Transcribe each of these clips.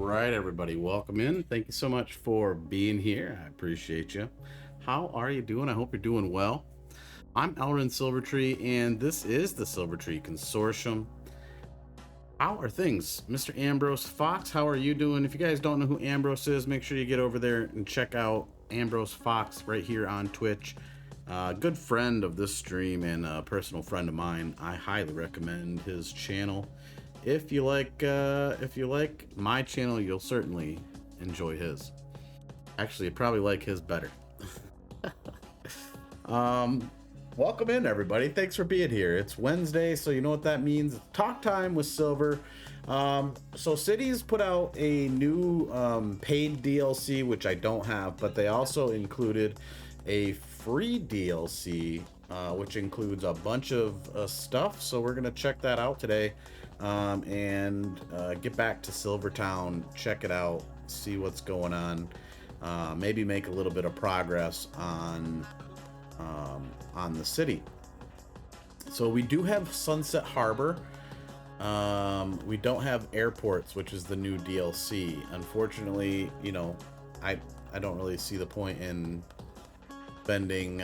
right, everybody, welcome in. Thank you so much for being here. I appreciate you. How are you doing? I hope you're doing well. I'm Elrin Silvertree, and this is the Silvertree Consortium. How are things, Mr. Ambrose Fox? How are you doing? If you guys don't know who Ambrose is, make sure you get over there and check out Ambrose Fox right here on Twitch. Good friend of this stream and a personal friend of mine. I highly recommend his channel. If you like my channel, you'll certainly enjoy his. Actually, you probably like his better. Welcome in, everybody. Thanks for being here. It's Wednesday, so you know what that means. It's talk time with Silver. So Cities put out a new paid DLC, which I don't have, but they also included a free DLC, which includes a bunch of stuff. So we're gonna check that out today, and get back to Silvertown, check it out, see what's going on, maybe make a little bit of progress on the city. So we do have Sunset Harbor. We don't have airports, which is the new DLC. Unfortunately, you know, I don't really see the point in spending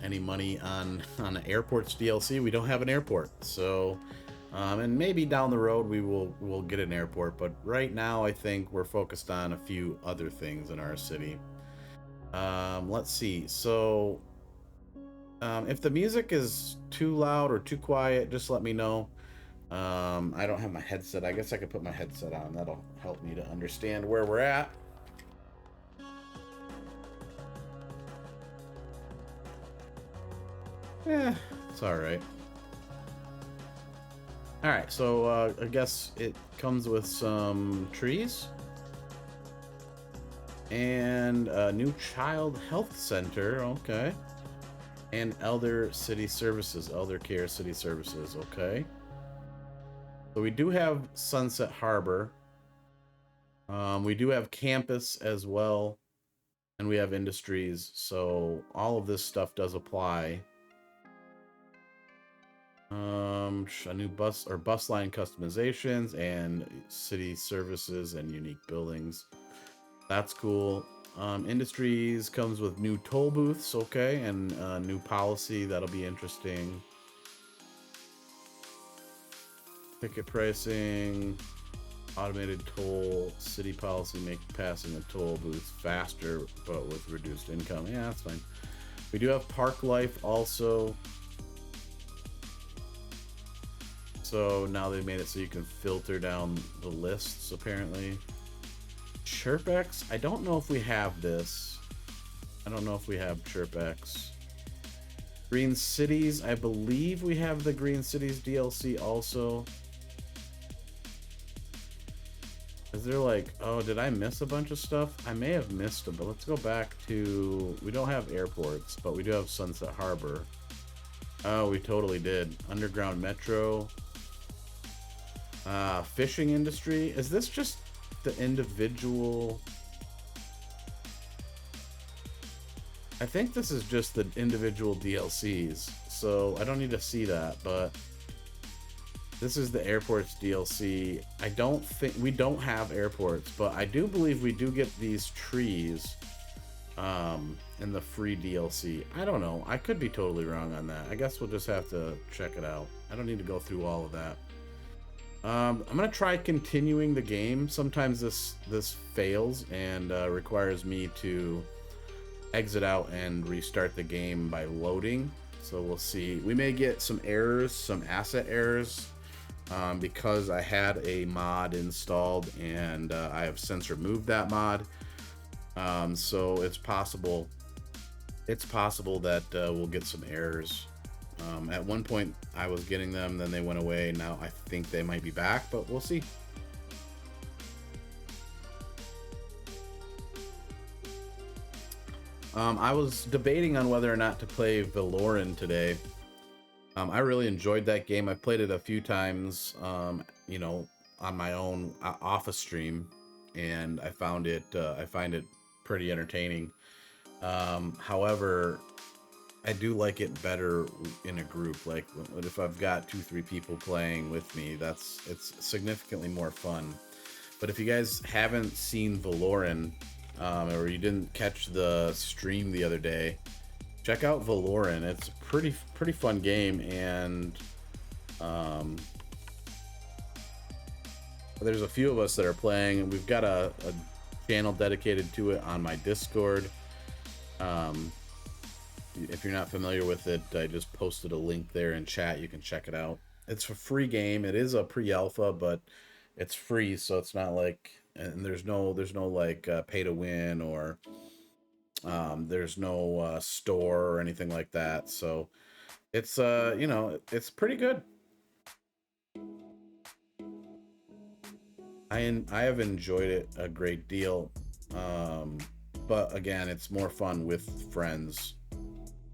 any money on an airports DLC. We don't have an airport, so and maybe down the road we'll get an airport, but right now I think we're focused on a few other things in our city. Let's see. So if the music is too loud or too quiet, just let me know. I don't have my headset. I guess I could put my headset on. That'll help me to understand where we're at. It's all right. All right, so I guess it comes with some trees and a new child health center. Okay. And elder care city services. Okay. So we do have Sunset Harbor. We do have campus as well, and we have industries. So all of this stuff does apply. A new bus line customizations and city services and unique buildings. That's cool. Industries comes with new toll booths, okay, and new policy. That'll be interesting. Ticket pricing, automated toll, city policy, make passing the toll booths faster, but with reduced income. Yeah, that's fine. We do have park life also. So now they've made it so you can filter down the lists, apparently. ChirpX, I don't know if we have this. I don't know if we have ChirpX. Green Cities, I believe we have the Green Cities DLC also. Is there like, oh, did I miss a bunch of stuff? I may have missed them, but let's go back to, we don't have airports, but we do have Sunset Harbor. Oh, we totally did. Underground Metro. Fishing industry. Is this just the individual? I think this is just the individual DLCs, so I don't need to see that, but this is the airports DLC. I don't think we don't have airports, but I do believe we do get these trees in the free DLC. I don't know. I could be totally wrong on that. I guess we'll just have to check it out. I don't need to go through all of that. I'm gonna try continuing the game. Sometimes this fails and requires me to exit out and restart the game by loading. So we'll see. We may get some errors, some asset errors, because I had a mod installed and I have since removed that mod. So it's possible that we'll get some errors. At one point I was getting them, then they went away. Now I think they might be back, but we'll see. I was debating on whether or not to play Valoran today. I really enjoyed that game. I played it a few times, you know, on my own off a stream, and I find it pretty entertaining. However, I do like it better in a group. Like if I've got 2-3 people playing with me, it's significantly more fun. But if you guys haven't seen Valoran, or you didn't catch the stream the other day, check out Valoran. It's a pretty fun game, and there's a few of us that are playing, and we've got a channel dedicated to it on my Discord. If you're not familiar with it, I just posted a link there in chat. You can check it out. It's a free game. It is a pre-alpha, but it's free, so it's not like, and there's no like pay to win, or there's no store or anything like that. So it's you know, it's pretty good. I have enjoyed it a great deal, but again, it's more fun with friends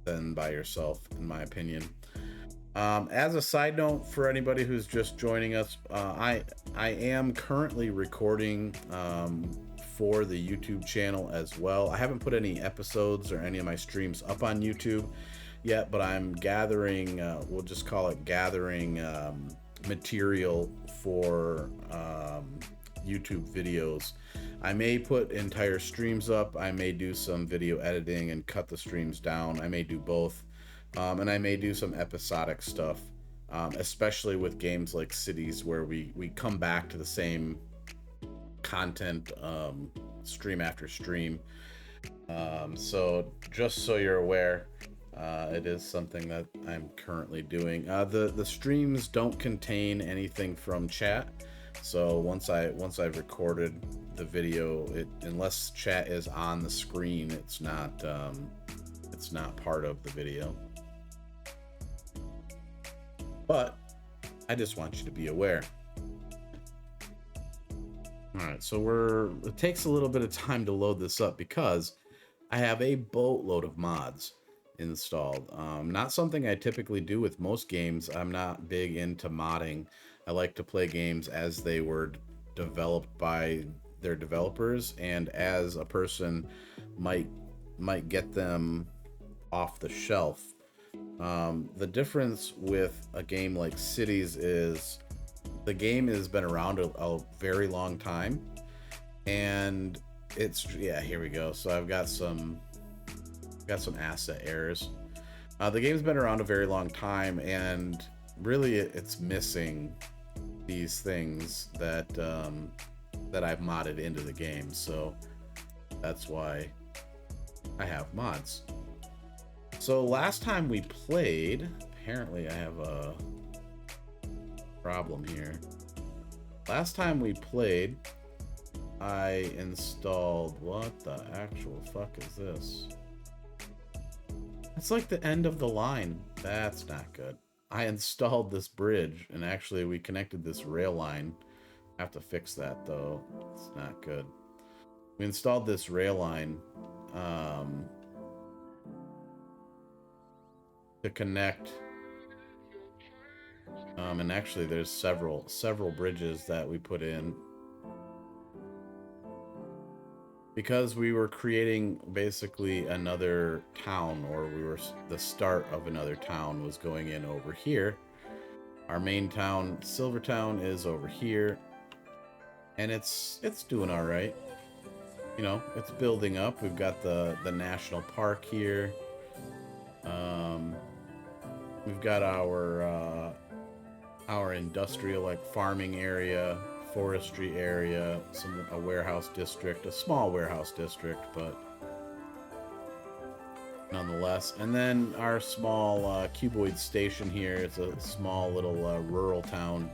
than by yourself, in my opinion. As a side note, for anybody who's just joining us, I am currently recording for the YouTube channel as well. I haven't put any episodes or any of my streams up on YouTube yet, but I'm gathering, we'll just call it gathering material for YouTube videos. I may put entire streams up. I may do some video editing and cut the streams down. I may do both. And I may do some episodic stuff, especially with games like Cities, where we come back to the same content stream after stream. So just so you're aware, it is something that I'm currently doing. The streams don't contain anything from chat, so once I've recorded the video, unless chat is on the screen, it's not part of the video. But I just want you to be aware. All right, so it takes a little bit of time to load this up because I have a boatload of mods installed. Not something I typically do with most games. I'm not big into modding. I like to play games as they were developed by their developers, and as a person might get them off the shelf. The difference with a game like Cities is the game has been around a very long time, and here we go. So I've got some asset errors. The game's been around a very long time, and really it's missing these things that I've modded into the game. So that's why I have mods. So last time we played, apparently I have a problem here. Last time we played, I installed, what the actual fuck is this? It's like the end of the line. That's not good. I installed this bridge, and actually we connected this rail line. I have to fix that though. It's not good. We installed this rail line to connect, and actually there's several bridges that we put in because we were creating basically another town, or the start of another town was going in over here. Our main town, Silvertown, is over here, and it's doing all right. You know, it's building up. We've got the national park here. We've got our industrial, like, farming area, forestry area, a warehouse district, a small warehouse district, but nonetheless. And then our small cuboid station here. It's a small little rural town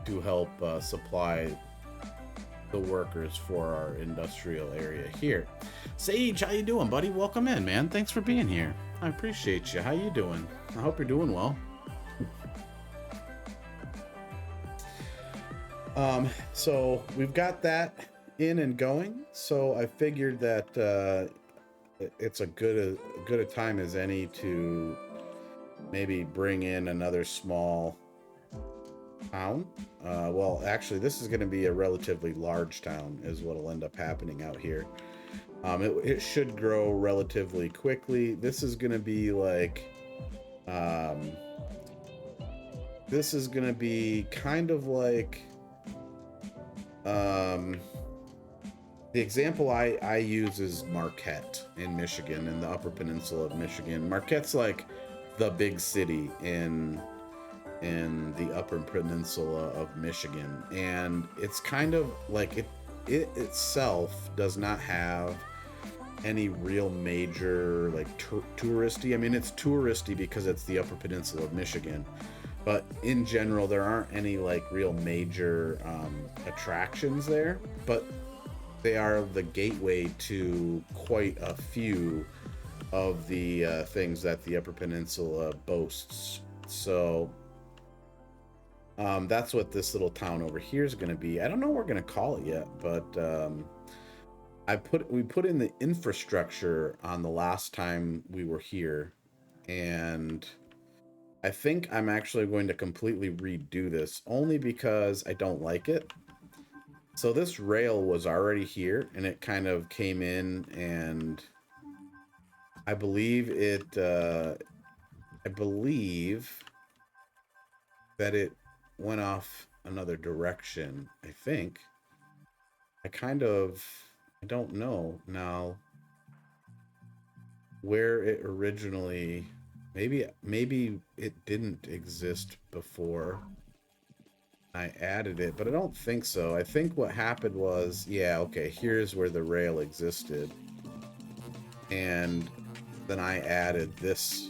to help supply the workers for our industrial area here. Sage, how you doing, buddy? Welcome in, man. Thanks for being here. I appreciate you. How you doing? I hope you're doing well. So we've got that in and going. So I figured that it's a good a time as any to maybe bring in another small town. Well, actually, this is going to be a relatively large town, is what will end up happening out here. It should grow relatively quickly. This is going to be like, this is going to be kind of like The example I use is Marquette in Michigan, in the Upper Peninsula of Michigan. Marquette's like the big city in the Upper Peninsula of Michigan, and it's kind of like it itself does not have any real major like touristy. I mean, it's touristy because it's the Upper Peninsula of Michigan, but in general there aren't any like real major attractions there, but they are the gateway to quite a few of the things that the Upper Peninsula boasts. So that's what this little town over here is going to be. I don't know what we're going to call it yet, but we put in the infrastructure on the last time we were here, and I think I'm actually going to completely redo this only because I don't like it. So this rail was already here, and it kind of came in, and I believe that it went off another direction. I think. I don't know now where it originally, maybe it didn't exist before I added it, but I don't think so. I think what happened was, yeah, okay, here's where the rail existed. And then I added this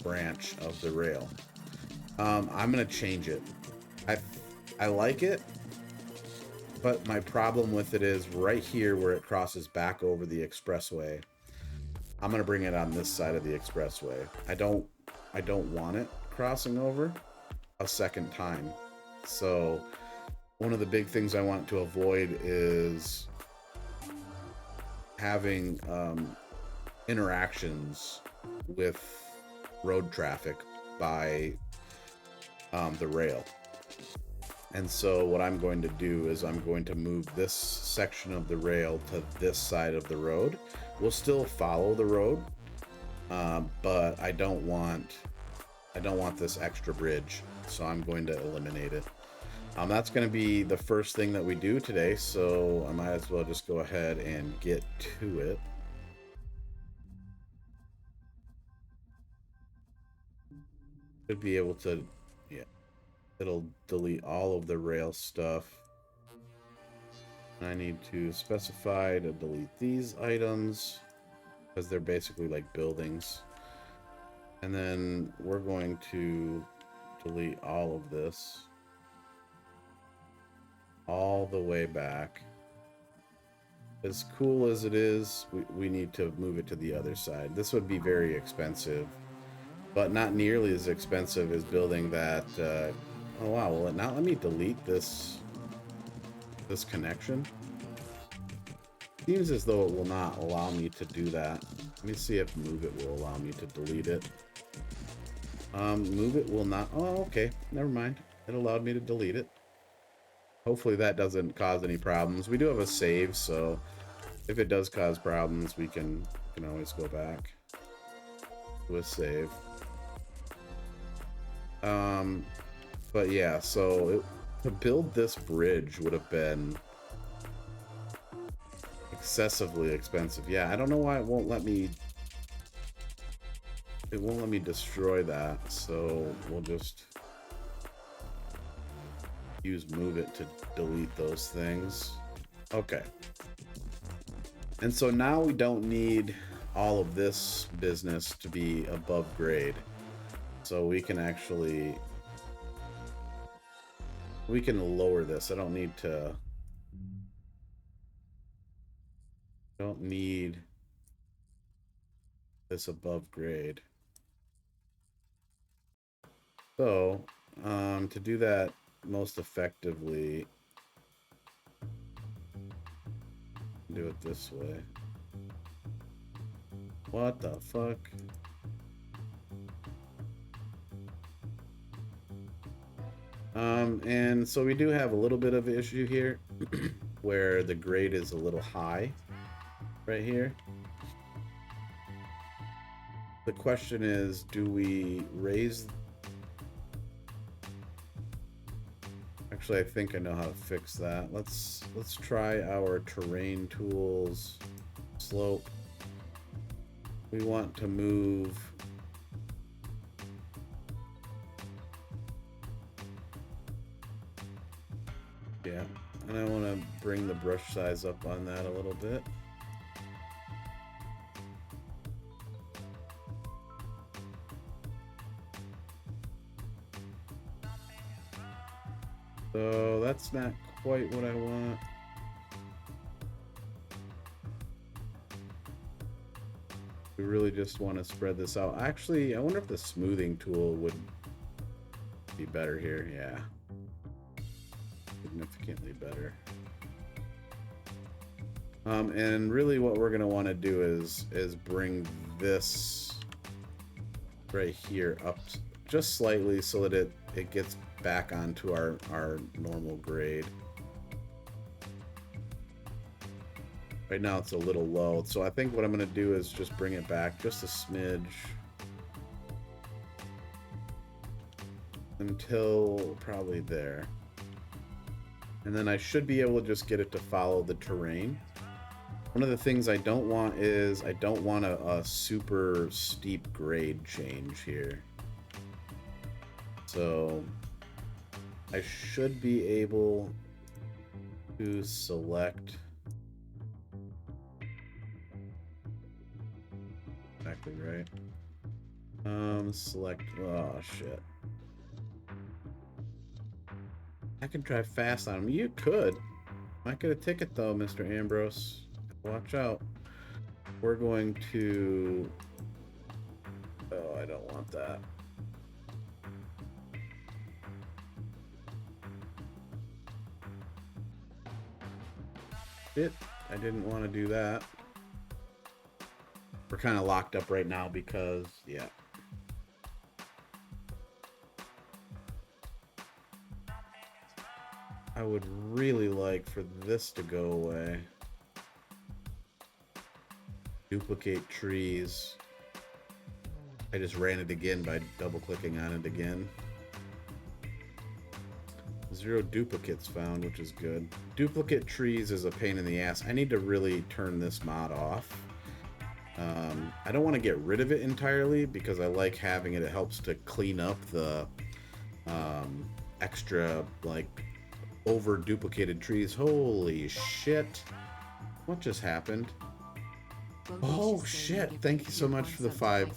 branch of the rail. I'm going to change it. I like it, but my problem with it is right here where it crosses back over the expressway. I'm going to bring it on this side of the expressway. I don't want it crossing over a second time. So one of the big things I want to avoid is having interactions with road traffic by the rail. And so what I'm going to do is I'm going to move this section of the rail to this side of the road. We'll still follow the road, but I don't want this extra bridge, so I'm going to eliminate it. That's going to be the first thing that we do today, so I might as well just go ahead and get to it. Should be able to, yeah, it'll delete all of the rail stuff. I need to specify to delete these items because they're basically like buildings. And then we're going to delete all of this all the way back. As cool as it is, we need to move it to the other side. This would be very expensive, but not nearly as expensive as building that. Oh wow, will it not let me delete this connection? Seems as though it will not allow me to do that. Let me see if move it will allow me to delete it. Move it will not. Oh, okay. Never mind. It allowed me to delete it. Hopefully that doesn't cause any problems. We do have a save, so if it does cause problems, we can always go back to a save. But yeah, so to build this bridge would have been excessively expensive. Yeah, I don't know why it won't let me destroy that, so we'll just use move it to delete those things. Okay. And so now we don't need all of this business to be above grade. So we can actually lower this. I don't need this above grade. So, to do that most effectively, do it this way. What the fuck? And so we do have a little bit of an issue here where the grade is a little high right here. The question is, do we raise... Actually, I think I know how to fix that. Let's try our terrain tools. Slope. We want to move. Yeah, and I want to bring the brush size up on that a little bit. So that's not quite what I want. We really just want to spread this out. Actually, I wonder if the smoothing tool would be better here. Yeah. Significantly better. And really what we're going to want to do is bring this right here up just slightly so that it gets back onto our normal grade. Right now it's a little low, so I think what I'm going to do is just bring it back just a smidge until probably there. And then I should be able to just get it to follow the terrain. One of the things I don't want is I don't want a super steep grade change here. So I should be able to select exactly right. Select, oh shit. I can drive fast on him. You could. Might get a ticket though, Mr. Ambrose. Watch out. We're going to... Oh, I don't want that. Shit, I didn't want to do that. We're kind of locked up right now because, yeah. I would really like for this to go away. Duplicate trees. I just ran it again by double clicking on it again. 0 duplicates found, which is good. Duplicate trees is a pain in the ass. I need to really turn this mod off. I don't want to get rid of it entirely because I like having it. It helps to clean up the extra, like, over duplicated trees. Holy shit. What just happened? Oh shit, thank you so much for the five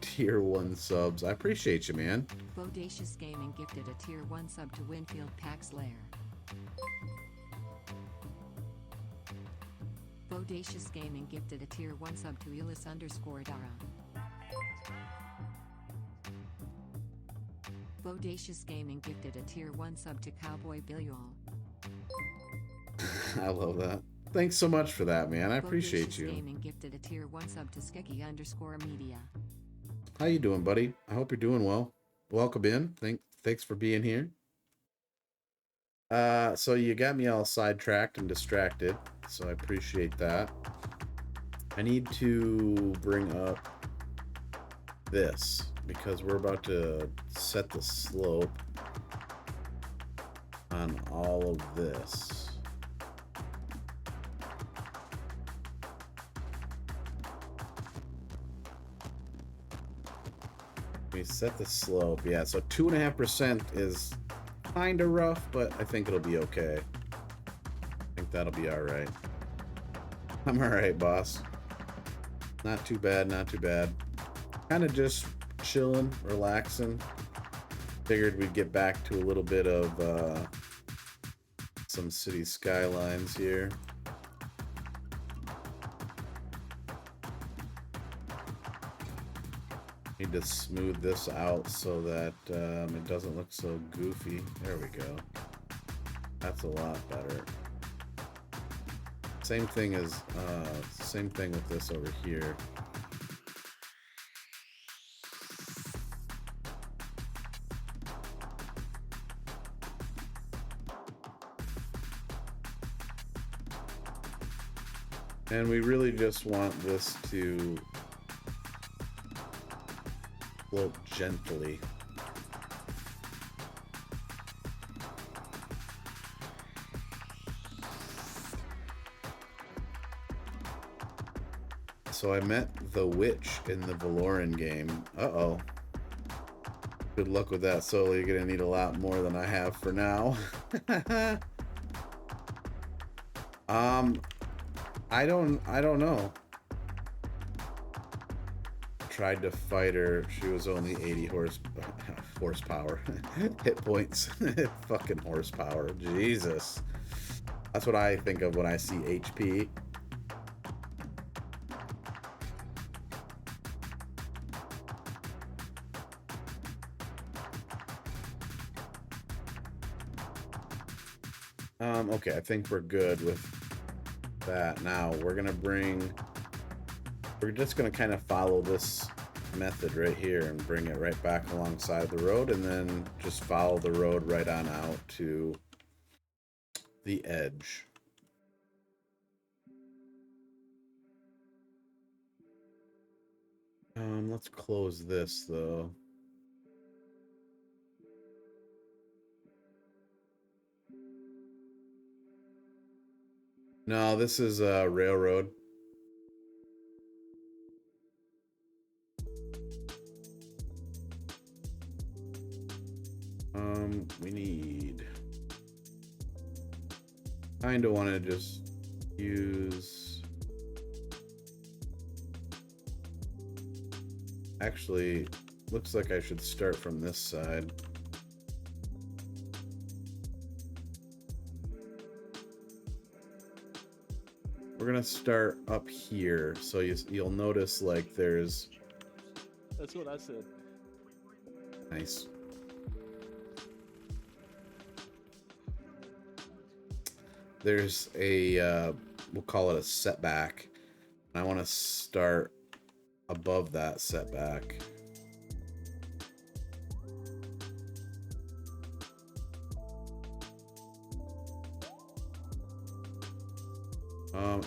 tier 1 subs. I appreciate you, man. Bodacious Gaming gifted a tier 1 sub to Winfield Pax Lair. Bodacious Gaming gifted a tier 1 sub to Elis_Dara. Bodacious Gaming gifted a tier 1 sub to Cowboy Billiol. I love that. Thanks so much for that, man. I appreciate you. Gaming gifted a tier 1 sub to Skeki_media. How you doing, buddy? I hope you're doing well. Welcome in. Thanks for being here. So you got me all sidetracked and distracted, so I appreciate that. I need to bring up this because we're about to set the slope on all of this. We set the slope. Yeah, so 2.5% is kind of rough, but I think it'll be okay. I think that'll be all right. I'm all right, boss. Not too bad, not too bad. Kind of just chilling, relaxing. Figured we'd get back to a little bit of some city skylines here. Need to smooth this out so that it doesn't look so goofy. There we go. That's a lot better. Same thing with this over here. And we really just want this to slope gently. So I met the witch in the Valoran game. Uh-oh. Good luck with that, Solo. You're gonna need a lot more than I have for now. I don't know. Tried to fight her. She was only 80 horsepower. Hit points. Fucking horsepower. Jesus. That's what I think of when I see HP. Okay, I think we're good with that. Now we're just gonna kind of follow this method right here and bring it right back alongside the road, and then just follow the road right on out to the edge. Let's close this though. No, this is a railroad. We need... kind of want to just use... Actually, looks like I should start from this side. We're gonna start up here, so you'll notice like there's... That's what I said. Nice. There's a, we'll call it a setback. I want to start above that setback.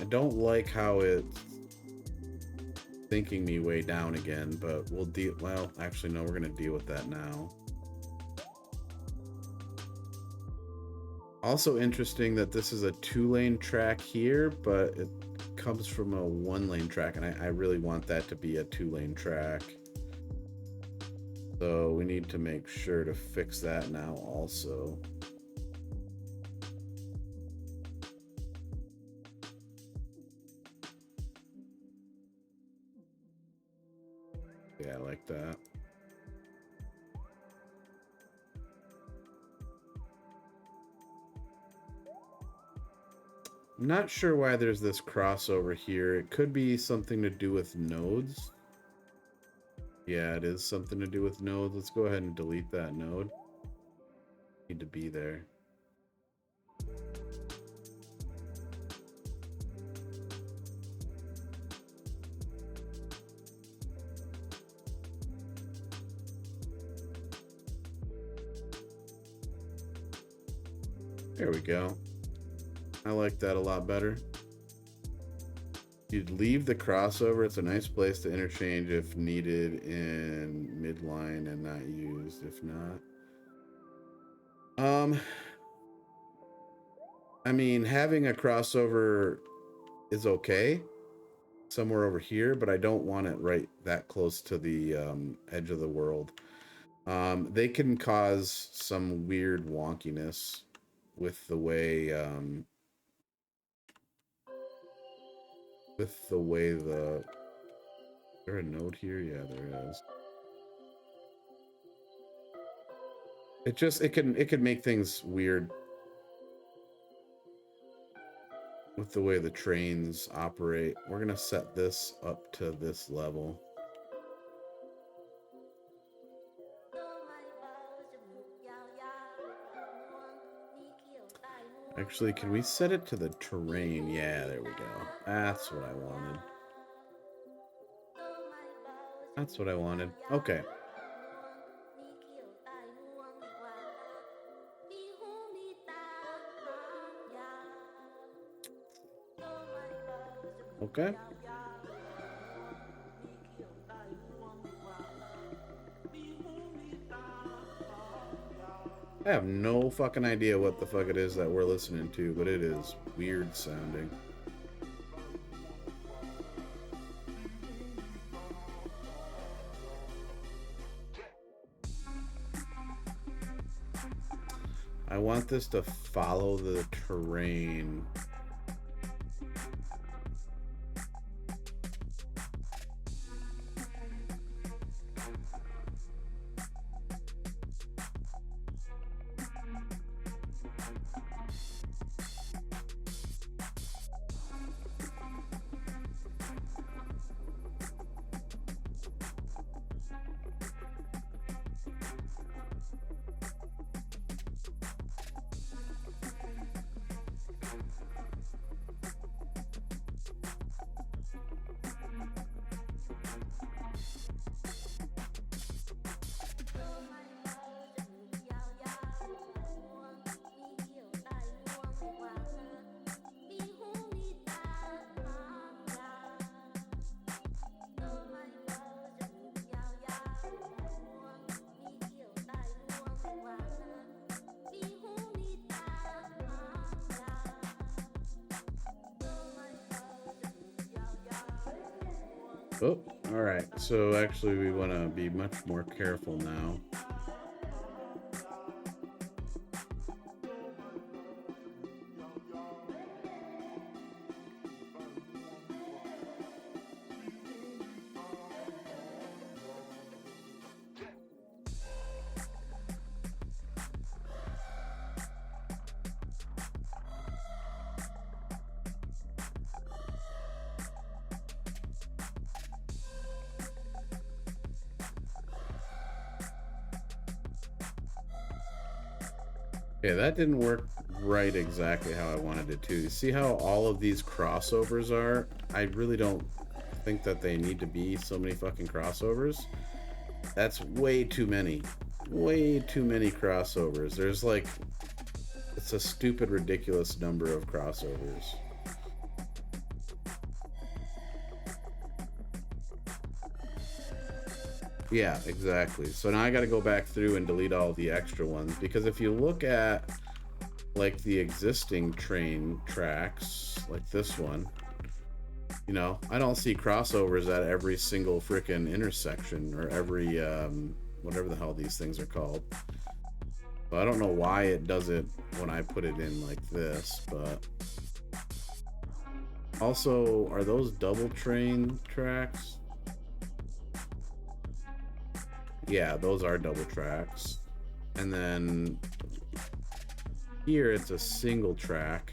I don't like how it's thinking me way down again, but we'll deal... Well, actually, no, we're going to deal with that now. Also interesting that this is a 2-lane track here, but it comes from a 1-lane track, and I really want that to be a 2-lane track. So we need to make sure to fix that now also. Yeah, I like that. I'm not sure why there's this crossover here. It could be something to do with nodes. Yeah, it is something to do with nodes. Let's go ahead and delete that node. Need to be there. There we go. I like that a lot better. You'd leave the crossover. It's a nice place to interchange if needed in midline and not used if not. I mean, having a crossover is okay somewhere over here, but I don't want it right that close to the edge of the world. They can cause some weird wonkiness with the way the... Is there a node here? Yeah, there is. It can make things weird with the way the trains operate. We're gonna set this up to this level. Actually, can we set it to the terrain? Yeah, there we go. That's what I wanted. That's what I wanted. Okay. Okay. I have no fucking idea what the fuck it is that we're listening to, but it is weird sounding. I want this to follow the terrain. Oh, all right. So actually we want to be much more careful now. Okay, that didn't work right exactly how I wanted it to. See how all of these crossovers are? I really don't think that they need to be so many fucking crossovers. That's way too many. Way too many crossovers. There's like, it's a stupid, ridiculous number of crossovers. Yeah, exactly. So now I got to go back through and delete all the extra ones, because if you look at like the existing train tracks, like this one, you know, I don't see crossovers at every single freaking intersection or every whatever the hell these things are called. So I don't know why it does it when I put it in like this, but also, are those double train tracks? Yeah, those are double tracks. And then here it's a single track,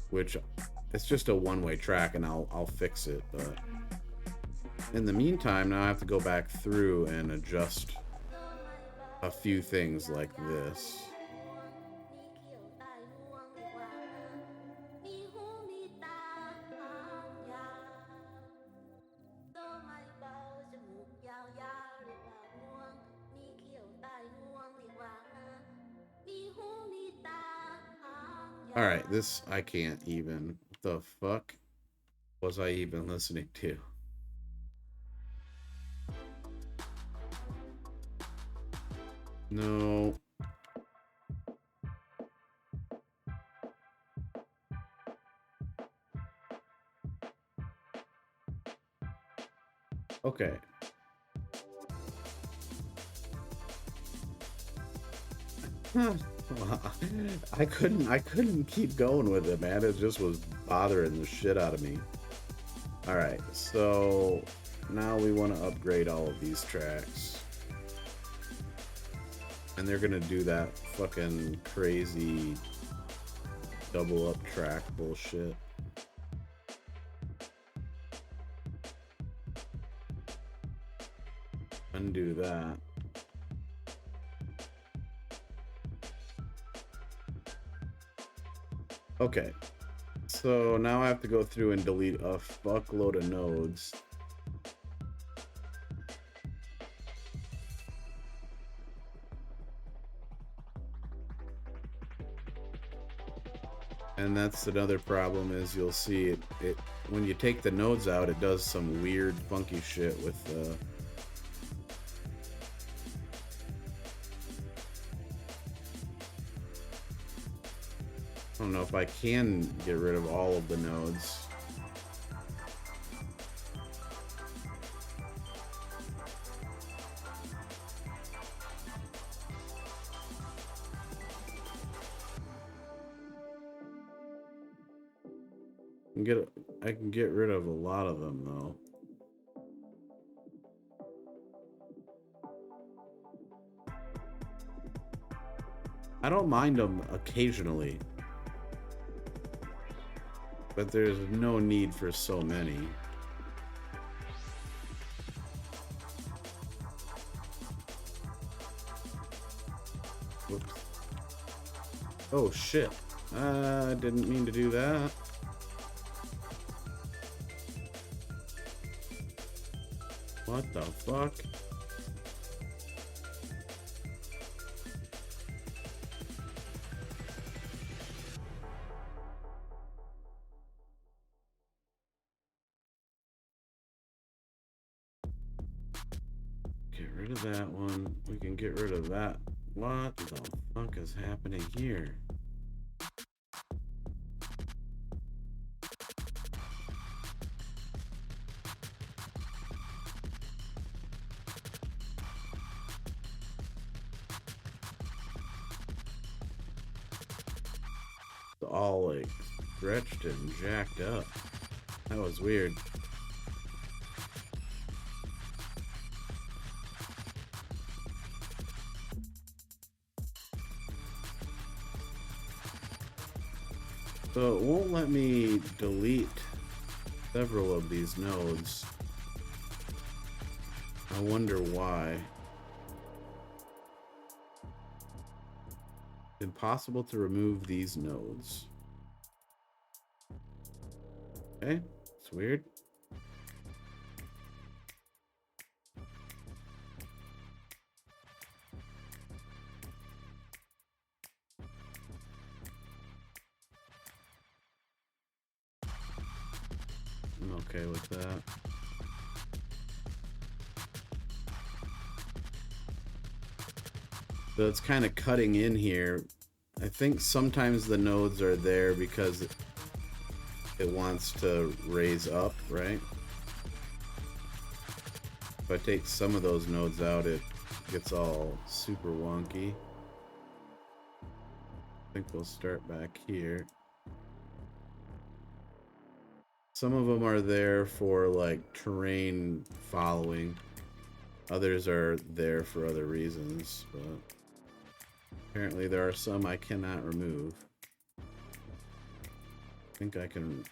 which it's just a one-way track, and I'll fix it. But in the meantime, now I have to go back through and adjust a few things like this. All right, this I can't even. What the fuck was I even listening to? No. Okay. I couldn't keep going with it, man. It just was bothering the shit out of me. All right, so now we want to upgrade all of these tracks, and they're gonna do that fucking crazy double up track bullshit. Undo that. Okay, so now I have to go through and delete a fuckload of nodes. And that's another problem, is you'll see it when you take the nodes out, it does some weird funky shit with I don't know if I can get rid of all of the nodes. I can get rid of a lot of them though. I don't mind them occasionally, but there's no need for so many. Whoops. Oh shit. I didn't mean to do that. What the fuck? Get rid of that one. We can get rid of that. What the fuck is happening here? It's all like stretched and jacked up. That was weird. So it won't let me delete several of these nodes. I wonder why. Impossible to remove these nodes. Okay, it's weird. I'm okay with that. So it's kind of cutting in here. I think sometimes the nodes are there because it wants to raise up, right? If I take some of those nodes out, it gets all super wonky. I think we'll start back here. Some of them are there for like terrain following. Others are there for other reasons, but apparently there are some I cannot remove. I think I can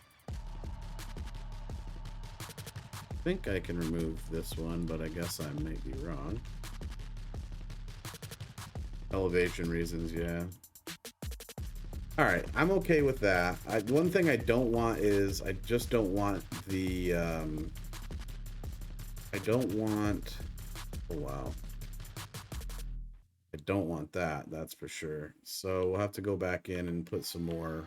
remove this one, but I guess I might be wrong. Elevation reasons, yeah. Alright, I'm okay with that. One thing I don't want is, I just don't want the, I don't want, oh wow. I don't want that, that's for sure. So we'll have to go back in and put some more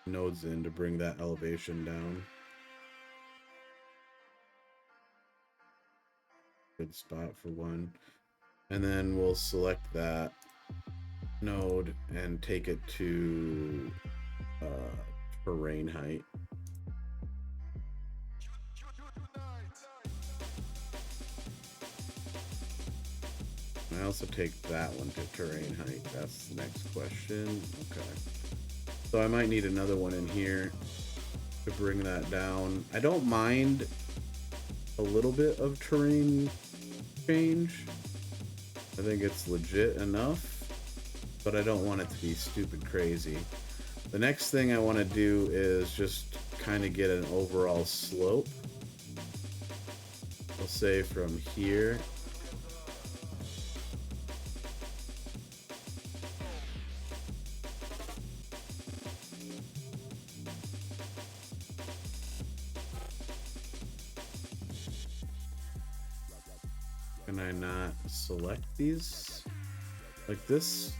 nodes in to bring that elevation down. Good spot for one. And then we'll select that node and take it to terrain height. I also take that one to terrain height. That's the next question. Okay. So I might need another one in here to bring that down. I don't mind a little bit of terrain change. I think it's legit enough, but I don't want it to be stupid crazy. The next thing I want to do is just kind of get an overall slope. I'll say from here can I not select these? Like this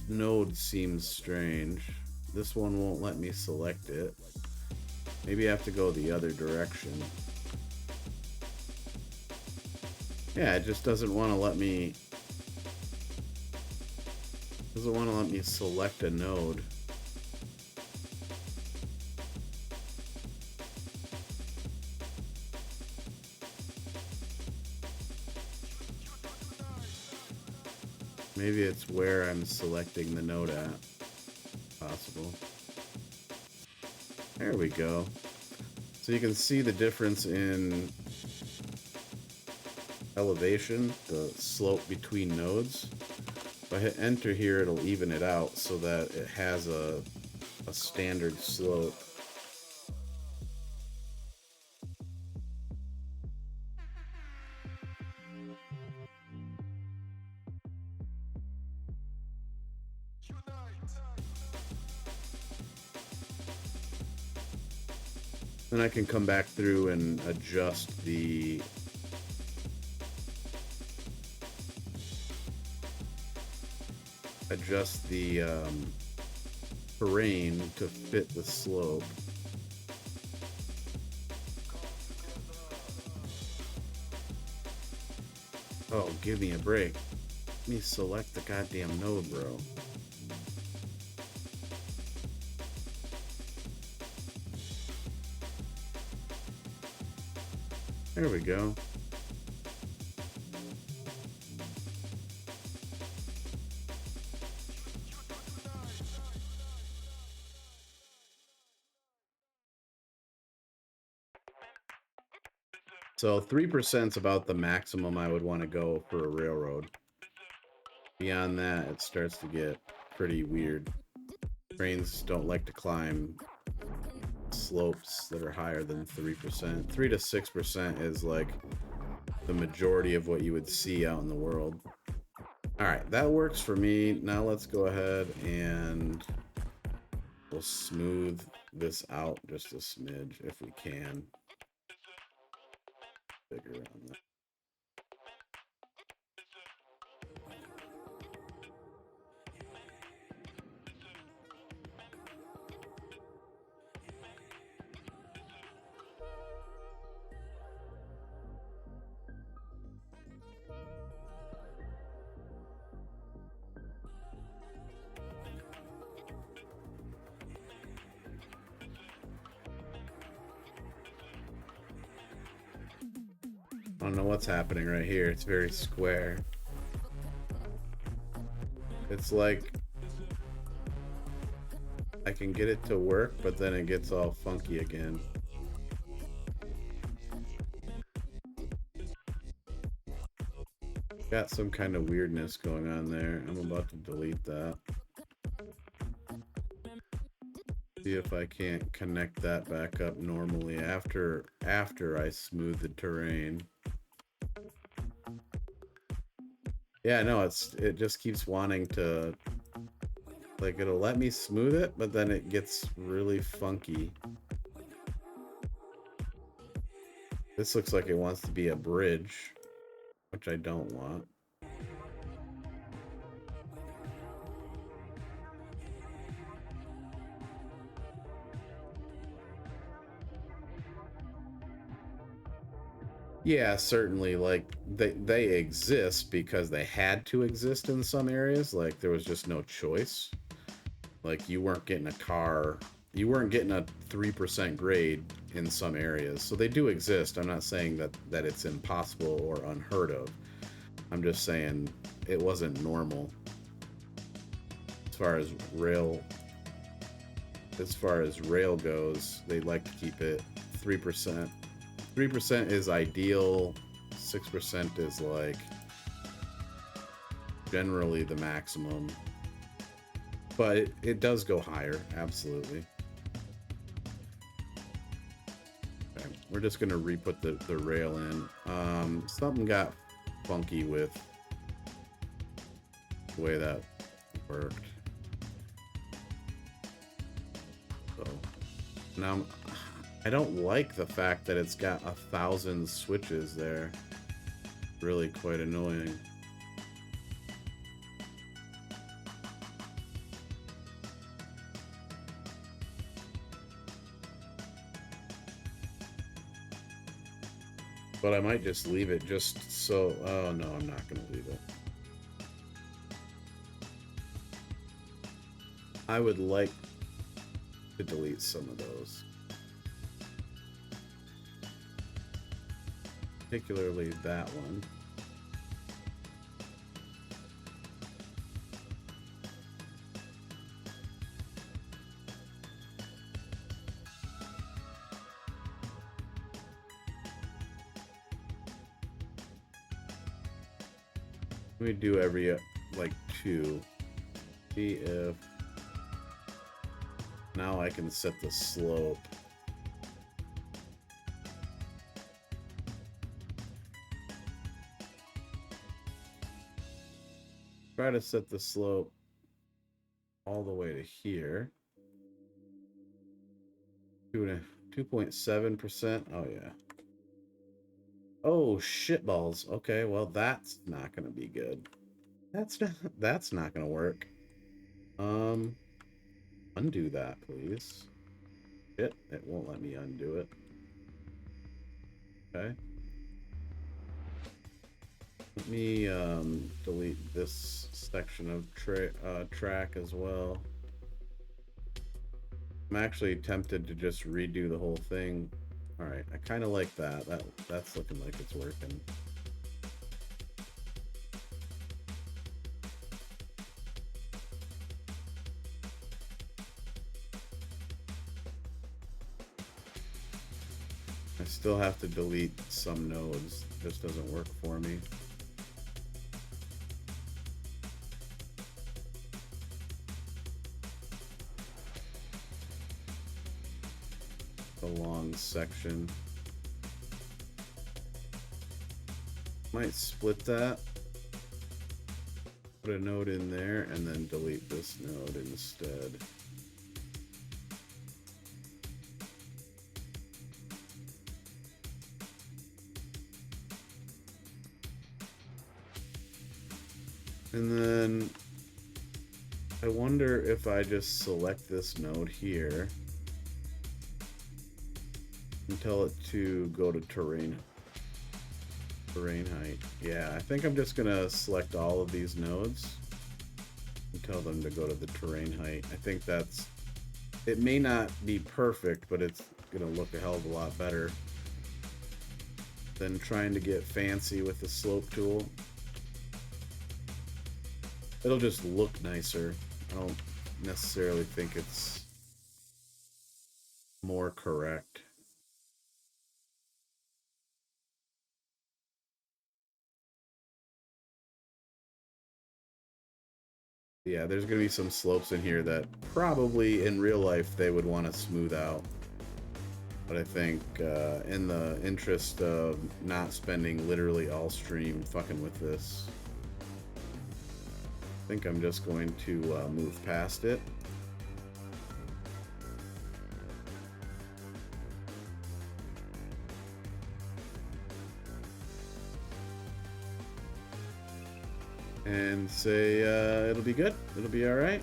node seems strange. This one won't let me select it. Maybe I have to go the other direction. Yeah, it just doesn't want to let me select a node. Maybe it's where I'm selecting the node at. Possible. There we go. So you can see the difference in elevation, the slope between nodes. If I hit enter here, it'll even it out so that it has a standard slope. Then I can come back through and adjust the terrain to fit the slope. Oh, give me a break. Let me select the goddamn node, bro. There we go. So 3% is about the maximum I would want to go for a railroad. Beyond that, it starts to get pretty weird. Trains don't like to climb slopes that are higher than 3%. 3 to 6% is like the majority of what you would see out in the world. Alright, that works for me. Now let's go ahead and we'll smooth this out just a smidge if we can. Bigger on that. I don't know what's happening right here. It's very square. It's like I can get it to work, but then it gets all funky again. Got some kind of weirdness going on there. I'm about to delete that. See if I can't connect that back up normally after I smooth the terrain. Yeah, no, it just keeps wanting to, like, it'll let me smooth it, but then it gets really funky. This looks like it wants to be a bridge, which I don't want. Yeah, certainly. Like they exist because they had to exist in some areas. Like there was just no choice. Like you weren't getting a car, you weren't getting a 3% grade in some areas. So they do exist. I'm not saying that it's impossible or unheard of. I'm just saying it wasn't normal. As far as rail goes, they like to keep it 3%. 3% is ideal. 6% is like generally the maximum. But it does go higher, absolutely. Okay, we're just gonna re-put the rail in. Something got funky with the way that worked. So now I don't like the fact that it's got 1,000 switches there. Really quite annoying. But I might just leave it just so... Oh, no, I'm not going to leave it. I would like to delete some of those. Particularly that one. Let me do every like 2. See if now I can set the slope. Try to set the slope all the way to here. 2.7%. Oh yeah. Oh shitballs. Okay, well that's not gonna be good. That's not gonna work. Undo that, please. Shit, it won't let me undo it. Okay. Let me delete this section of track as well. I'm actually tempted to just redo the whole thing. All right, I kind of like that. That's looking like it's working. I still have to delete some nodes. It just doesn't work for me. A long section. Might split that. Put a node in there and then delete this node instead. And then I wonder if I just select this node here and tell it to go to terrain height. Yeah, I think I'm just gonna select all of these nodes and tell them to go to the terrain height. I think that's, it may not be perfect, but it's gonna look a hell of a lot better than trying to get fancy with the slope tool. It'll just look nicer. I don't necessarily think it's more correct. Yeah, there's gonna be some slopes in here that probably in real life they would want to smooth out. But I think in the interest of not spending literally all stream fucking with this, I think I'm just going to move past it. And say it'll be good. It'll be all right.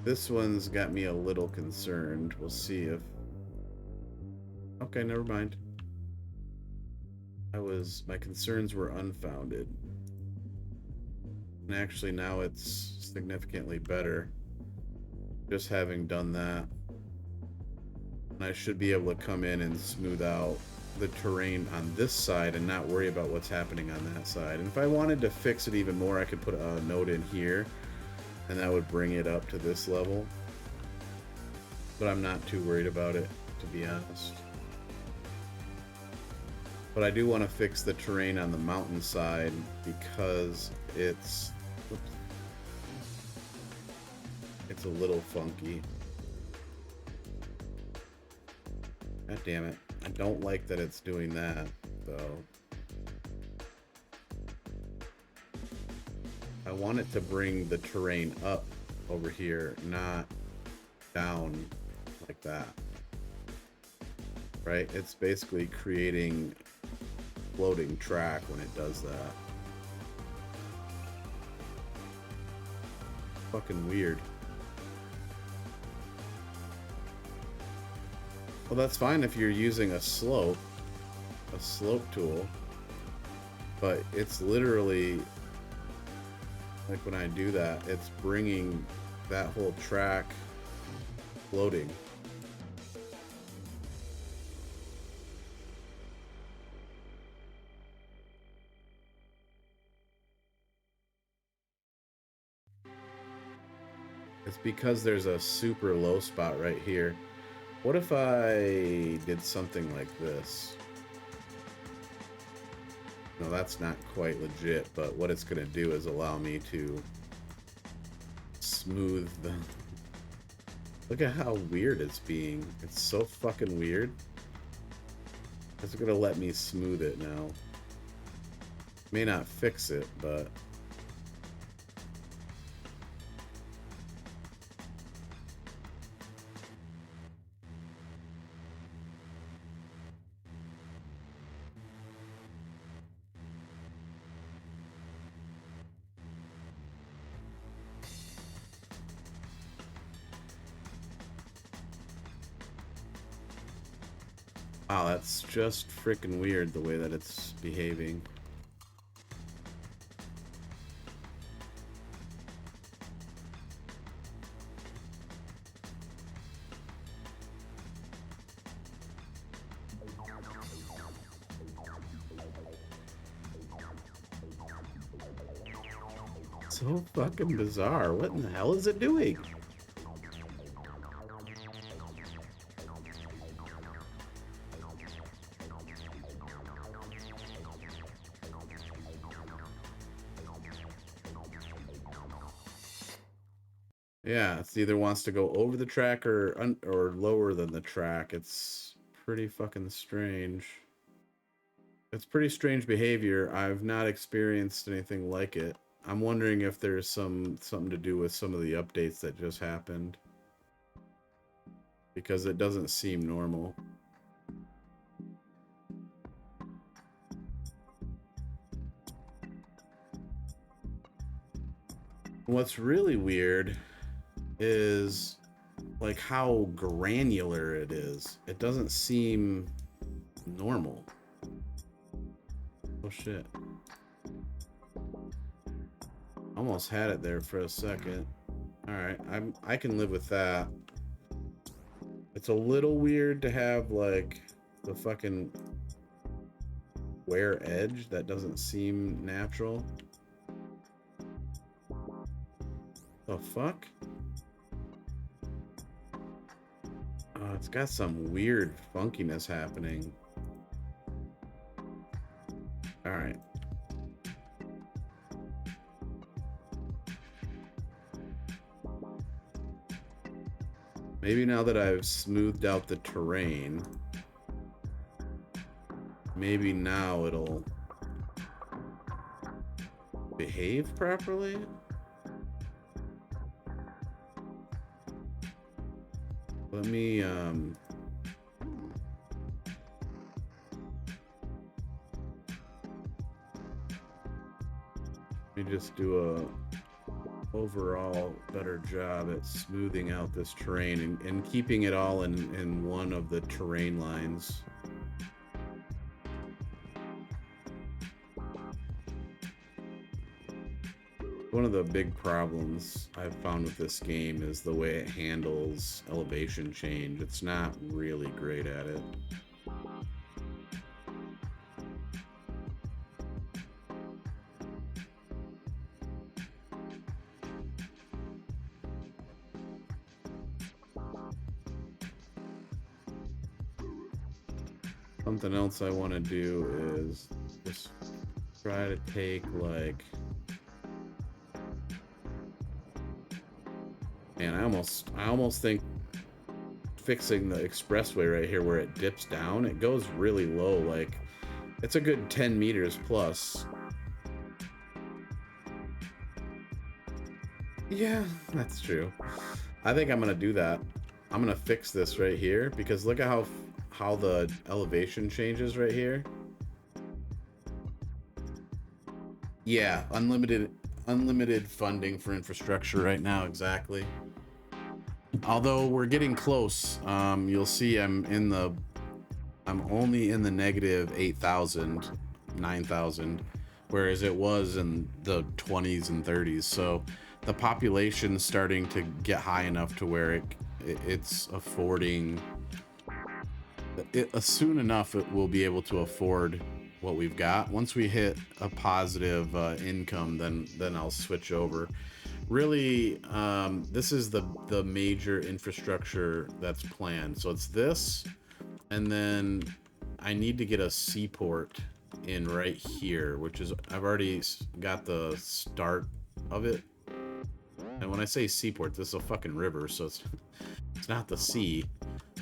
This one's got me a little concerned. We'll see if... Okay, never mind. My concerns were unfounded. And actually now it's significantly better. Just having done that. And I should be able to come in and smooth out the terrain on this side and not worry about what's happening on that side. And if I wanted to fix it even more, I could put a node in here and that would bring it up to this level. But I'm not too worried about it, to be honest. But I do want to fix the terrain on the mountainside because it's a little funky. God damn it. I don't like that it's doing that, though. I want it to bring the terrain up over here, not down like that. Right? It's basically creating floating track when it does that. Fucking weird. Well, that's fine if you're using a slope tool, but it's literally, like when I do that, it's bringing that whole track floating. It's because there's a super low spot right here. What if I did something like this? No, that's not quite legit, but what it's going to do is allow me to smooth the... Look at how weird it's being. It's so fucking weird. It's going to let me smooth it now. May not fix it, but... Wow, that's just freaking weird the way that it's behaving. So fucking bizarre. What in the hell is it doing? Yeah, it's either wants to go over the track or lower than the track. It's pretty fucking strange. It's pretty strange behavior. I've not experienced anything like it. I'm wondering if there's something to do with some of the updates that just happened, because it doesn't seem normal. What's really weird is like how granular it is. It doesn't seem normal. Oh shit. Almost had it there for a second. Alright, I can live with that. It's a little weird to have like the fucking square edge. That doesn't seem natural. The fuck? It's got some weird funkiness happening. Alright. Maybe now that I've smoothed out the terrain, maybe now it'll behave properly? Let me just do a overall better job at smoothing out this terrain and keeping it all in one of the terrain lines. One of the big problems I've found with this game is the way it handles elevation change. It's not really great at it. Something else I want to do is just try to take like... Man, I almost think fixing the expressway right here where it dips down, it goes really low, like it's a good 10 meters plus. Yeah, that's true. I think I'm gonna do that. I'm gonna fix this right here because look at how the elevation changes right here. Yeah, unlimited funding for infrastructure right now, exactly. Although we're getting close. You'll see I'm only in the negative 8,000, 9,000, whereas it was in the 20s and 30s. So the population's starting to get high enough to where it's affording soon enough it will be able to afford what we've got. Once we hit a positive income, then I'll switch over. really, this is the major infrastructure that's planned. So it's this, and then I need to get a seaport in right here, which is, I've already got the start of it. And when I say seaport, this is a fucking river, so it's not the sea,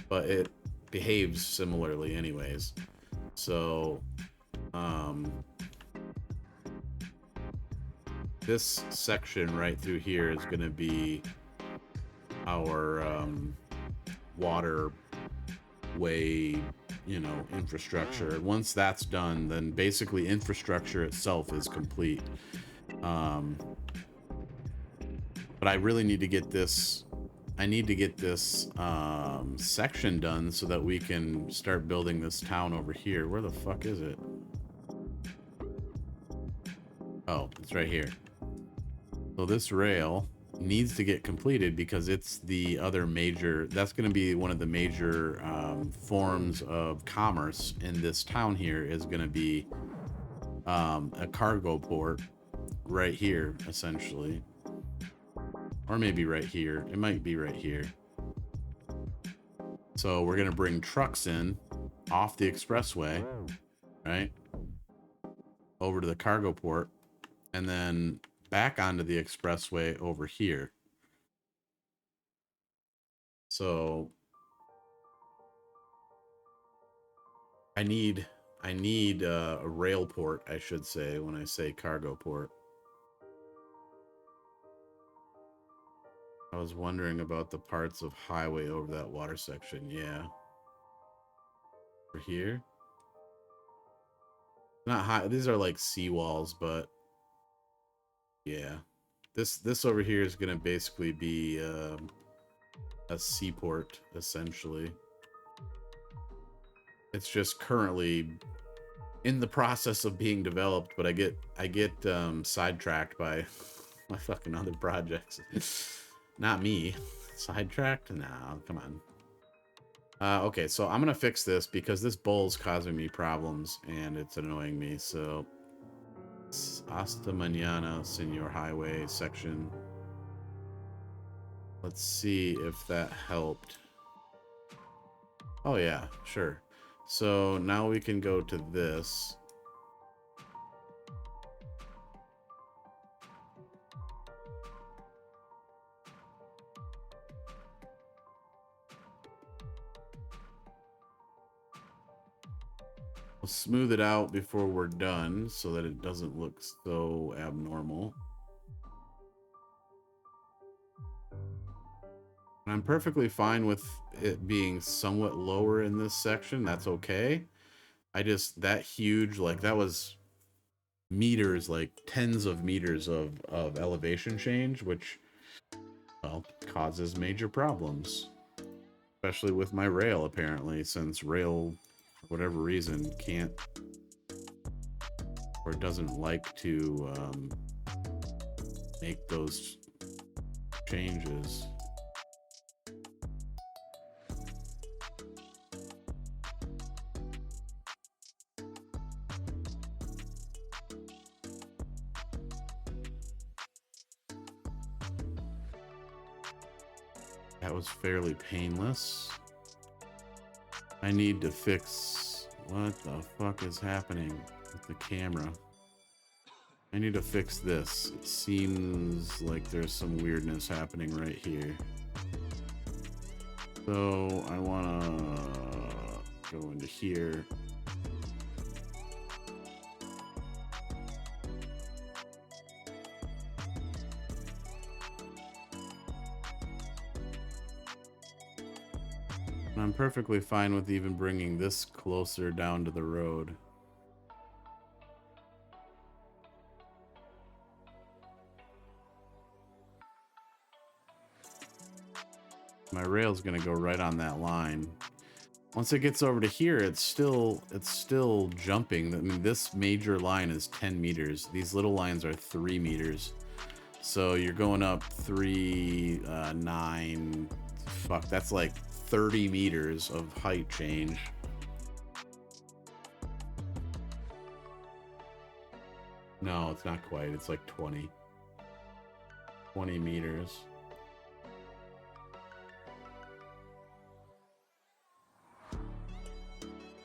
but it behaves similarly anyways. So, this section right through here is going to be our waterway, you know, infrastructure. Once that's done, then basically infrastructure itself is complete. But I really need to get this. I need to get this section done so that we can start building this town over here. Where the fuck is it? Oh, it's right here. So this rail needs to get completed because it's the other major, that's going to be one of the major forms of commerce in this town here, is going to be a cargo port right here, essentially. Or maybe right here. It might be right here. So we're going to bring trucks in off the expressway, right? Over to the cargo port, and then back onto the expressway over here. So I need a rail port, I should say, when I say cargo port. I was wondering about the parts of highway over that water section. Yeah. Over here. Not high. These are like seawalls, but yeah. This over here is going to basically be a seaport, essentially. It's just currently in the process of being developed, but I get sidetracked by my fucking other projects. Not me. Sidetracked? Nah, come on. Okay, so I'm gonna fix this because this bull's causing me problems and it's annoying me. So hasta mañana, Senor Highway section. Let's see if that helped. Oh yeah, sure. So now we can go to this. We'll smooth it out before we're done so that it doesn't look so abnormal. I'm perfectly fine with it being somewhat lower in this section. That's okay. I just, that huge, like that was meters, like tens of meters of elevation change, which, well, causes major problems. Especially with my rail, apparently, since rail, for whatever reason, can't, or doesn't like to make those changes. That was fairly painless. I need to fix... What the fuck is happening with the camera? I need to fix this. It seems like there's some weirdness happening right here. So I want to go into here. I'm perfectly fine with even bringing this closer down to the road. My rail's gonna go right on that line. Once it gets over to here, it's still jumping. I mean, this major line is 10 meters. These little lines are 3 meters. So you're going up 3, 9, fuck, that's like 30 meters of height change. No, it's not quite. It's like 20. 20 meters.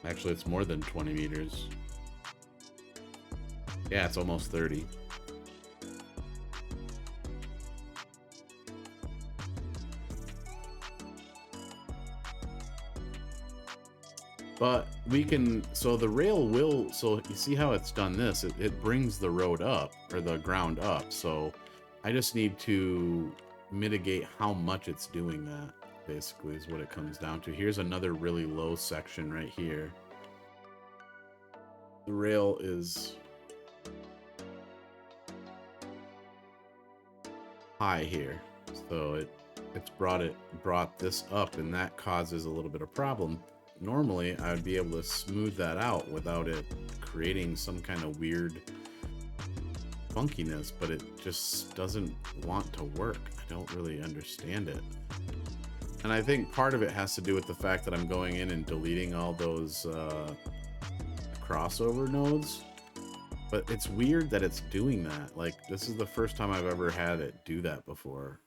Actually, it's more than 20 meters. Yeah, it's almost 30. But we can, so the rail will, so you see how it's done this, it brings the road up, or the ground up. So I just need to mitigate how much it's doing that, basically, is what it comes down to. Here's another really low section right here. The rail is high here, so it's brought this up, and that causes a little bit of problem. Normally I would be able to smooth that out without it creating some kind of weird funkiness, but it just doesn't want to work. I don't really understand it. And I think part of it has to do with the fact that I'm going in and deleting all those crossover nodes. But it's weird that it's doing that. Like, this is the first time I've ever had it do that before.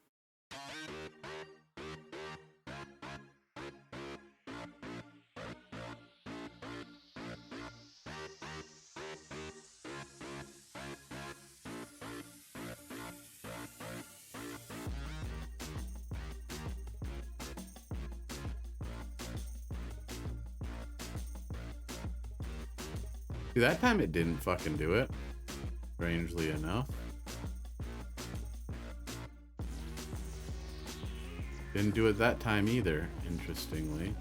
See, that time it didn't fucking do it, strangely enough. Didn't do it that time either, interestingly.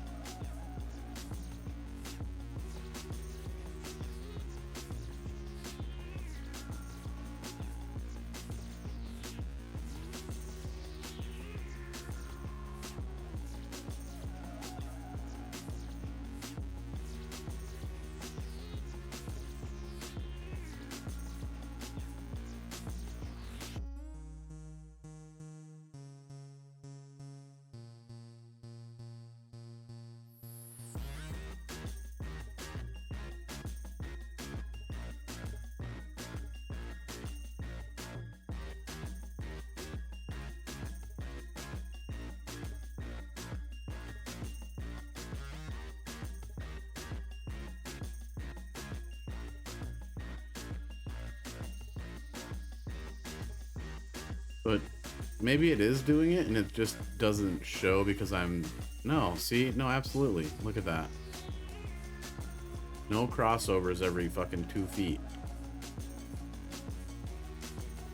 But maybe it is doing it and it just doesn't show because I'm... No, see? No, absolutely. Look at that. No crossovers every fucking 2 feet.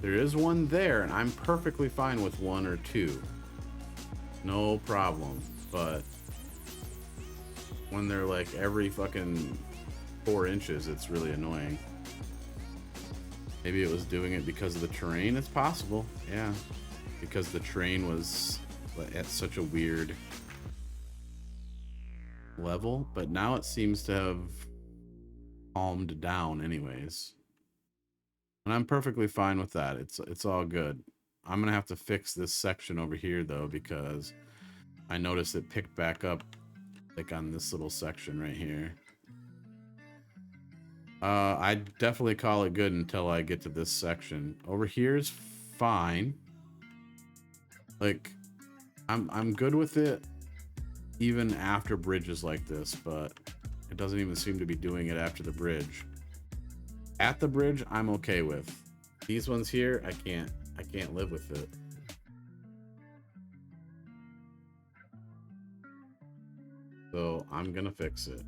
There is one there, and I'm perfectly fine with 1 or 2. No problem. But when they're like every fucking 4 inches, it's really annoying. Maybe it was doing it because of the terrain. It's possible, yeah. Because the terrain was at such a weird level, but now it seems to have calmed down anyways. And I'm perfectly fine with that. It's all good. I'm gonna have to fix this section over here though, because I noticed it picked back up like on this little section right here. I'd definitely call it good until I get to this section. Over here is fine. Like, I'm good with it even after bridges like this, but it doesn't even seem to be doing it after the bridge. At the bridge, I'm okay with. These ones here, I can't live with it. So I'm gonna fix it.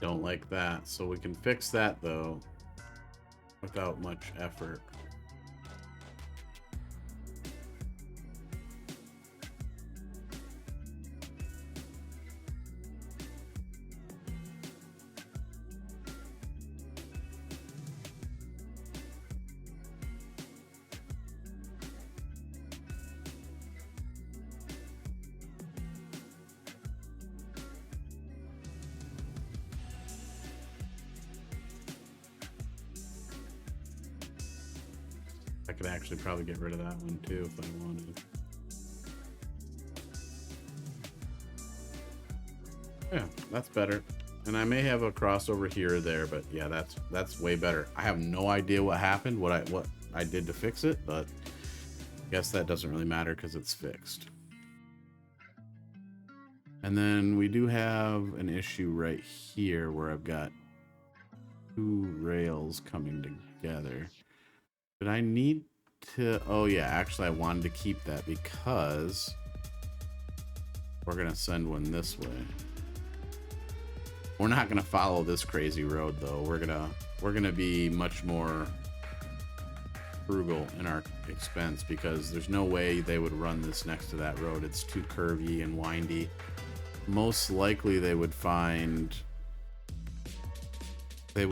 Don't like that. So we can fix that though without much effort. I could actually probably get rid of that one too if I wanted. Yeah, that's better. And I may have a crossover here or there, but yeah, that's way better. I have no idea what happened, what I did to fix it, but I guess that doesn't really matter because it's fixed. And then we do have an issue right here where I've got two rails coming together. But I need to... Oh, yeah. Actually, I wanted to keep that because we're going to send one this way. We're not going to follow this crazy road, though. We're going to be much more frugal in our expense because there's no way they would run this next to that road. It's too curvy and windy. Most likely they would find a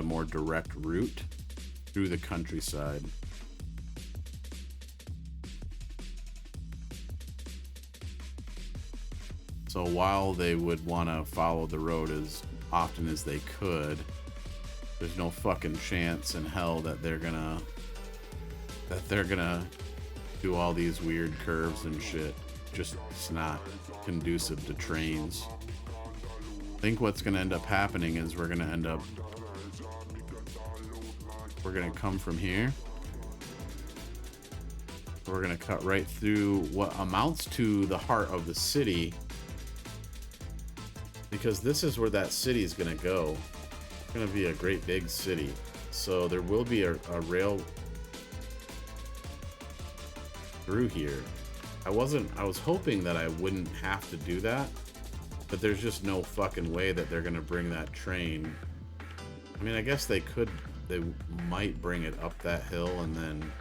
more direct route through the countryside. So while they would want to follow the road as often as they could, there's no fucking chance in hell that they're gonna do all these weird curves and shit. Just it's not conducive to trains. I think what's gonna end up happening is we're gonna come from here. We're gonna cut right through what amounts to the heart of the city, because this is where that city is gonna go. It's gonna be a great big city, so there will be a rail through here. I was hoping that I wouldn't have to do that, but there's just no fucking way that they're gonna bring that train. I mean, I guess they might bring it up that hill and then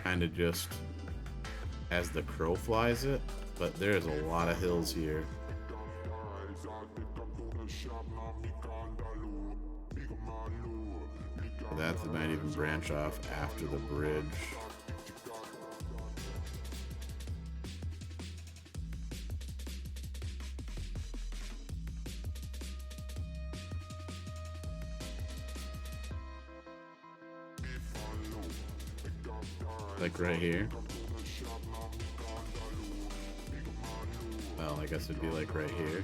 kind of just as the crow flies it, but there's a lot of hills here. That might even branch off after the bridge. Like right here. Well, I guess it'd be like right here.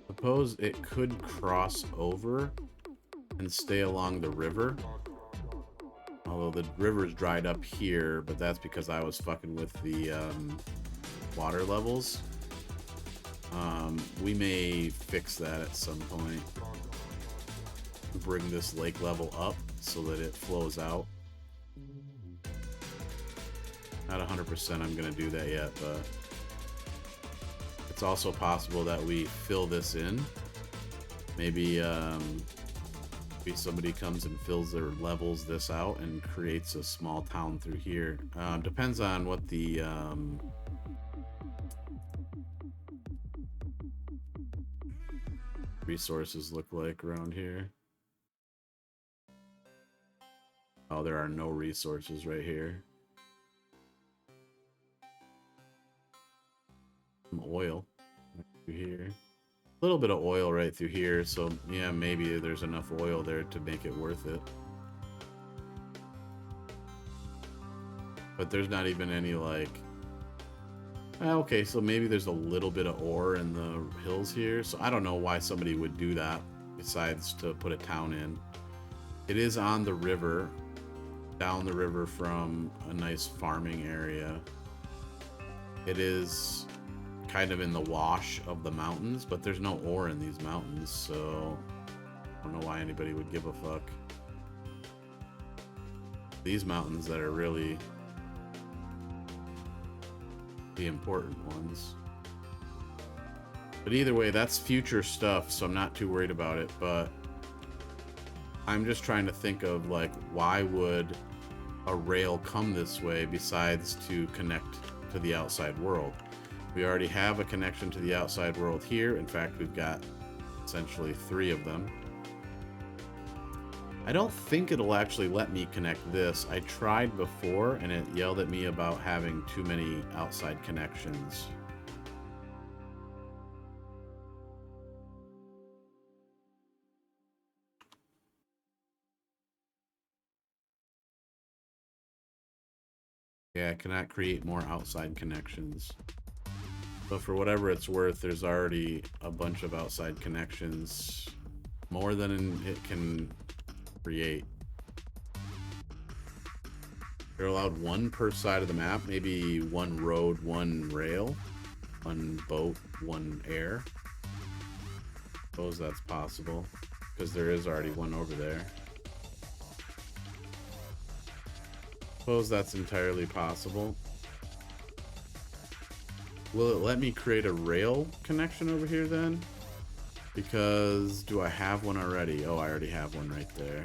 Suppose it could cross over and stay along the river. Although the river's dried up here, but that's because I was fucking with the water levels. We may fix that at some point. Bring this lake level up so that it flows out. Not 100% I'm gonna do that yet, but it's also possible that we fill this in. Maybe somebody comes and fills their levels this out and creates a small town through here. Depends on what the resources look like around here. Oh, there are no resources right here. Some oil right through here. A little bit of oil right through here, so yeah, maybe there's enough oil there to make it worth it. But there's not even any like... Okay, so maybe there's a little bit of ore in the hills here, so I don't know why somebody would do that besides to put a town in. It is on the river, down the river from a nice farming area. It is kind of in the wash of the mountains, but there's no ore in these mountains, so I don't know why anybody would give a fuck. These mountains that are really the important ones. But either way, that's future stuff, so I'm not too worried about it. But I'm just trying to think of, like, why would a rail come this way besides to connect to the outside world? We already have a connection to the outside world here. In fact, we've got essentially 3 of them. I don't think it'll actually let me connect this. I tried before, and it yelled at me about having too many outside connections. Yeah, I cannot create more outside connections. But for whatever it's worth, there's already a bunch of outside connections. More than it can create. You're allowed 1 per side of the map. Maybe 1 road, 1 rail. 1 boat, 1 air. Suppose that's possible. Because there is already 1 over there. Suppose that's entirely possible. Will it let me create a rail connection over here then? Because do I have one already? Oh, I already have one right there.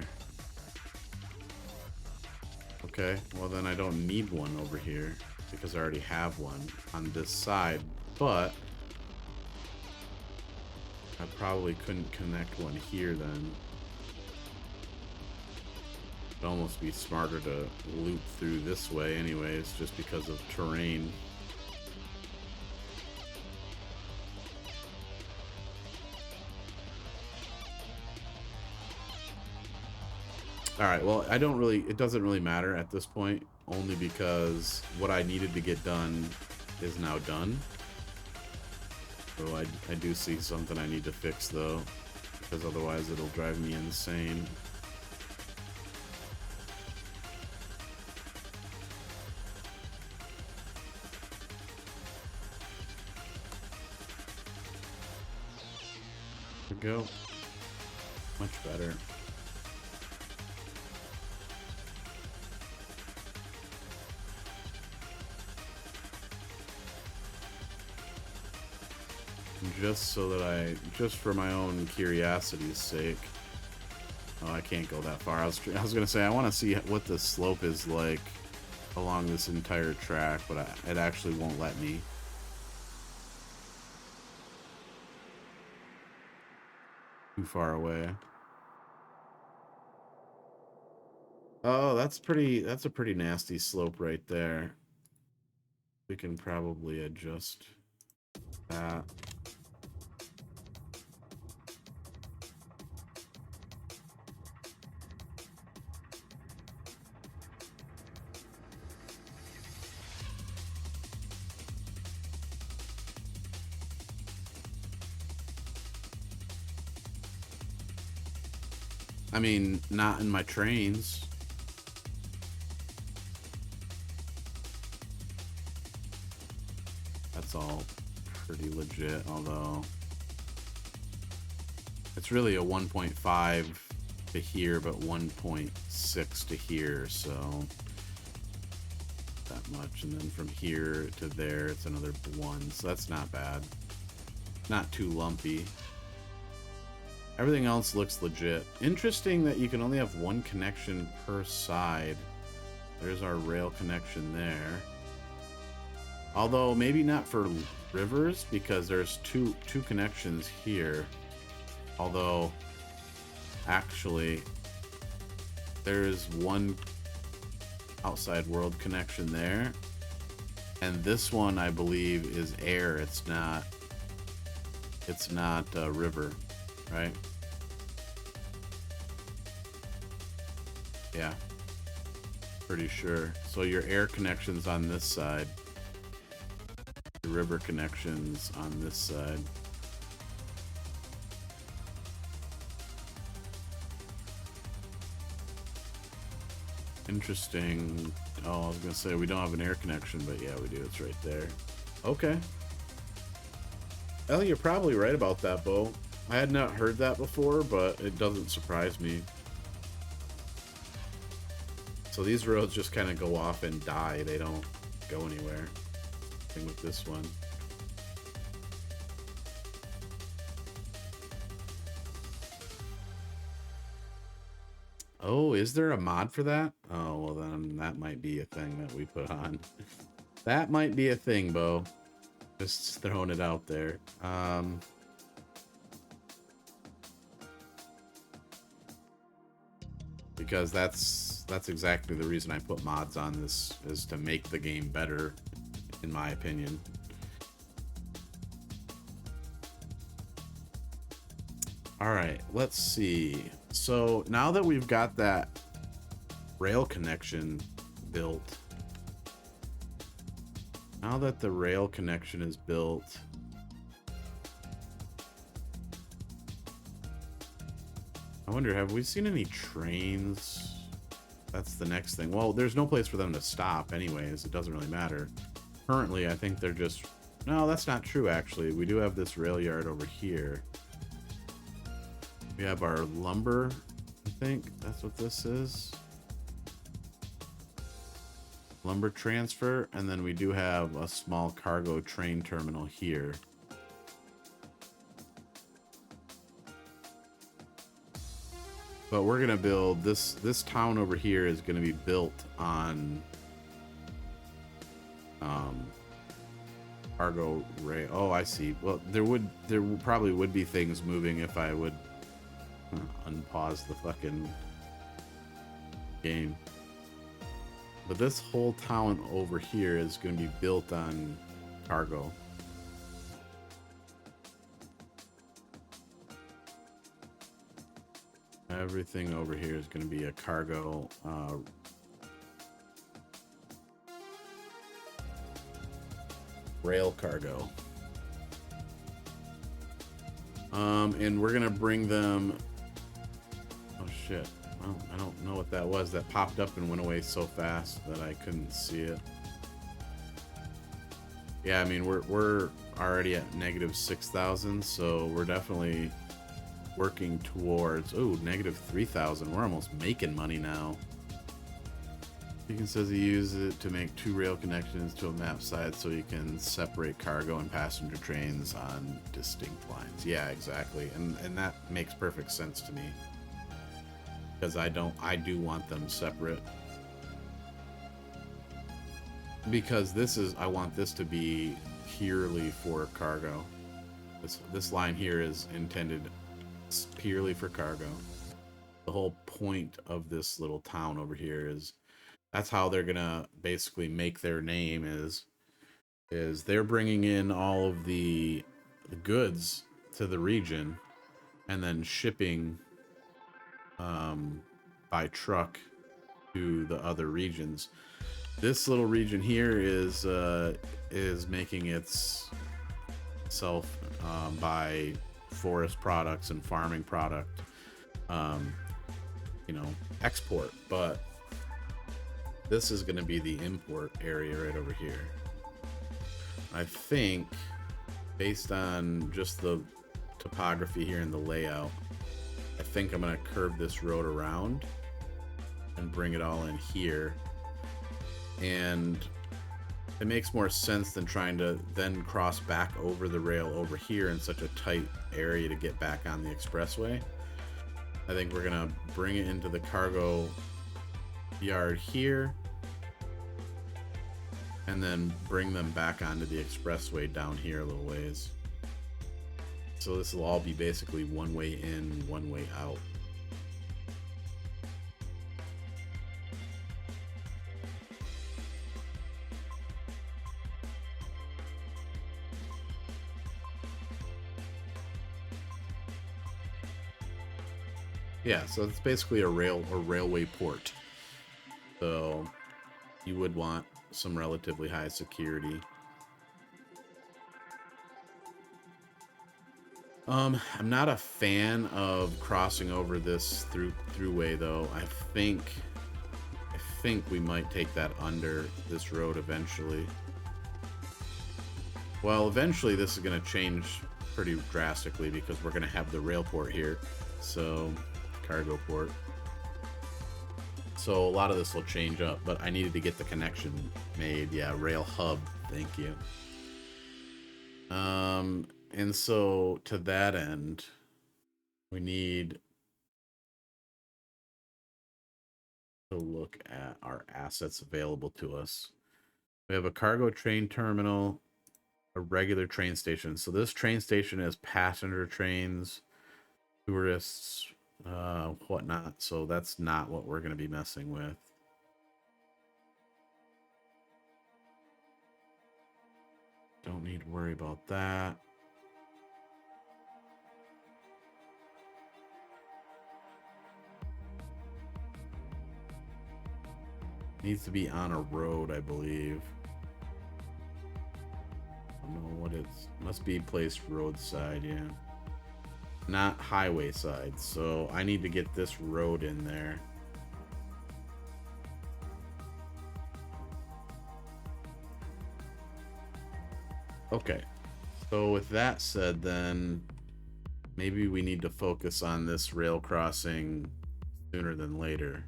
Okay, well then I don't need one over here because I already have one on this side, but I probably couldn't connect one here then. It'd almost be smarter to loop through this way anyways, just because of terrain. Alright, well, it doesn't really matter at this point, only because what I needed to get done is now done. So I do see something I need to fix, though, because otherwise it'll drive me insane. There we go. Much better. Just so that just for my own curiosity's sake. Oh, I can't go that far. I was gonna say I want to see what the slope is like along this entire track, but it actually won't let me. Too far away. Oh, that's a pretty nasty slope right there. We can probably adjust that. I mean, not in my trains. That's all pretty legit, although it's really a 1.5 to here, but 1.6 to here, so that much. And then from here to there, it's another 1, so that's not bad. Not too lumpy. Everything else looks legit. Interesting that you can only have 1 connection per side. There's our rail connection there. Although maybe not for rivers, because there's two connections here. Although actually there's 1 outside world connection there, and this one I believe is air. It's not river, right? Yeah, pretty sure. So your air connections on this side, the river connections on this side. Interesting. Oh, I was gonna say we don't have an air connection, but yeah, we do. It's right there. Okay. Well, you're probably right about that, Bo. I had not heard that before, but it doesn't surprise me. So these roads just kind of go off and die. They don't go anywhere. Same with this one. Oh, is there a mod for that? Oh, well then that might be a thing that we put on. That might be a thing, Bo. Just throwing it out there. Because that's exactly the reason I put mods on this, is to make the game better, in my opinion. All right, let's see. So now that we've got that rail connection built, now that the rail connection is built, I wonder, have we seen any trains? That's the next thing. Well, there's no place for them to stop anyways. It doesn't really matter. Currently, I think they're just... No, that's not true, actually. We do have this rail yard over here. We have our lumber, I think. That's what this is. Lumber transfer. And then we do have a small cargo train terminal here. But we're going to build... This town over here is going to be built on... cargo rail. Oh, I see. Well, there probably would be things moving if I would unpause the fucking game. But this whole town over here is going to be built on cargo. Everything over here is going to be a cargo rail cargo. And we're gonna bring them... Oh shit. Well, I don't know what that was. That popped up and went away so fast that I couldn't see it. Yeah, I mean, we're already at negative 6,000, so we're definitely working towards... Oh, negative 3,000. We're almost making money now. Deacon says he uses it to make 2 rail connections to a map site so you can separate cargo and passenger trains on distinct lines. Yeah, exactly. And that makes perfect sense to me. Because I do want them separate. Because I want this to be purely for cargo. This line here is intended purely for cargo. The whole point of this little town over here is... That's how they're gonna basically make their name, is they're bringing in all of the goods to the region and then shipping by truck to the other regions. This little region here is making itself by forest products and farming product, export, but this is going to be the import area right over here. I think, based on just the topography here and the layout, I think I'm going to curve this road around and bring it all in here. And it makes more sense than trying to then cross back over the rail over here in such a tight area to get back on the expressway. I think we're going to bring it into the cargo yard here and then bring them back onto the expressway down here a little ways. So this will all be basically one way in, one way out. Yeah, so it's basically a railway port. So you would want some relatively high security. I'm not a fan of crossing over this throughway though. I think we might take that under this road eventually. Well, eventually this is going to change pretty drastically because we're going to have the rail port here. So, cargo port. So a lot of this will change up, but I needed to get the connection made. Yeah, rail hub. Thank you. And so to that end, we need to look at our assets available to us. We have a cargo train terminal, a regular train station. So this train station has passenger trains, tourists, whatnot. So that's not what we're going to be messing with. Don't need to worry about that. Needs to be on a road, I believe. I don't know what it's. Must be placed roadside, yeah. Not highway side. So I need to get this road in there. Okay. So with that said, then maybe we need to focus on this rail crossing sooner than later.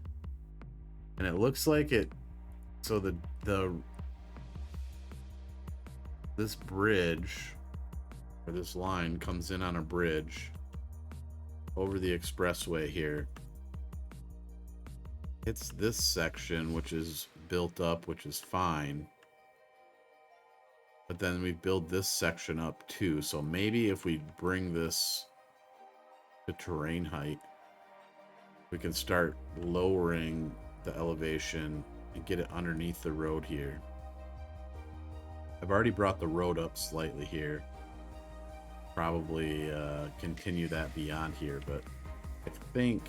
And it looks like it. So this bridge or this line comes in on a bridge over the expressway here. It's this section which is built up, which is fine. But then we build this section up too. So maybe if we bring this to terrain height, we can start lowering the elevation and get it underneath the road here. I've already brought the road up slightly here. Probably continue that beyond here, but I think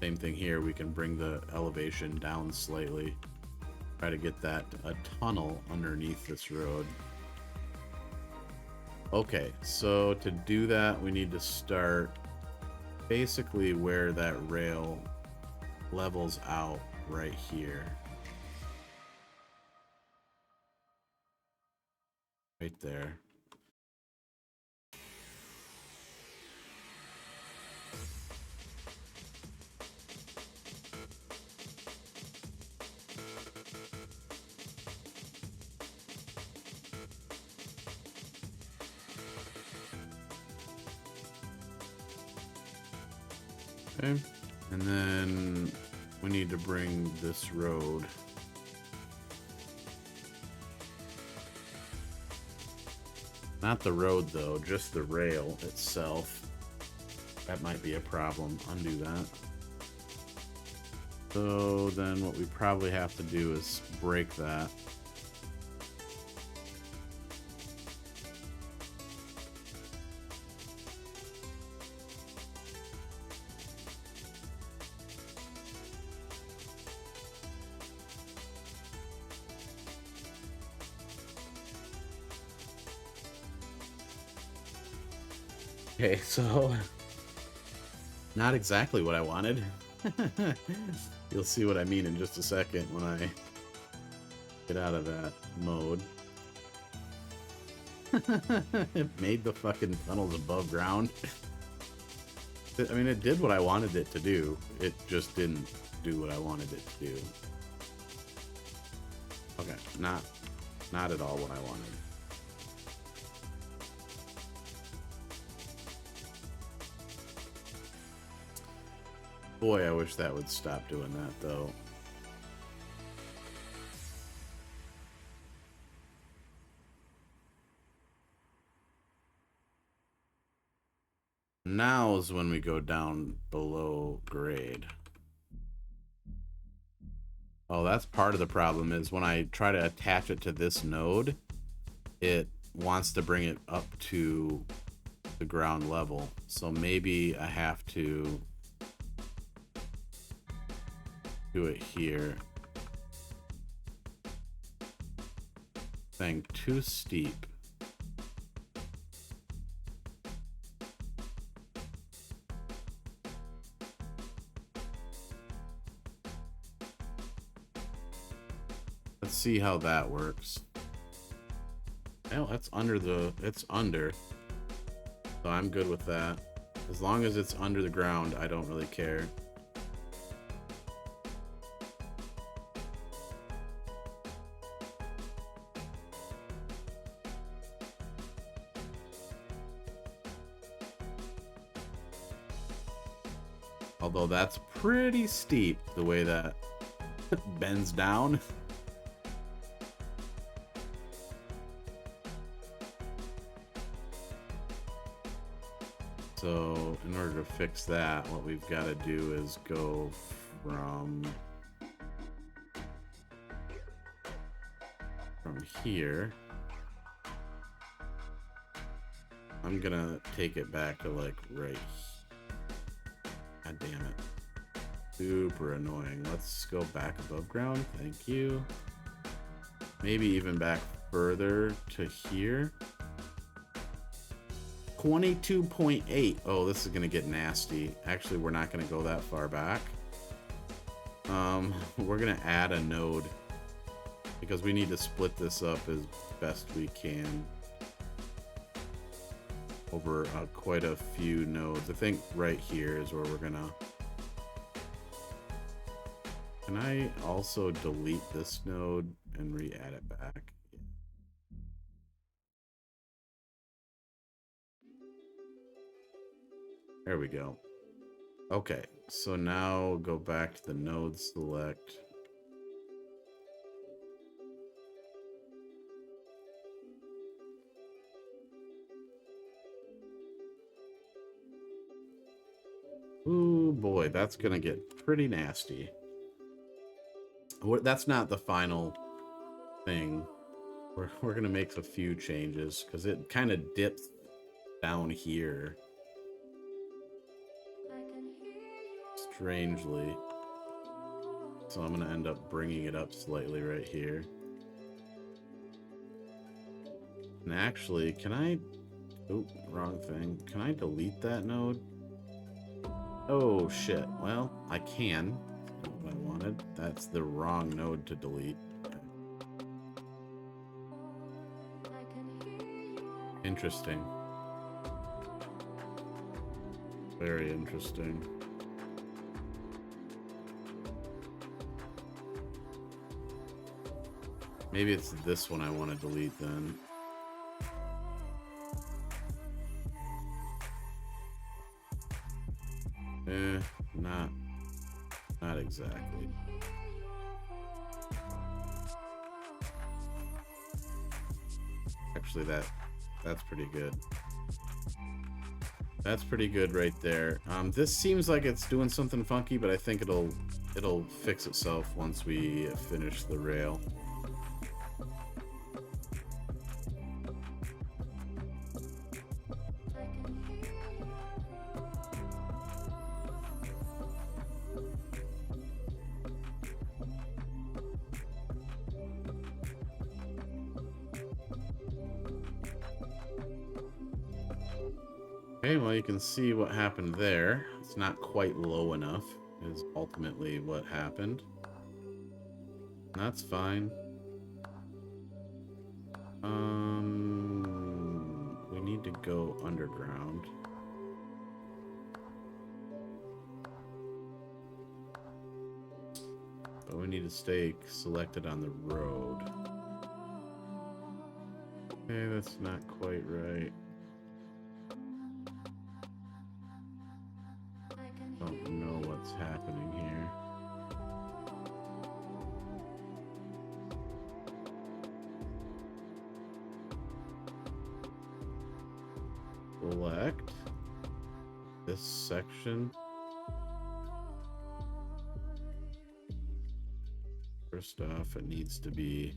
same thing here. We can bring the elevation down slightly. Try to get that a tunnel underneath this road. Okay, so to do that, we need to start basically where that rail levels out right here. Right there. Okay, and then we need to bring this road not the road though, just the rail itself. That might be a problem. Undo that. So then what we probably have to do is break that. Okay, so not exactly what I wanted. You'll see what I mean in just a second when I get out of that mode. It made the fucking tunnels above ground. I mean, it did what I wanted it to do. It just didn't do what I wanted it to do. Okay, not at all what I wanted. Boy, I wish that would stop doing that, though. Now is when we go down below grade. Oh, that's part of the problem is when I try to attach it to this node, it wants to bring it up to the ground level. So maybe I have to do it here. Thing too steep. Let's see how that works. Well, that's under the, it's under. So I'm good with that. As long as it's under the ground, I don't really care. Although Although that's pretty steep the way that bends down. So in order to fix that, what we've got to do is go from here. I'm gonna take it back to like right. God damn it. Super annoying. Let's go back above ground. Thank you. Maybe even back further to here. 22.8. Oh, this is gonna get nasty. Actually, we're not gonna go that far back. We're gonna add a node because we need to split this up as best we can over quite a few nodes. I think right here is where we're gonna... Can I also delete this node and re-add it back? There we go. Okay, so now go back to the node select. Ooh boy, that's gonna get pretty nasty. That's not the final thing. We're gonna make a few changes because it kind of dips down here. Strangely. So I'm gonna end up bringing it up slightly right here. And actually, can I... Oh, wrong thing. Can I delete that node? Oh, shit. Well, I can. That's not what I wanted. That's the wrong node to delete. Interesting. Very interesting. Maybe it's this one I want to delete then. Not exactly. Actually, that's pretty good. That's pretty good right there. This seems like it's doing something funky, but I think it'll fix itself once we finish the rail. Okay, well, you can see what happened there. It's not quite low enough, is ultimately what happened. That's fine. We need to go underground. But we need to stay selected on the road. Okay, that's not quite right. Don't know what's happening here. Select this section. First off, it needs to be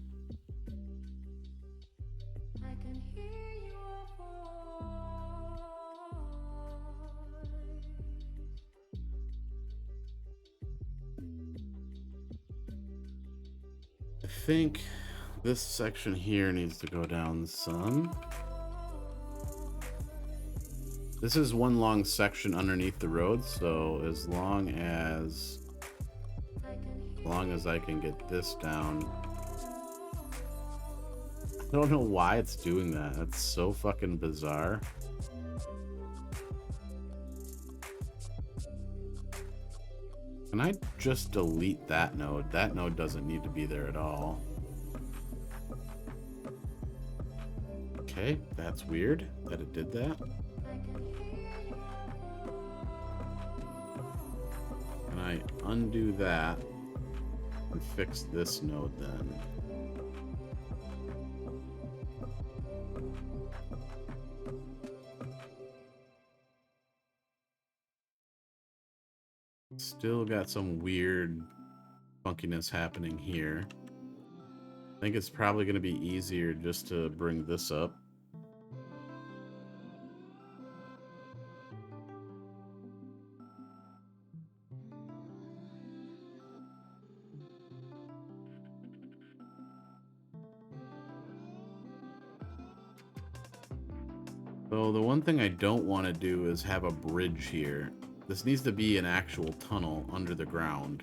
I think this section here needs to go down some. This is one long section underneath the road, so as long as I can get this down. I don't know why it's doing that. That's so fucking bizarre. Can I just delete that node? That node doesn't need to be there at all. Okay, that's weird that it did that. I undo that and fix this node then? Still got some weird funkiness happening here. I think it's probably going to be easier just to bring this up. So the one thing I don't want to do is have a bridge here. This needs to be an actual tunnel under the ground.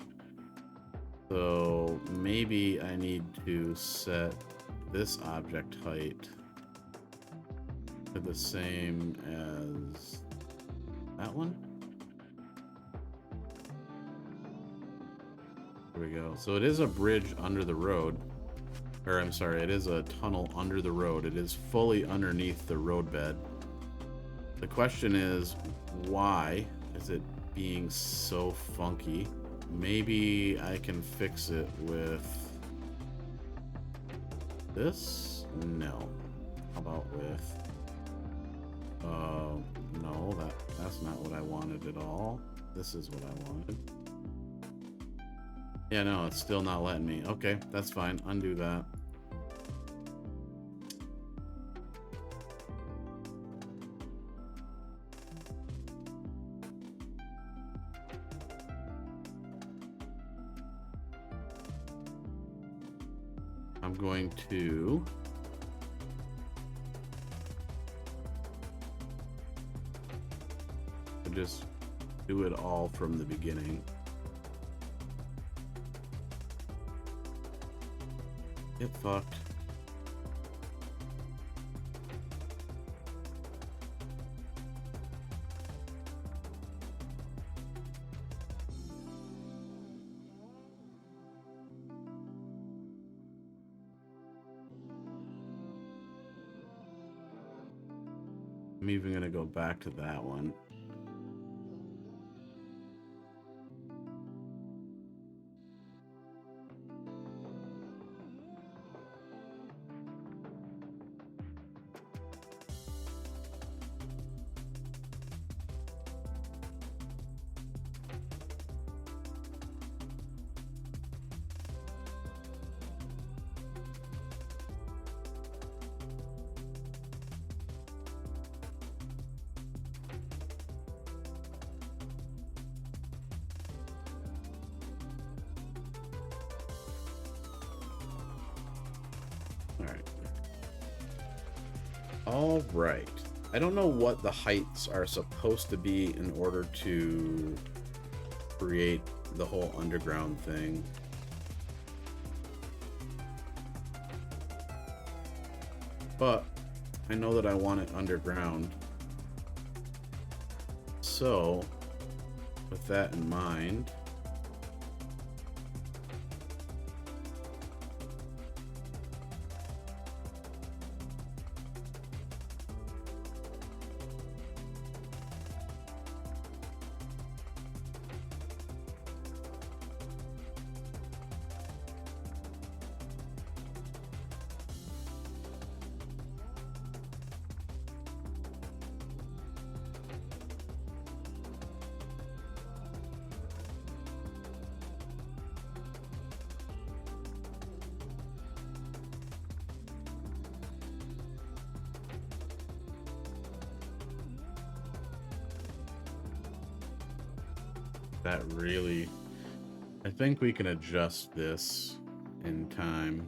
So maybe I need to set this object height to the same as that one. There we go. So it is a bridge under the road. Or I'm sorry, it is a tunnel under the road. It is fully underneath the roadbed. The question is, why is it being so funky? Maybe I can fix it with this? No. How about with... no, that's not what I wanted at all. This is what I wanted. Yeah, no, it's still not letting me. Okay, that's fine. Undo that. I'm going to just do it all from the beginning. Get fucked. I'm even gonna go back to that one. All right. I don't know what the heights are supposed to be in order to create the whole underground thing. But I know that I want it underground. So, with that in mind, that really, I think we can adjust this in time.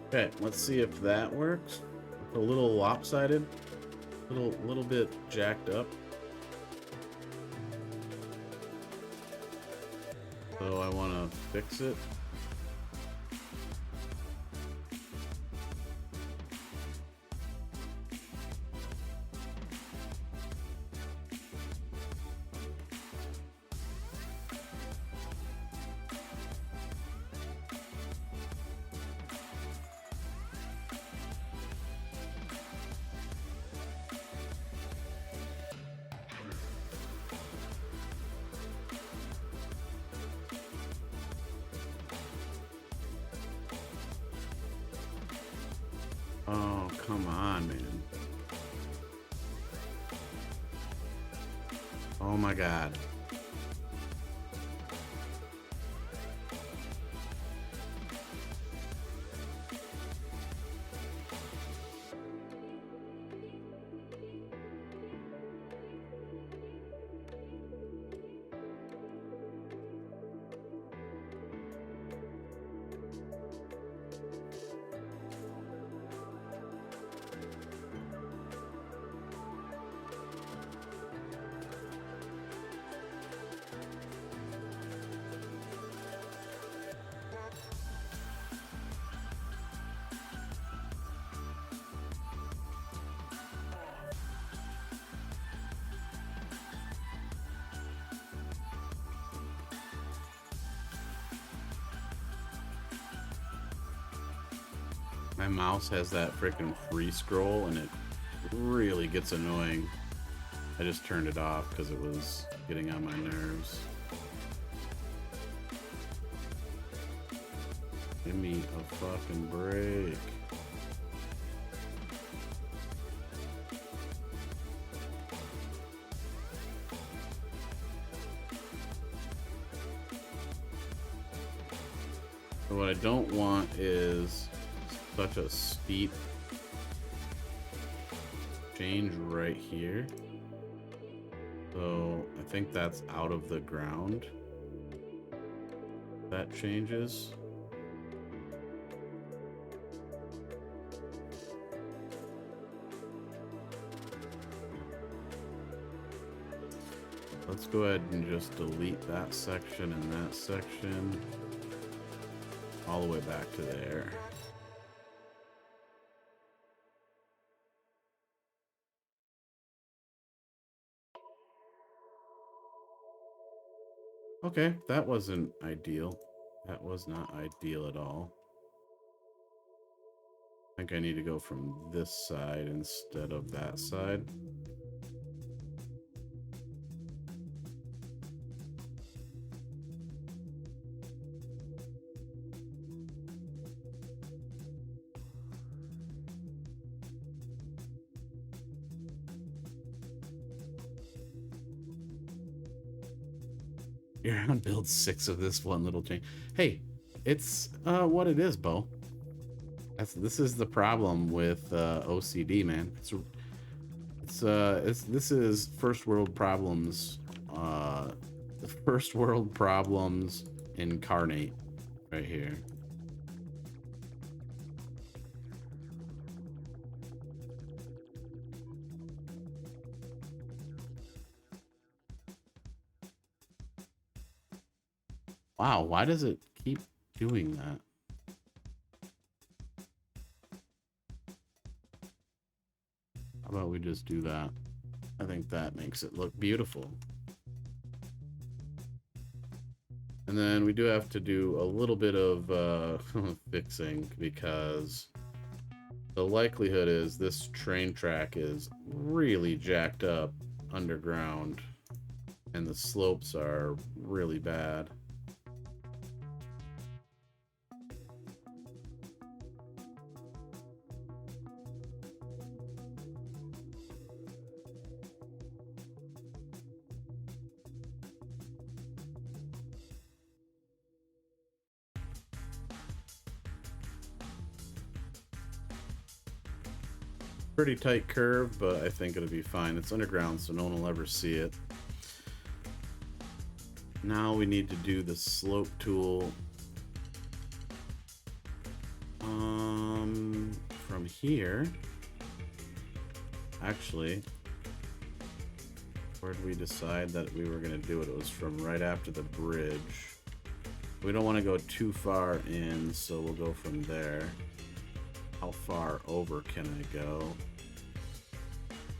Okay, let's see if that works. A little lopsided, little bit jacked up. So I want to fix it. Oh, come on, man. Oh my God. My mouse has that freaking free scroll and it really gets annoying. I just turned it off because it was getting on my nerves. Give me a fucking break. So what I don't want is such a steep change right here. So I think that's out of the ground. That changes. Let's go ahead and just delete that section and that section all the way back to there. Okay, that wasn't ideal. That was not ideal at all. I think I need to go from this side instead of that side. You're on build 6 of this one little change. Hey, it's what it is, Bo. This is the problem with OCD, man. This is first world problems. The first world problems incarnate right here. Wow, why does it keep doing that? How about we just do that? I think that makes it look beautiful. And then we do have to do a little bit of fixing because the likelihood is this train track is really jacked up underground and the slopes are really bad. Pretty tight curve, but I think it'll be fine. It's underground, so no one will ever see it. Now we need to do the slope tool. here. Actually, where did we decide that we were going to do it? It was from right after the bridge. We don't want to go too far in, so we'll go from there. How far over can I go?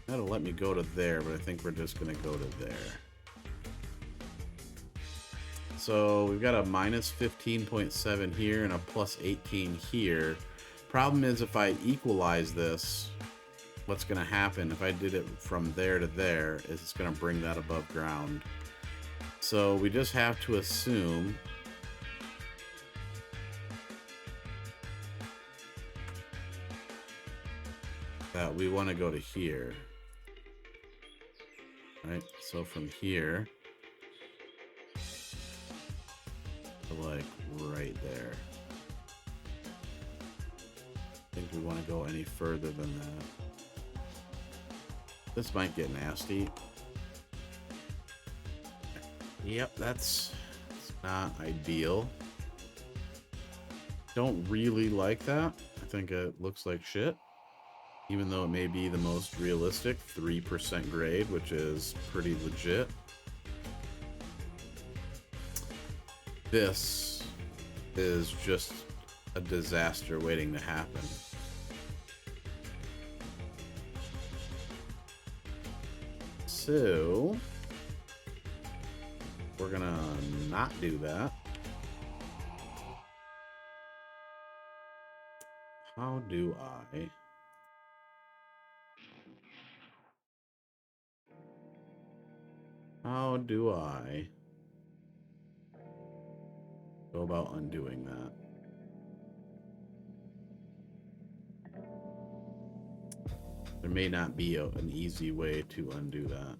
That'll let me go to there, but I think we're just going to go to there. So we've got a minus 15.7 here and a plus 18 here. Problem is, if I equalize this, what's going to happen if I did it from there to there is it's going to bring that above ground. So we just have to assume that we want to go to here. Right? So from here to like right there. I think we want to go any further than that. This might get nasty. Yep, that's not ideal. Don't really like that. I think it looks like shit. Even though it may be the most realistic 3% grade, which is pretty legit. This is just a disaster waiting to happen. So we're gonna not do that. How do I go about undoing that? There may not be an easy way to undo that.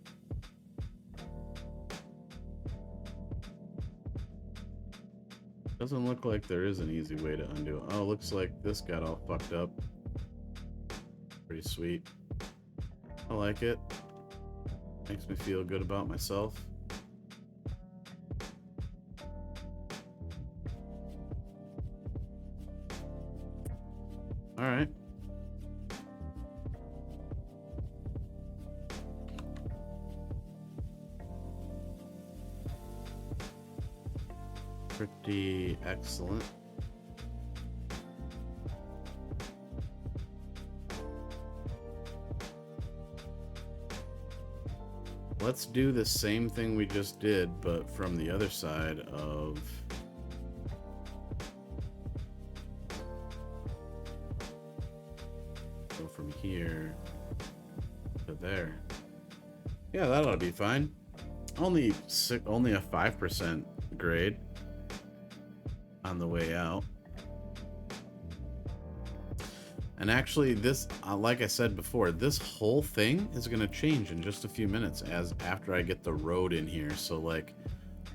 Doesn't look like there is an easy way to undo it. Oh, looks like this got all fucked up. Pretty sweet. I like it. Makes me feel good about myself. All right. Pretty excellent. Let's do the same thing we just did, but from the other side of... Go from here to there. Yeah, that ought to be fine. Only a 5% grade on the way out. And actually, this, like I said before, this whole thing is going to change in just a few minutes after I get the road in here. So, like,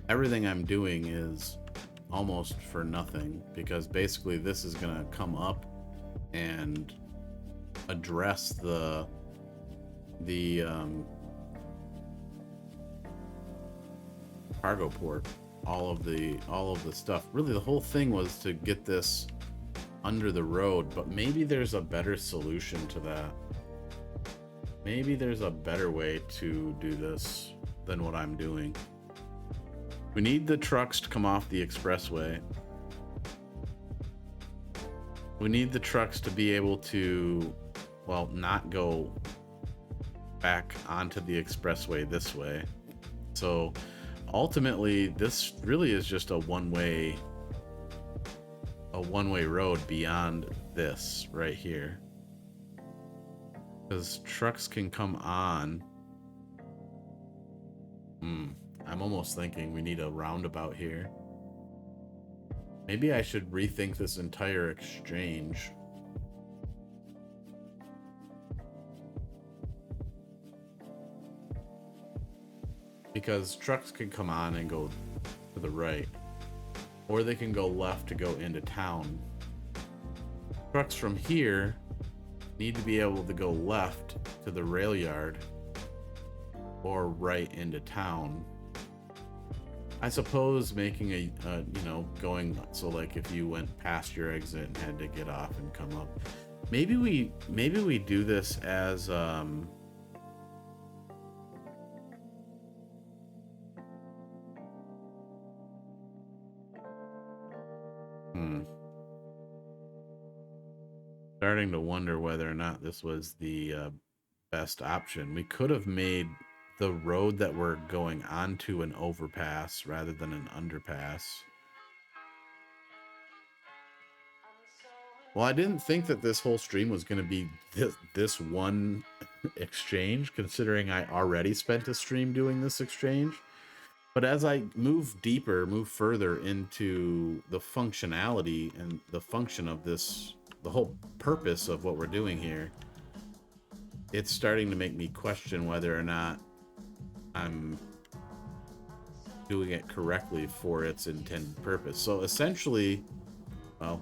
everything I'm doing is almost for nothing, because basically this is going to come up and address the cargo port, all of the stuff. Really, the whole thing was to get this under the road, but maybe there's a better solution to that. Maybe there's a better way to do this than what I'm doing. We need the trucks to come off the expressway. We need the trucks to be able to, well, not go back onto the expressway this way. So ultimately, this really is just a one-way road beyond this right here, because trucks can come on. I'm almost thinking we need a roundabout here. Maybe I should rethink this entire exchange. Because trucks can come on and go to the right, or they can go left to go into town. Trucks from here need to be able to go left to the rail yard or right into town. I suppose making going, so like if you went past your exit and had to get off and come up, maybe we do this as starting to wonder whether or not this was the best option. We could have made the road that we're going onto an overpass rather than an underpass. Well, I didn't think that this whole stream was going to be this one exchange, considering I already spent a stream doing this exchange. But as I move further into the functionality and the function of this, the whole purpose of what we're doing here, it's starting to make me question whether or not I'm doing it correctly for its intended purpose. So essentially, well,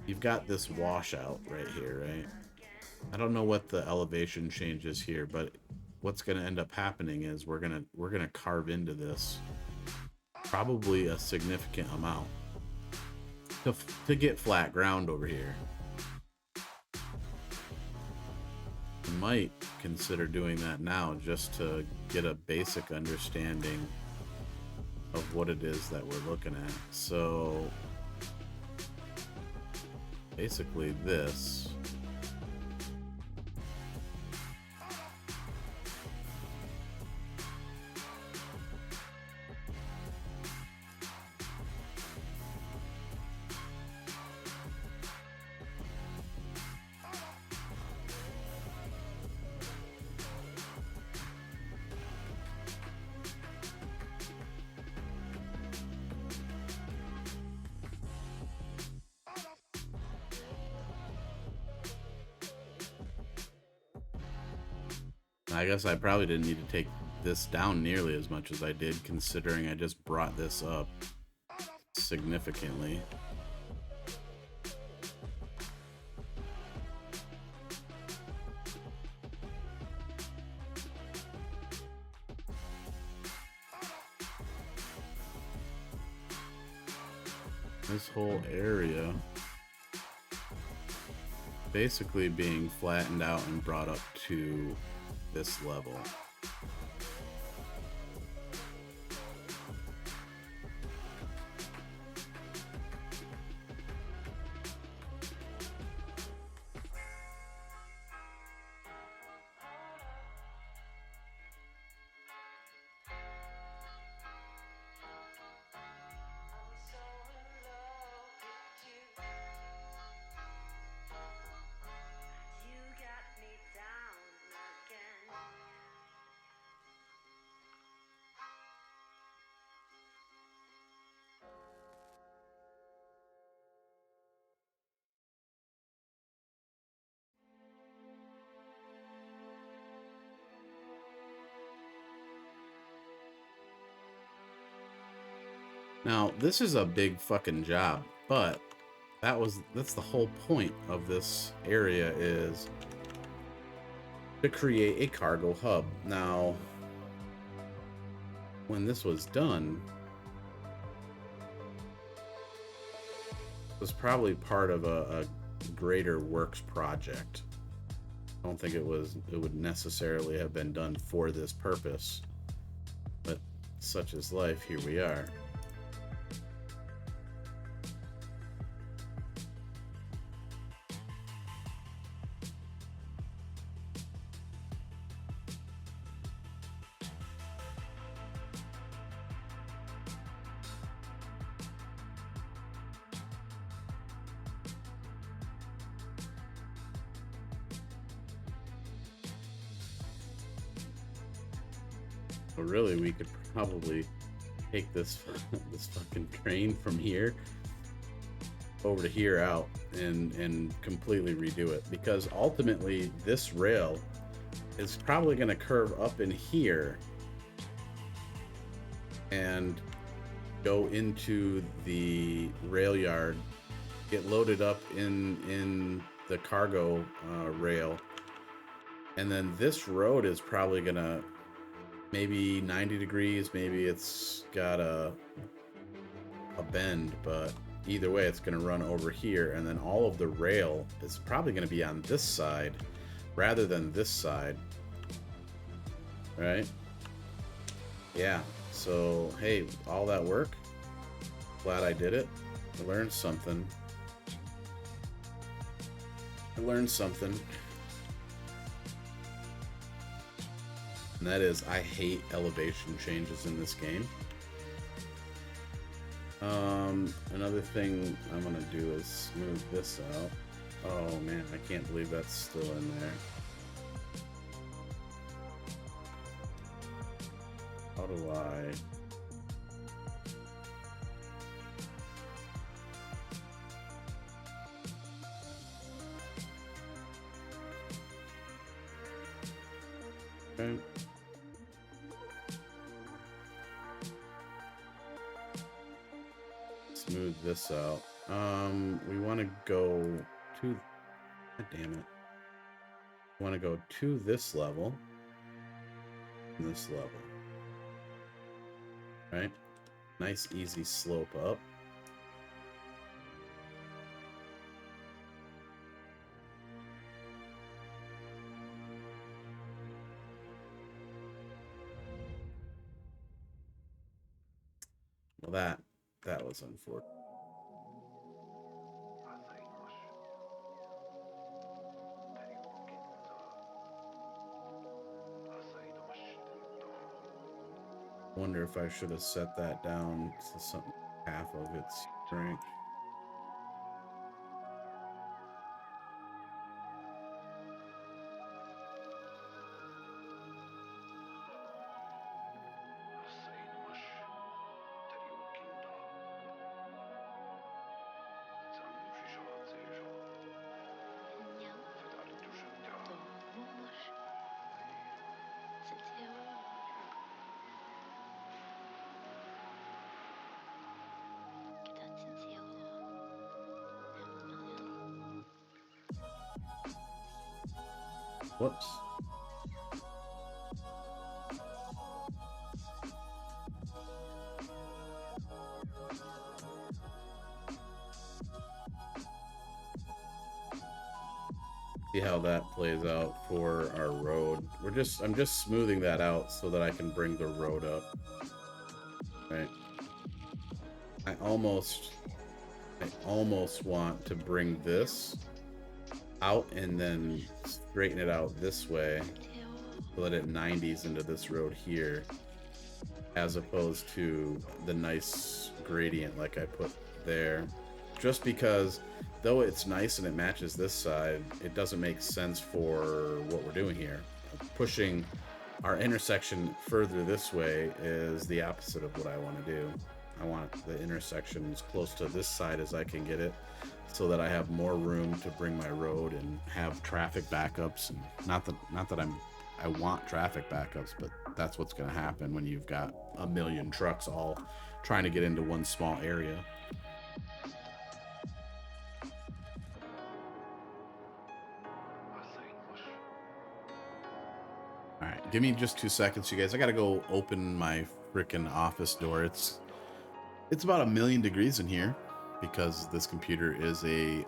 you've got this washout right here, right? I don't know what the elevation change is here, but what's going to end up happening is we're gonna carve into this probably a significant amount to get flat ground over here. I might consider doing that now just to get a basic understanding of what it is that we're looking at. So basically this. I guess I probably didn't need to take this down nearly as much as I did, considering I just brought this up significantly. This whole area basically being flattened out and brought up to this level. Now, this is a big fucking job, but that's the whole point of this area, is to create a cargo hub. Now, when this was done, it was probably part of a greater works project. I don't think it would necessarily have been done for this purpose, but such is life. Here we are. But really, we could probably take this this fucking train from here over to here out and completely redo it, because ultimately this rail is probably going to curve up in here and go into the rail yard, get loaded up in the cargo rail, and then this road is probably going to maybe 90 degrees, maybe it's got a bend, but either way, it's going to run over here, and then all of the rail is probably going to be on this side rather than this side. Right? Yeah. So, hey, all that work. Glad I did it. I learned something. And that is, I hate elevation changes in this game. Another thing I'm gonna do is smooth this out. Oh man, I can't believe that's still in there. How do I... Okay. Smooth this out. We want to go to... God damn it. We want to go to this level. And this level. Right? Nice, easy slope up. Well, that was unfortunate. Wonder if I should have set that down to something half of its strength. Whoops. See how that plays out for our road. I'm just smoothing that out so that I can bring the road up. Right. I almost want to bring this out and then straighten it out this way so that it 90s into this road here, as opposed to the nice gradient like I put there. Just because though it's nice and it matches this side, it doesn't make sense for what we're doing here. Pushing our intersection further this way is the opposite of what I want to do. I want the intersection as close to this side as I can get it, so that I have more room to bring my road and have traffic backups. And not that I want traffic backups, but that's what's going to happen when you've got a million trucks all trying to get into one small area. All right, give me just 2 seconds, you guys. I got to go open my freaking office door. It's about 1,000,000 degrees in here because this computer is a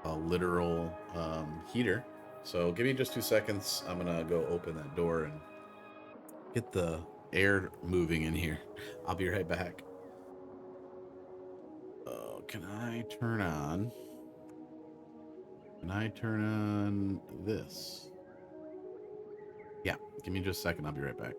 literal heater. So give me just 2 seconds. I'm gonna go open that door and get the air moving in here. I'll be right back. Oh, can I turn on this? Yeah, give me just a second. I'll be right back.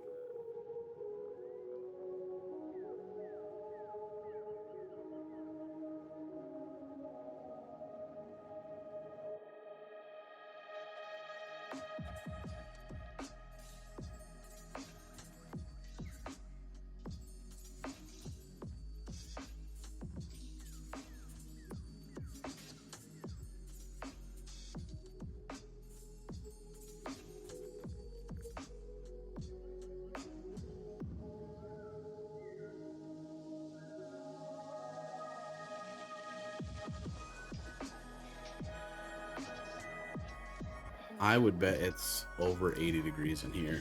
I would bet it's over 80 degrees in here.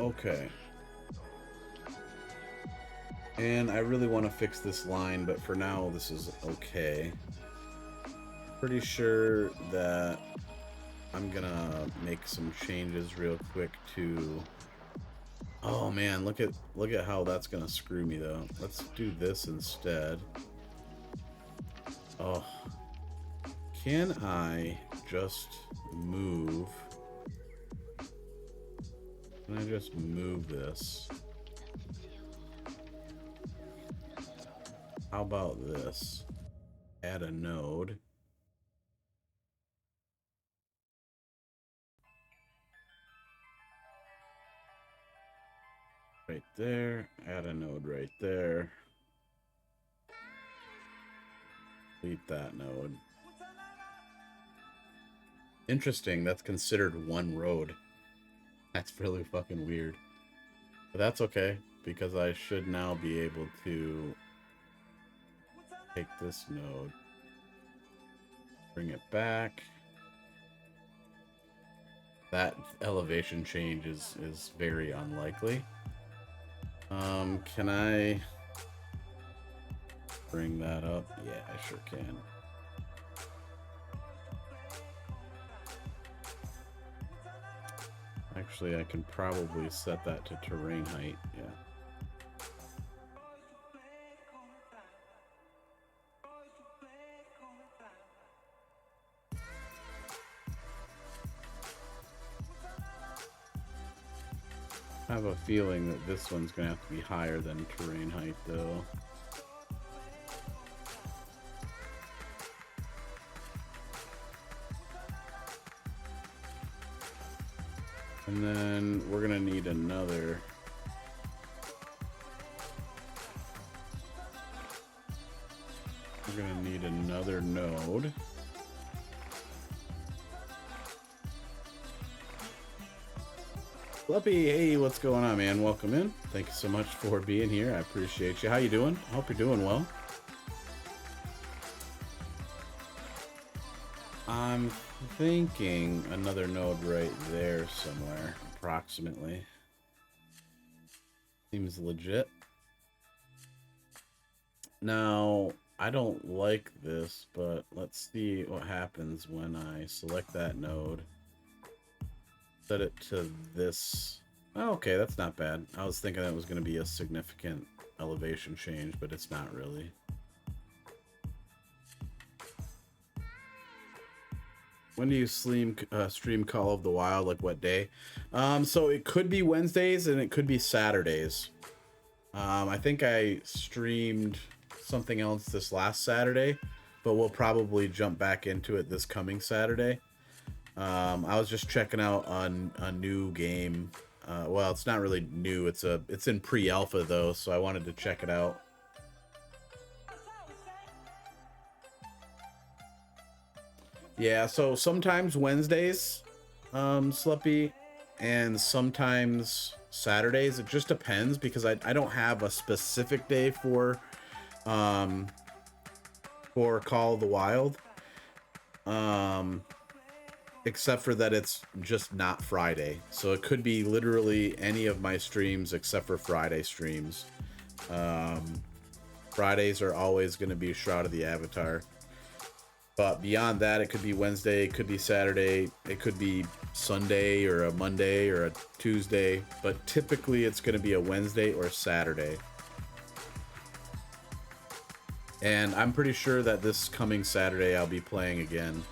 Okay. And I really want to fix this line, but for now, this is okay. Pretty sure that I'm gonna make some changes real quick to... Oh man, look at how that's gonna screw me though. Let's do this instead. Oh. Can I just move? Can I just move this? How about this? Add a node. Right there. Add a node right there. Delete that node. Interesting, that's considered one road. That's really fucking weird. But that's okay, because I should now be able to take this node, bring it back. That elevation change is very unlikely. Can I bring that up? Yeah, I sure can. Actually, I can probably set that to terrain height, yeah. I have a feeling that this one's gonna have to be higher than terrain height, though. And then we're gonna need another. We're gonna need another node. Fluppy, hey, what's going on, man? Welcome in. Thank you so much for being here. I appreciate you. How you doing? I hope you're doing well. I'm thinking another node right there somewhere, approximately. Seems legit. Now, I don't like this, but let's see what happens when I select that node. Set it to this. Oh, okay, that's not bad. I was thinking that was going to be a significant elevation change, but it's not really. When do you stream Call of the Wild? Like what day? So it could be Wednesdays and it could be Saturdays. I think I streamed something else this last Saturday, but we'll probably jump back into it this coming Saturday. I was just checking out on a new game. Well, it's not really new. It's in pre-alpha though, so I wanted to check it out. Yeah, so sometimes Wednesdays, Sluppy, and sometimes Saturdays. It just depends because I don't have a specific day for Call of the Wild. Except for that it's just not Friday. So it could be literally any of my streams except for Friday streams. Fridays are always going to be Shroud of the Avatar. But beyond that, it could be Wednesday, it could be Saturday, it could be Sunday or a Monday or a Tuesday. But typically it's going to be a Wednesday or Saturday. And I'm pretty sure that this coming Saturday I'll be playing again.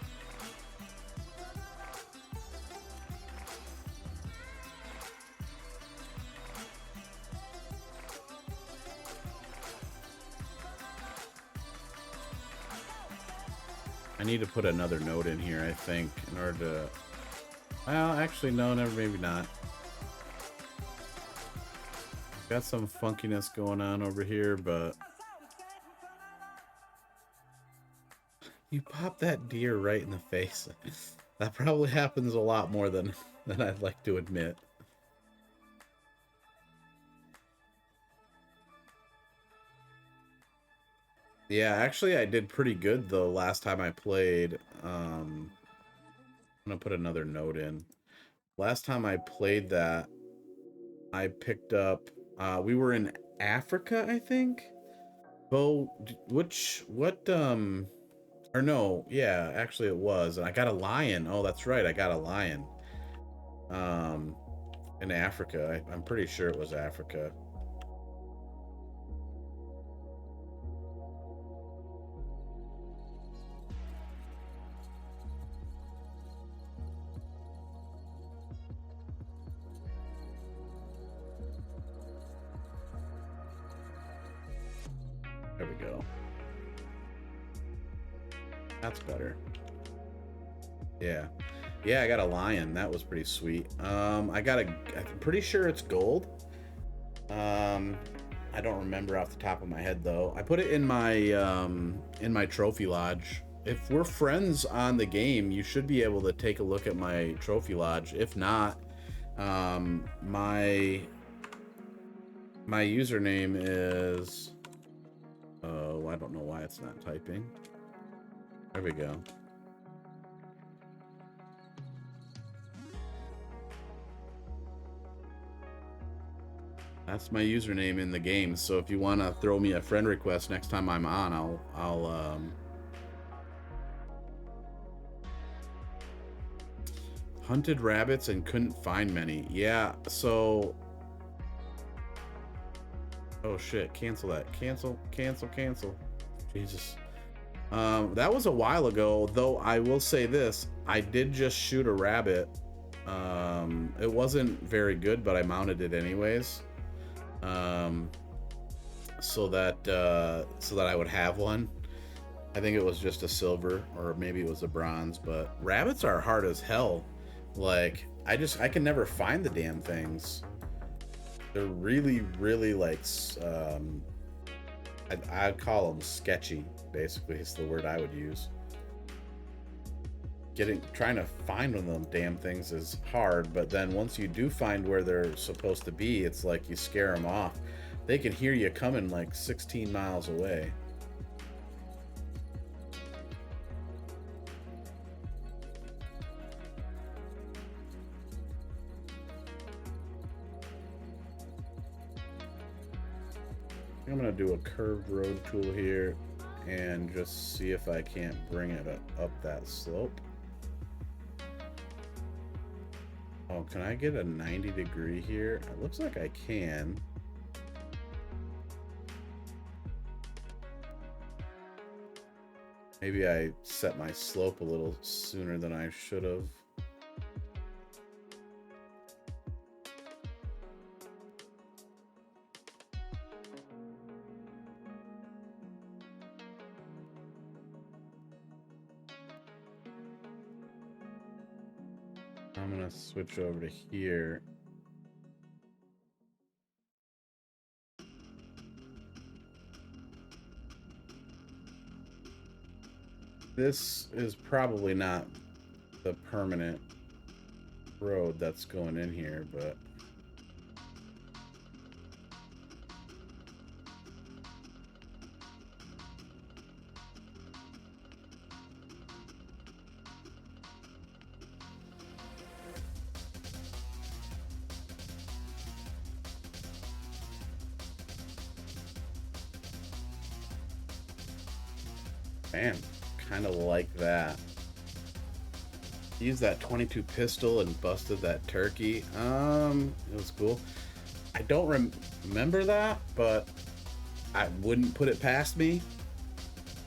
I need to put another node in here, I think, in order to... Well, actually, no, maybe not. Got some funkiness going on over here, but... You pop that deer right in the face. That probably happens a lot more than I'd like to admit. Yeah, actually I did pretty good the last time I played. I'm gonna put another note in. Last time I played that, I picked up, we were in Africa, I think. Bo, or no, yeah, actually it was. And I got a lion. Oh, that's right, I got a lion. In Africa. I'm pretty sure it was Africa. There we go. That's better. Yeah. Yeah, I got a lion. That was pretty sweet. I'm pretty sure it's gold. I don't remember off the top of my head though. I put it in my trophy lodge. If we're friends on the game, you should be able to take a look at my trophy lodge. If not, my username is, oh, I don't know why it's not typing. There we go. That's my username in the game. So if you want to throw me a friend request next time I'm on, I'll hunted rabbits and couldn't find many. Yeah, so oh shit, cancel that. Cancel. Jesus. That was a while ago, though I will say this, I did just shoot a rabbit. It wasn't very good, but I mounted it anyways. So that I would have one. I think it was just a silver, or maybe it was a bronze, but rabbits are hard as hell. Like, I can never find the damn things. They're really, really like, I'd call them sketchy, basically, is the word I would use. Trying to find one of them damn things is hard, but then once you do find where they're supposed to be, it's like you scare them off. They can hear you coming like 16 miles away. I'm gonna do a curved road tool here and just see if I can't bring it up that slope. Oh, can I get a 90-degree here? It looks like I can. Maybe I set my slope a little sooner than I should have. I'm gonna switch over to here. This is probably not the permanent road that's going in here, but man, kind of like that. Used that 22 pistol and busted that turkey. It was cool. I don't remember that, but I wouldn't put it past me.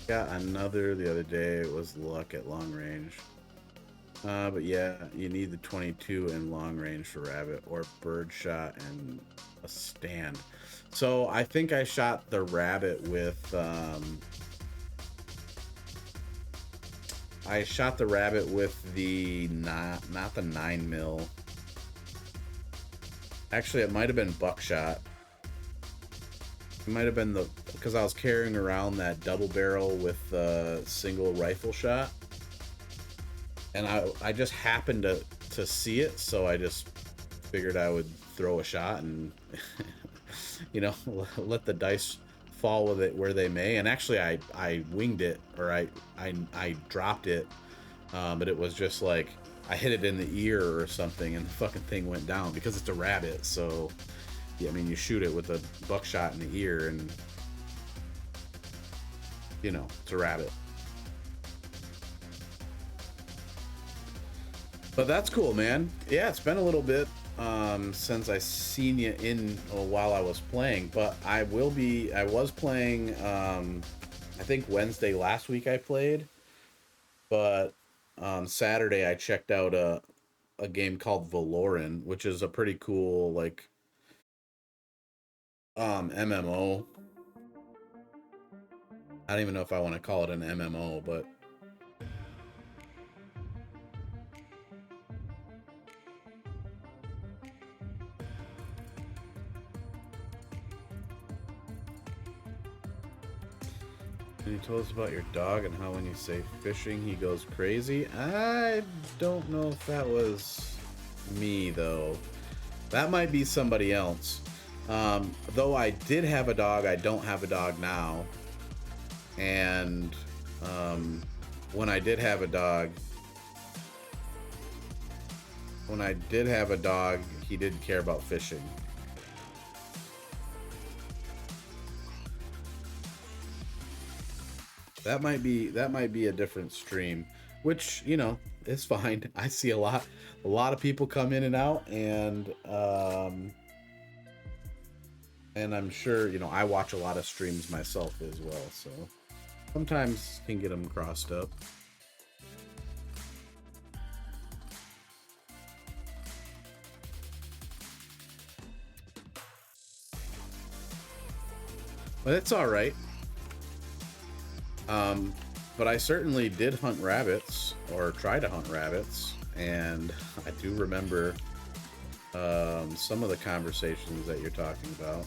Got another the other day. It was luck at long range. But yeah, you need the 22 in long range for rabbit, or bird shot and a stand. So I think I shot the rabbit with the not the 9mm. Actually, it might have been buckshot. It might have been because I was carrying around that double barrel with single rifle shot, and I just happened to see it, so I just figured I would throw a shot and you know, let the dice fall with it where they may. And actually I winged it, or I dropped it, but it was just like I hit it in the ear or something, and the fucking thing went down because it's a rabbit. So yeah, I mean, you shoot it with a buckshot in the ear and, you know, it's a rabbit. But that's cool, man. Yeah, it's been a little bit since I seen you in while I was playing, but I was playing, I think Wednesday last week I played, but on Saturday I checked out a game called Valoran, which is a pretty cool, like, MMO. I don't even know if I want to call it an MMO, but can you tell us about your dog and how when you say fishing he goes crazy? I don't know if that was me, though. That might be somebody else. Though I did have a dog, I don't have a dog now. And when I did have a dog, he didn't care about fishing. That might be a different stream, which, you know, is fine. I see a lot of people come in and out, and I'm sure, you know, I watch a lot of streams myself as well, so sometimes can get them crossed up. But it's all right. But I certainly did hunt rabbits, or try to hunt rabbits, and I do remember some of the conversations that you're talking about.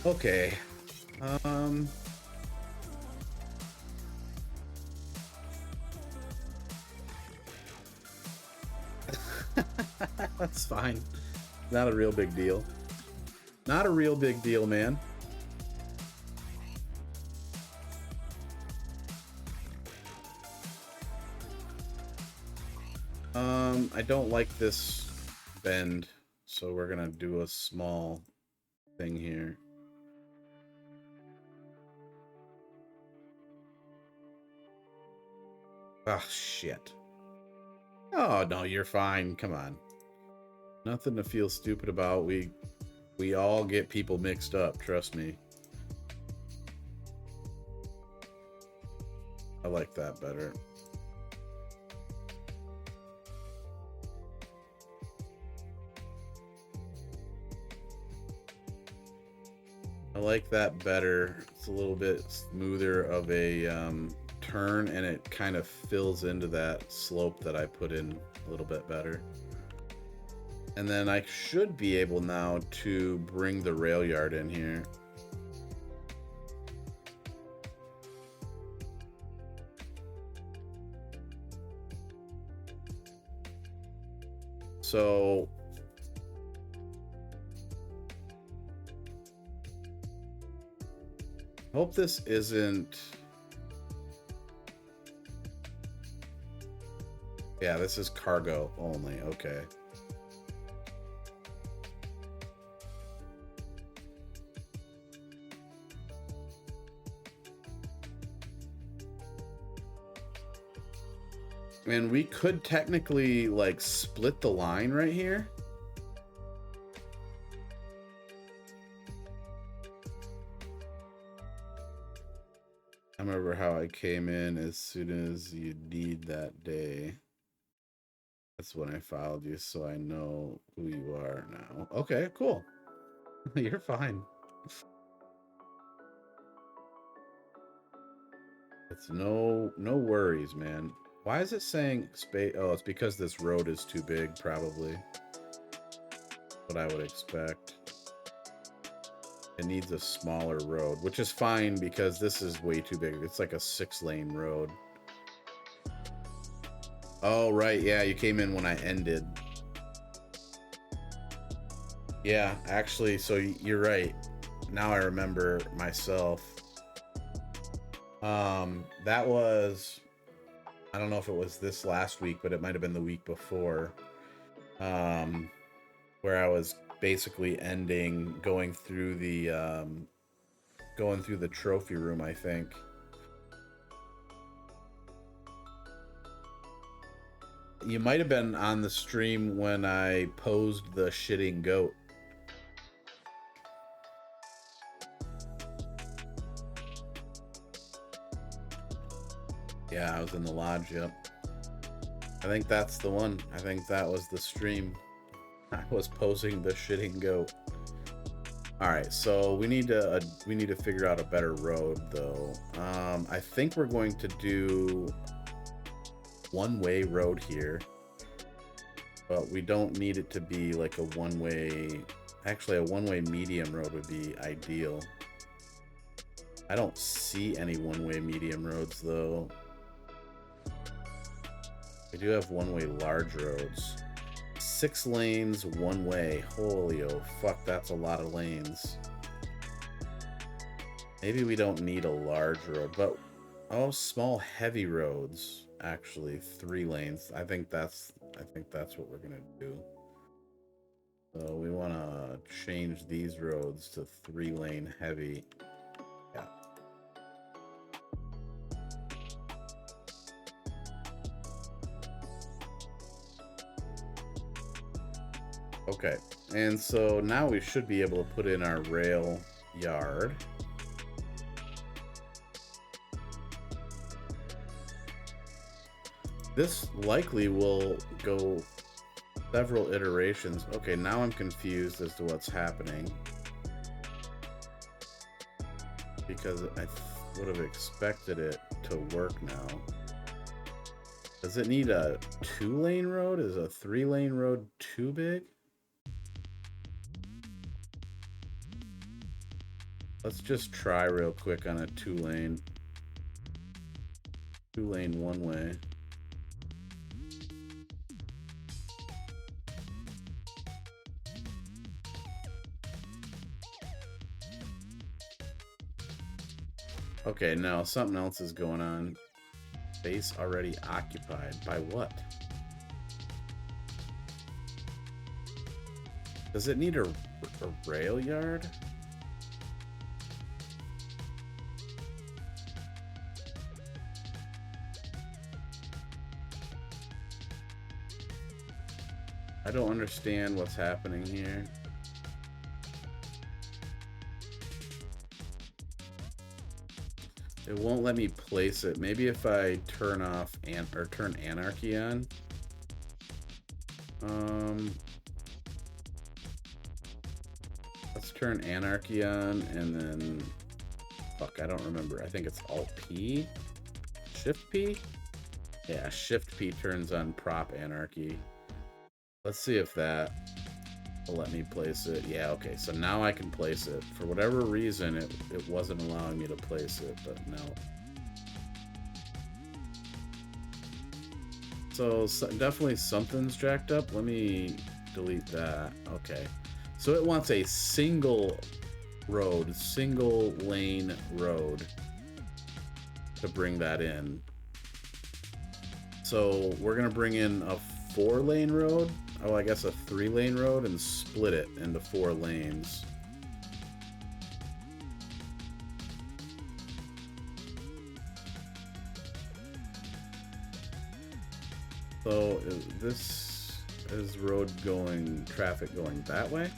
Okay. That's fine. Not a real big deal. Not a real big deal, man. I don't like this bend, so we're gonna do a small thing here. Oh, shit. Oh, no, you're fine. Come on. Nothing to feel stupid about. We all get people mixed up, trust me. I like that better. I like that better. It's a little bit smoother of a turn, and it kind of fills into that slope that I put in a little bit better. And then I should be able now to bring the rail yard in here. So hope this isn't... Yeah, this is cargo only. Okay. And we could technically, like, split the line right here. I remember how I came in as soon as you need that day. That's when I followed you, so I know who you are now. Okay, cool. You're fine. It's no worries, man. Why is it saying space? Oh, it's because this road is too big, probably. What I would expect. It needs a smaller road, which is fine because this is way too big. It's like a 6-lane road. Oh, right. Yeah, you came in when I ended. Yeah, actually, so you're right. Now I remember myself. That was... I don't know if it was this last week, but it might have been the week before, where I was basically going through the trophy room, I think. You might have been on the stream when I posed the shitting goat. Yeah, I was in the lodge, yep. I think that's the one. I think that was the stream. I was posing the shitting goat. Alright, so we need to figure out a better road though. I think we're going to do one-way road here. But we don't need it to be like a one-way. Actually, a one-way medium road would be ideal. I don't see any one-way medium roads though. We do have one-way large roads. 6 lanes, one way. Holy oh fuck, that's a lot of lanes. Maybe we don't need a large road, but oh, small heavy roads. Actually, 3 lanes. I think that's what we're gonna do. So we want to change these roads to 3-lane heavy. Yeah. Okay, and so now we should be able to put in our rail yard. This likely will go several iterations. Okay, now I'm confused as to what's happening. Because I would have expected it to work now. Does it need a 2-lane road? Is a 3-lane road too big? Let's just try real quick on a 2-lane. 2-lane one-way. Okay, no, something else is going on. Base already occupied. By what? Does it need a rail yard? I don't understand what's happening here. It won't let me place it. Maybe if I turn off turn anarchy on. Let's turn anarchy on and then fuck, I don't remember. I think it's Alt P? Shift P? Yeah, Shift P turns on prop anarchy. Let's see if that will let me place it. Yeah, okay, so now I can place it. For whatever reason, it wasn't allowing me to place it, but no. So definitely something's jacked up. Let me delete that. Okay. So it wants a single road, single lane road to bring that in. So we're going to bring in a 4-lane road. Oh, I guess a 3-lane road and split it into 4 lanes. So this is traffic going that way?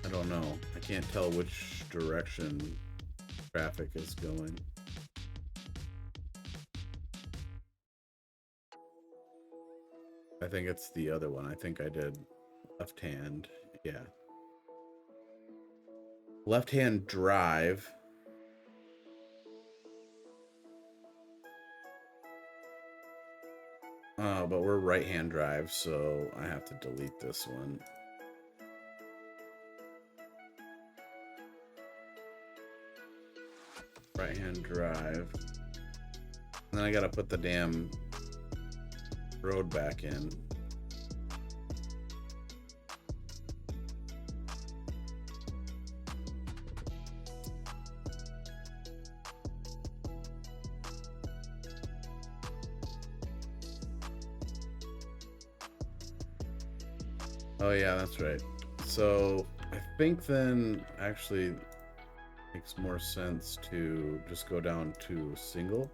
I don't know. I can't tell which direction traffic is going. I think it's the other one. I think I did left hand. Yeah. Left hand drive. But we're right hand drive, so I have to delete this one. Right hand drive. And then I gotta put the damn road back in. Oh yeah, that's right. So I think then actually makes more sense to just go down to single.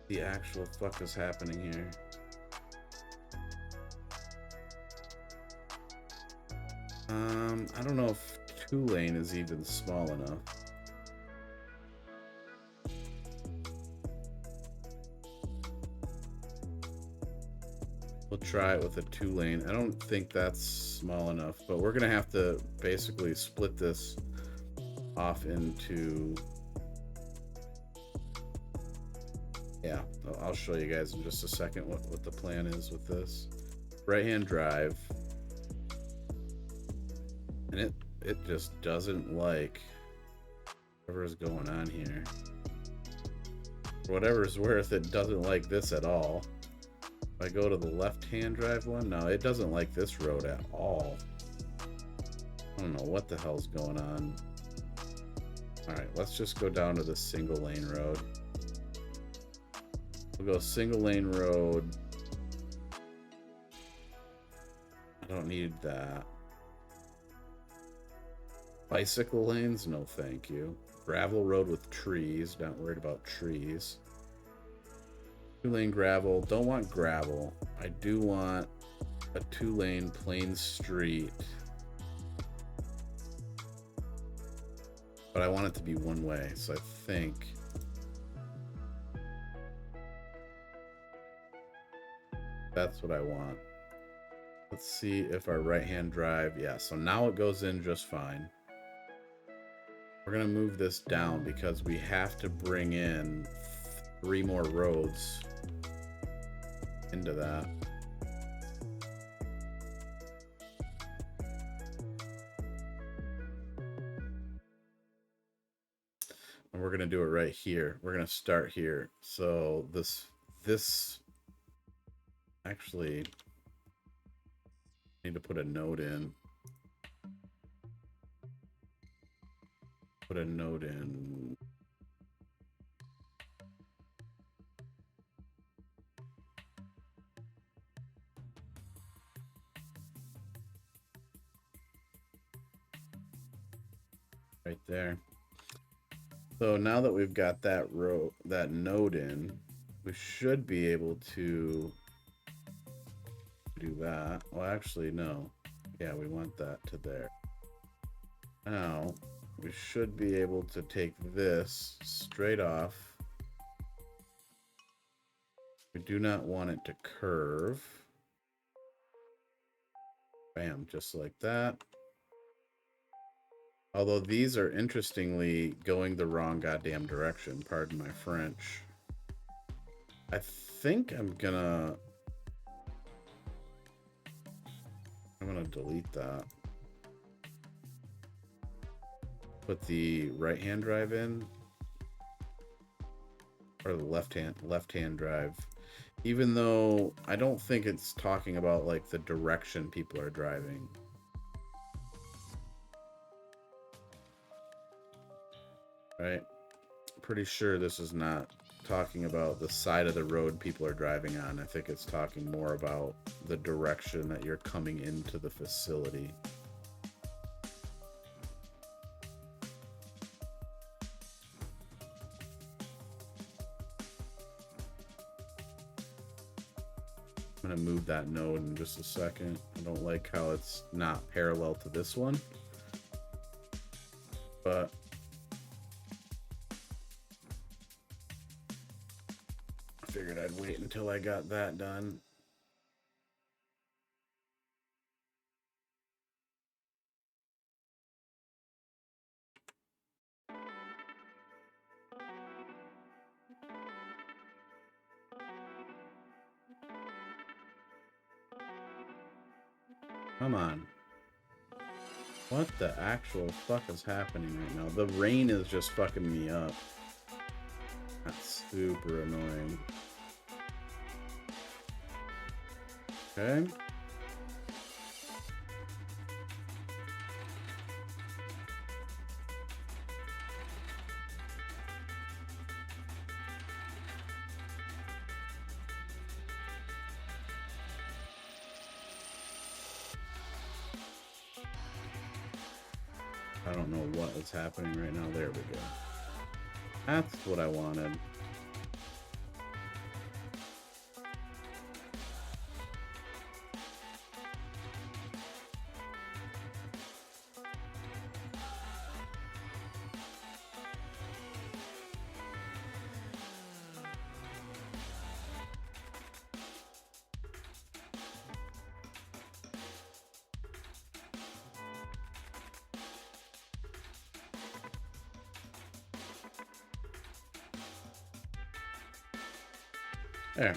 The actual fuck is happening here? I don't know if 2-lane is even small enough. We'll try it with a 2-lane. I don't think that's small enough, but we're gonna have to basically split this off into... Yeah, I'll show you guys in just a second what the plan is with this. Right-hand drive. And it just doesn't like whatever's going on here. For whatever's worth, it doesn't like this at all. If I go to the left-hand drive one, no, it doesn't like this road at all. I don't know what the hell's going on. Alright, let's just go down to the single lane road. We'll go single lane road. I don't need that. Bicycle lanes? No, thank you. Gravel road with trees. Not worried about trees. 2-lane gravel. Don't want gravel. I do want a 2-lane plain street. But I want it to be one way, so I think... that's what I want. Let's see if our right-hand drive... yeah, so now it goes in just fine. We're going to move this down because we have to bring in 3 more roads into that. And we're going to do it right here. We're going to start here. So this actually need to put a node in. Put a node in. Right there. So now that we've got that node in, we should be able to do that. Well, actually, no. Yeah, we want that to there. Now, we should be able to take this straight off. We do not want it to curve. Bam, just like that. Although these are interestingly going the wrong goddamn direction, pardon my French. I think I'm gonna delete that. Put the right-hand drive in, or the left-hand drive. Even though I don't think it's talking about like the direction people are driving. Right? Pretty sure this is not talking about the side of the road people are driving on. I think it's talking more about the direction that you're coming into the facility. I'm going to move that node in just a second. I don't like how it's not parallel to this one. But I figured I'd wait until I got that done. Come on. What the actual fuck is happening right now? The rain is just fucking me up. That's super annoying. Okay. I don't know what is happening right now. There we go. That's what I wanted. There.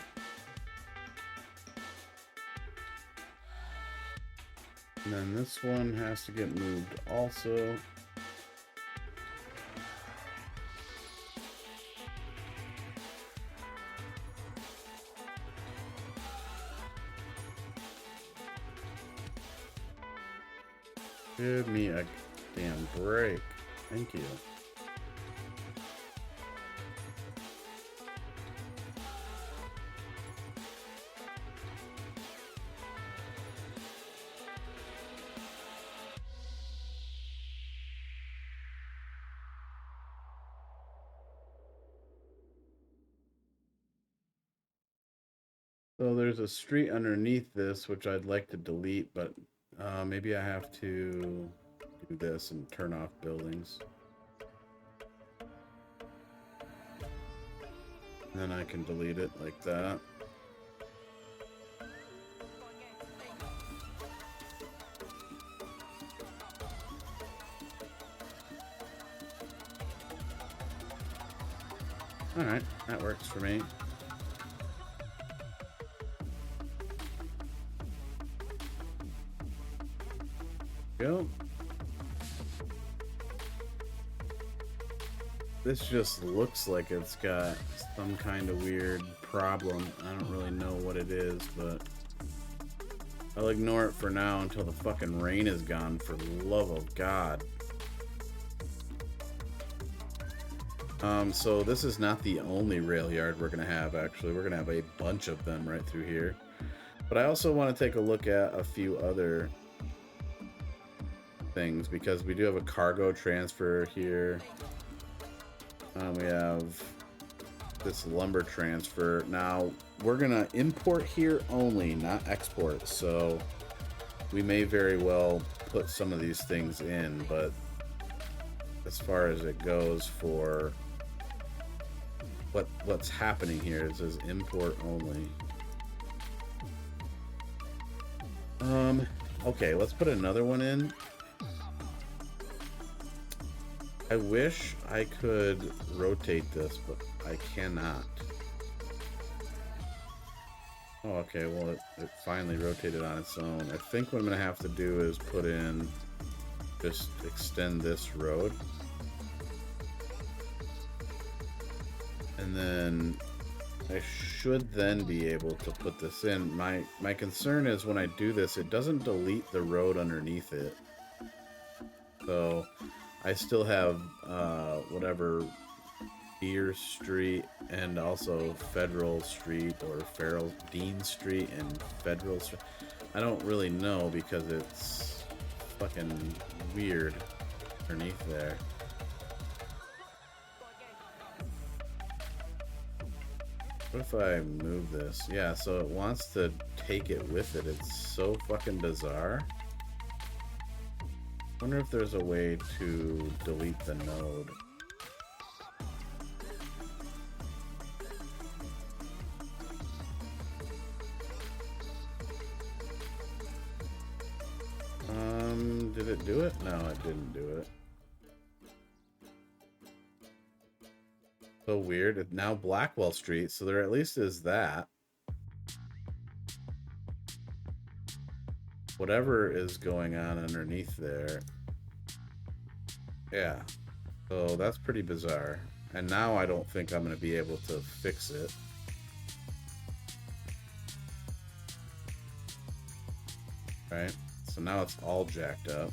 And then this one has to get moved also. Give me a damn break. Thank you. So there's a street underneath this, which I'd like to delete, but maybe I have to do this and turn off buildings. And then I can delete it like that. All right, that works for me. Go. This just looks like it's got some kind of weird problem. I don't really know what it is, but I'll ignore it for now until the fucking rain is gone, for the love of God. So this is not the only rail yard we're gonna have, actually. We're gonna have a bunch of them right through here. But I also want to take a look at a few other things, because we do have a cargo transfer here. We have this lumber transfer. Now, we're gonna import here only, not export, so we may very well put some of these things in, but as far as it goes for what's happening here, it says import only. Okay, let's put another one in. I wish I could rotate this, but I cannot. Oh, okay, well, it finally rotated on its own. I think what I'm going to have to do is put in, just extend this road. And then I should then be able to put this in. My concern is when I do this, it doesn't delete the road underneath it. So I still have whatever Deer Street and also Federal Street, or Farrell Dean Street and Federal Street. I don't really know because it's fucking weird underneath there. What if I move this? Yeah, so it wants to take it with it. It's so fucking bizarre. I wonder if there's a way to delete the node. Did it do it? No, it didn't do it. So weird. It's now Blackwell Street, so there at least is that. Whatever is going on underneath there. Yeah. So that's pretty bizarre. And now I don't think I'm going to be able to fix it. Right? So now it's all jacked up.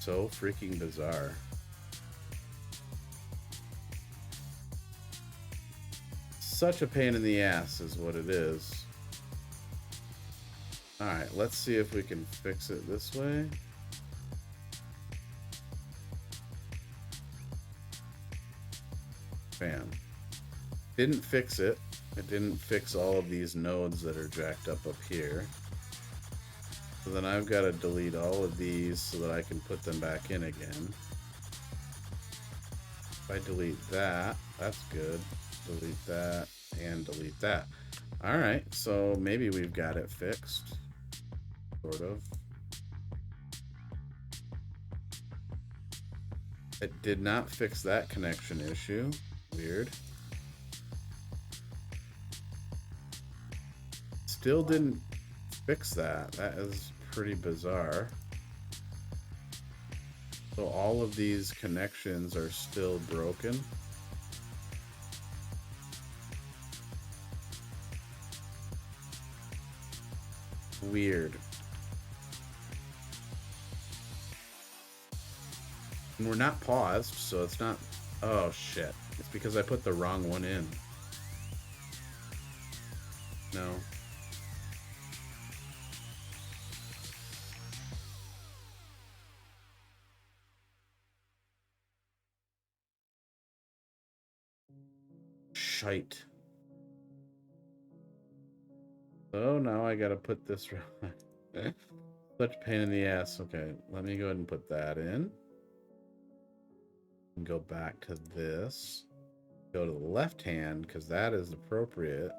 So freaking bizarre. Such a pain in the ass is what it is. Alright, let's see if we can fix it this way. Bam. Didn't fix it. It didn't fix all of these nodes that are jacked up here. So then I've got to delete all of these so that I can put them back in again. If I delete that, that's good. Delete that and delete that. Alright, so maybe we've got it fixed. Sort of. It did not fix that connection issue. Weird. Still didn't fix that. That is pretty bizarre. So all of these connections are still broken. Weird. And we're not paused, so it's not... Oh, shit. It's because I put the wrong one in. No. Shite. So now I gotta put this... Such pain in the ass. Okay, let me go ahead and put that in. And go back to this. Go to the left hand, because that is appropriate.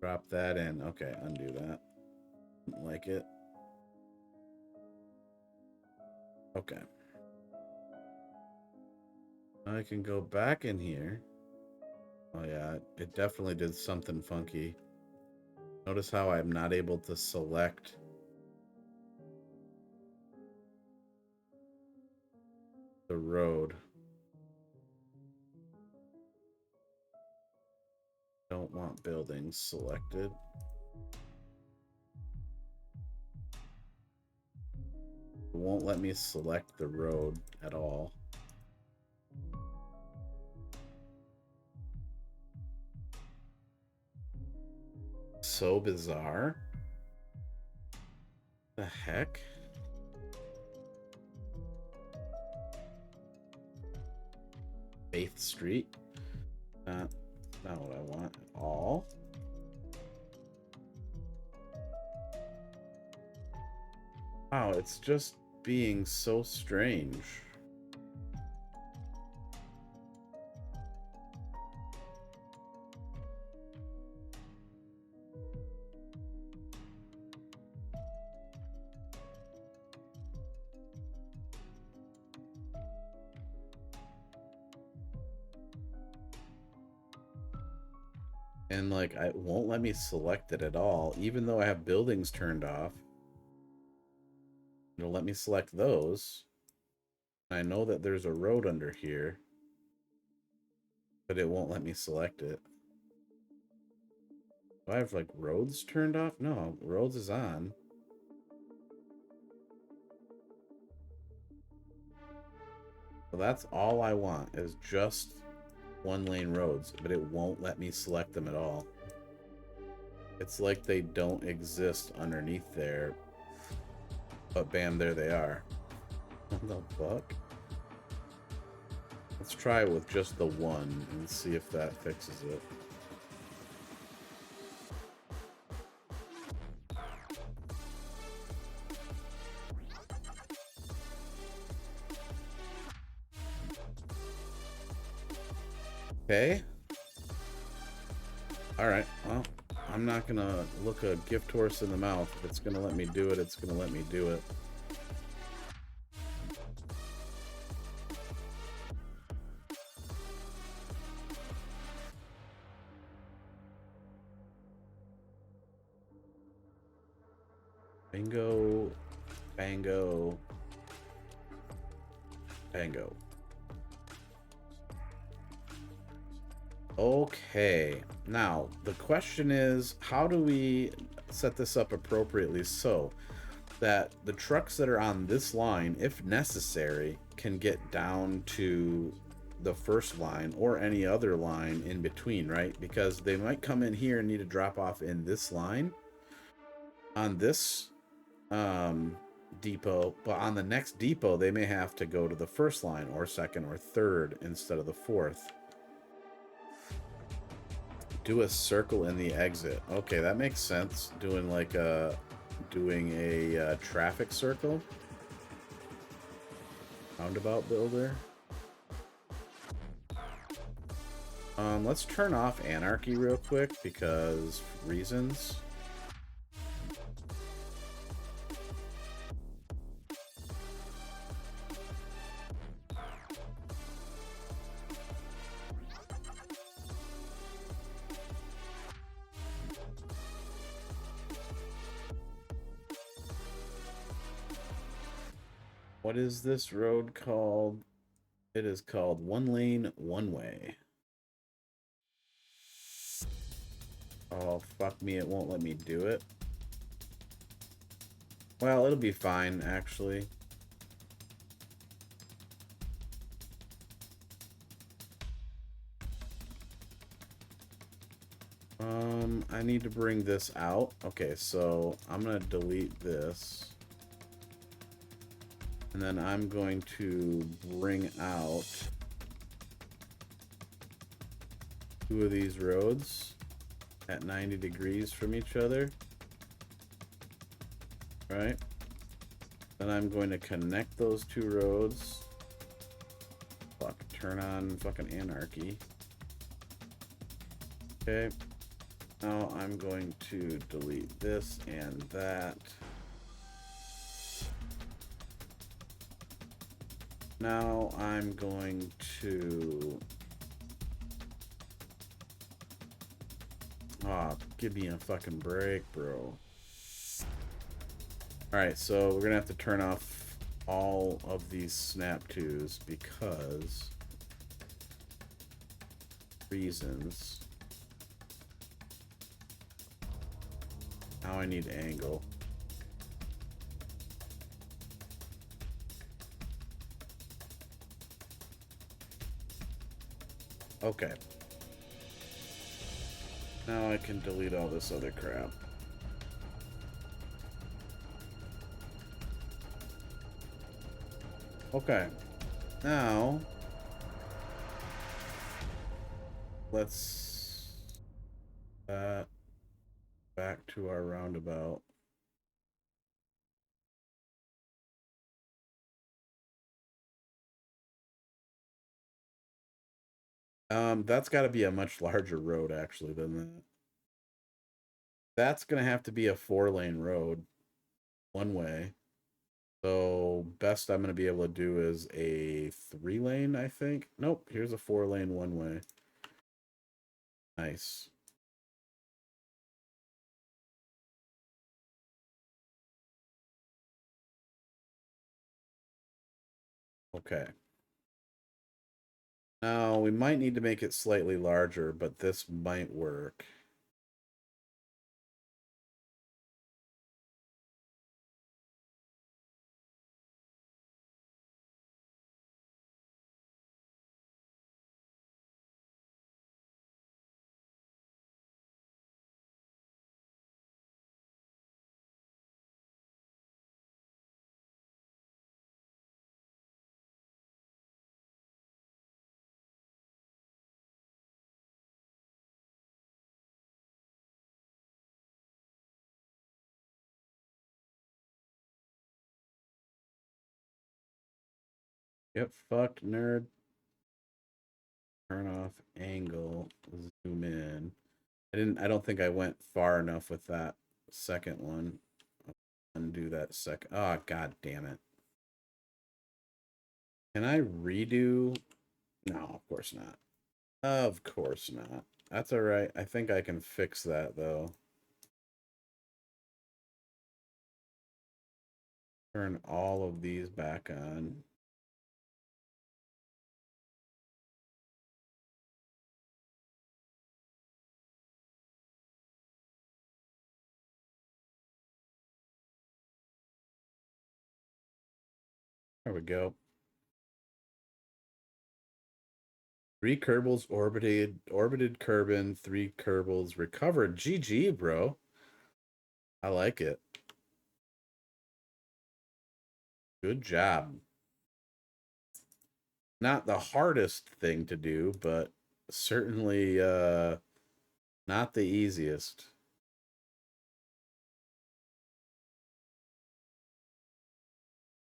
Drop that in. Okay, undo that. Didn't like it. Okay. I can go back in here. Oh yeah, it definitely did something funky. Notice how I'm not able to select the road. Don't want buildings selected. It won't let me select the road at all. So bizarre. The heck? Faith Street. Not what I want at all. Wow, it's just being so strange. And like, it won't let me select it at all, even though I have buildings turned off. It'll let me select those. I know that there's a road under here, but it won't let me select it. Do I have like roads turned off? No, roads is on. So that's all I want, is just one lane roads, but it won't let me select them at all. It's like they don't exist underneath there. But bam, there they are. What the fuck? Let's try it with just the one and see if that fixes it. Okay. Alright, well, I'm not gonna look a gift horse in the mouth. If it's gonna let me do it, it's gonna let me do it. Bingo. Bango. Bango. Okay, now the question is, how do we set this up appropriately so that the trucks that are on this line, if necessary, can get down to the first line or any other line in between, right? Because they might come in here and need to drop off in this line on this depot, but on the next depot they may have to go to the first line or second or third instead of the fourth. Do a circle in the exit. Okay, that makes sense. Doing like a traffic circle. Roundabout builder. Let's turn off anarchy real quick because reasons. What is this road called? It is called one lane, one way. Oh, fuck me, it won't let me do it. Well, it'll be fine, actually. I need to bring this out. Okay, so I'm gonna delete this. And then I'm going to bring out 2 of these roads at 90 degrees from each other. Right? Then I'm going to connect those 2 roads. Fuck, turn on fucking anarchy. Okay. Now I'm going to delete this and that. Now I'm going to... Aw, give me a fucking break, bro. Alright, so we're gonna have to turn off all of these snap 2s because... reasons. Now I need angle. Okay. Now I can delete all this other crap. Okay. Now let's back to our roundabout. That's got to be a much larger road actually than that. That's gonna have to be a 4-lane road, one way. So best I'm gonna be able to do is a 3-lane, I think. Nope, here's a 4-lane one way. Nice. Okay. Now we might need to make it slightly larger, but this might work. Get fucked, nerd. Turn off angle, zoom in. I don't think I went far enough with that second one. I'll undo that second. Oh, god damn it. Can I redo? No, of course not. Of course not. That's all right. I think I can fix that though. Turn all of these back on. There we go. 3 Kerbals orbited Kerbin, 3 Kerbals recovered. GG, bro. I like it. Good job. Not the hardest thing to do, but certainly not the easiest.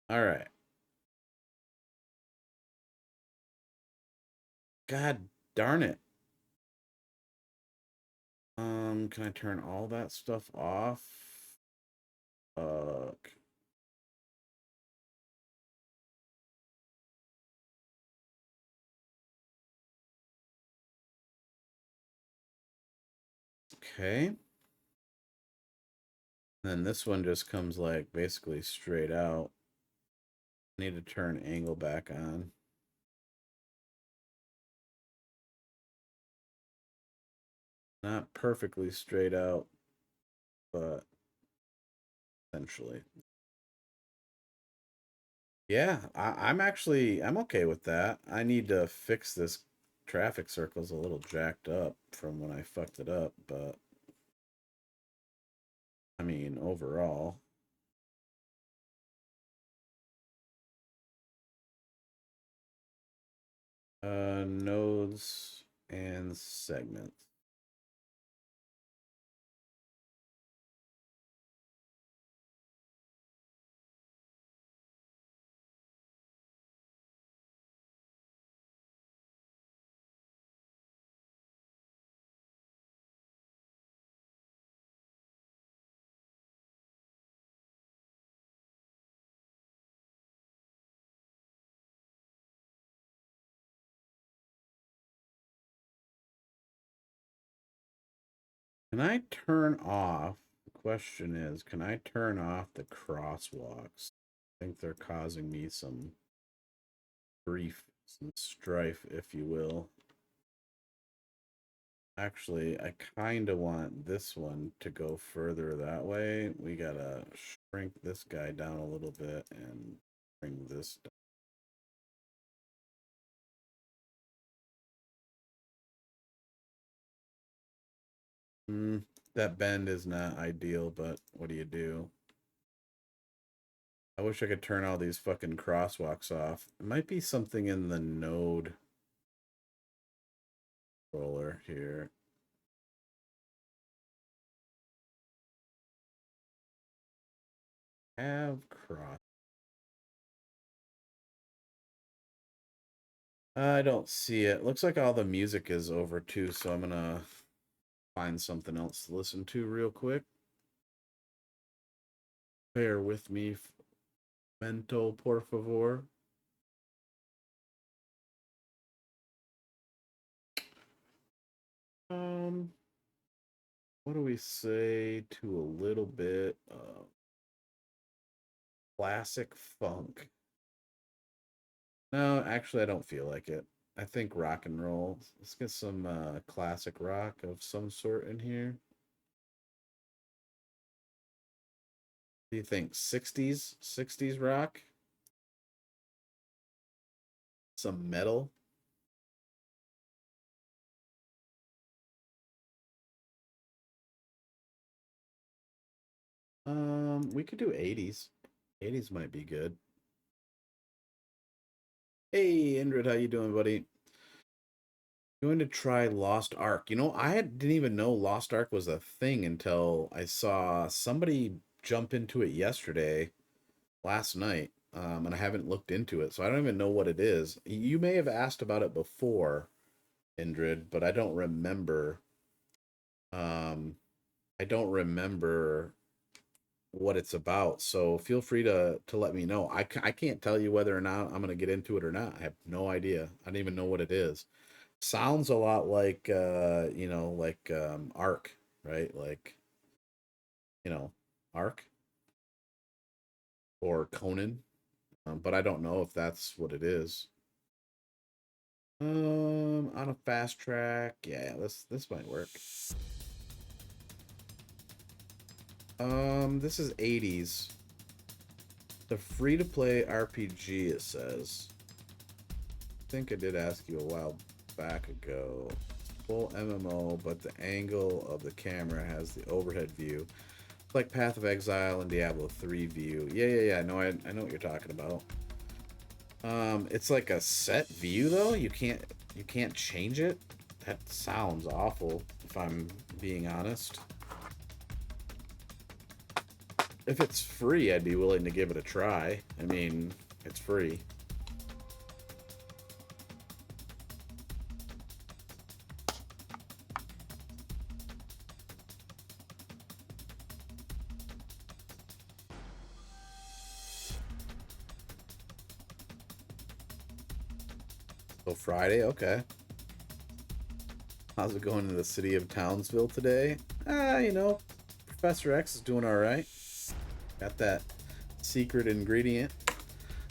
All right. God darn it. Can I turn all that stuff off? Fuck. Okay. Then this one just comes like basically straight out. Need to turn angle back on. Not perfectly straight out, but essentially. Yeah, I'm okay with that. I need to fix this traffic circle's a little jacked up from when I fucked it up, but I mean overall. Nodes and segments. Can I turn off? The question is, can I turn off the crosswalks? I think they're causing me some grief, some strife, if you will. Actually, I kind of want this one to go further that way. We gotta shrink this guy down a little bit and bring this down. That bend is not ideal, but what do you do? I wish I could turn all these fucking crosswalks off. It might be something in the node roller here. Have cross. I don't see it. Looks like all the music is over too, so I'm gonna find something else to listen to real quick. Bear with me, Mento, por favor. What do we say to a little bit of classic funk? No, actually, I don't feel like it. I think rock and roll. Let's get some classic rock of some sort in here. What do you think? 60s? 60s rock? Some metal? We could do 80s. 80s might be good. Hey, Indrid, how you doing, buddy? Going to try Lost Ark. You know, didn't even know Lost Ark was a thing until I saw somebody jump into it yesterday, last night, and I haven't looked into it, so I don't even know what it is. You may have asked about it before, Indrid, but I don't remember. I don't remember what it's about. So feel free to let me know. I can't tell you whether or not I'm gonna get into it or not. I have no idea. I don't even know what it is. Sounds a lot like like Ark, right? Like, Ark or Conan. But I don't know if that's what it is. On a fast track, yeah, this might work. This is 80s. The free-to-play RPG, it says. I think I did ask you a while back ago. Full MMO, but the angle of the camera has the overhead view. It's like Path of Exile and Diablo 3 view. Yeah. No, I know what you're talking about. It's like a set view though. You can't change it. That sounds awful, if I'm being honest. If it's free, I'd be willing to give it a try. I mean, it's free. So Friday, okay. How's it going in the city of Townsville today? You know, Professor X is doing all right. Got that secret ingredient.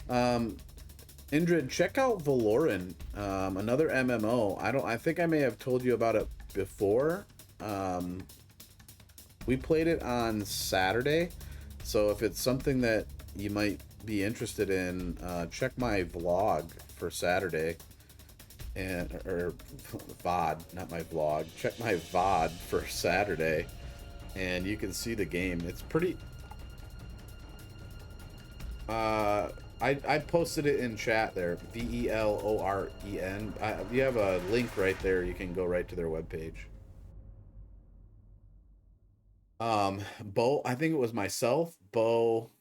Indrid, check out Valoran, another MMO. I think I may have told you about it before. We played it on Saturday, so if it's something that you might be interested in, check my vlog for Saturday. Or VOD, not my vlog. Check my VOD for Saturday, and you can see the game. It's pretty. I posted it in chat there. VELOREN. You have a link right there. You can go right to their webpage. Bo. I think it was myself, Bo,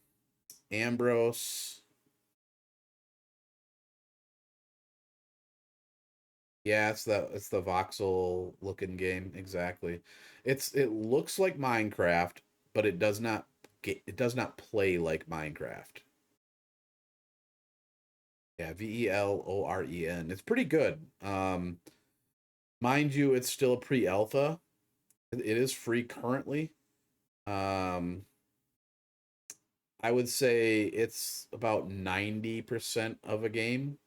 Ambrose. Yeah, it's the voxel looking game, exactly. It looks like Minecraft, but it does not play like Minecraft. Yeah, VELOREN. It's pretty good. Mind you, it's still a pre-alpha. It is free currently. I would say it's about 90% of a game.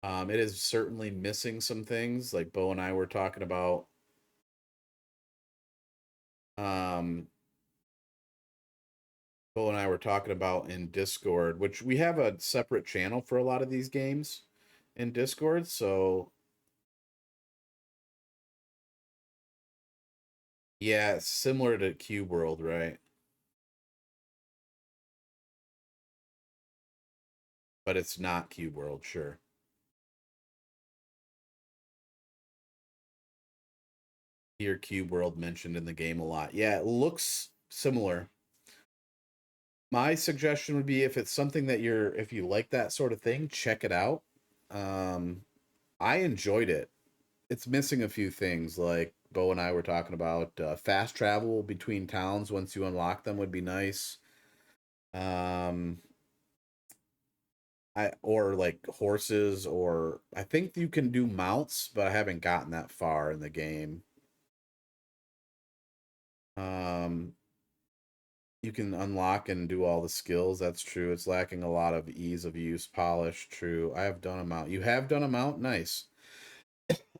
It is certainly missing some things, like Bo and I were talking about. Bo and I were talking about in Discord, which we have a separate channel for a lot of these games in Discord. So yeah, it's similar to Cube World, right? But it's not Cube World, sure. Hear Cube World mentioned in the game a lot. Yeah, it looks similar. My suggestion would be, if it's something that if you like that sort of thing, check it out. I enjoyed it. It's missing a few things, like Bo and I were talking about. Fast travel between towns once you unlock them would be nice. Or like horses, or I think you can do mounts, but I haven't gotten that far in the game. You can unlock and do all the skills. That's true. It's lacking a lot of ease of use, polish. True. I have done a mount. You have done a mount? Nice.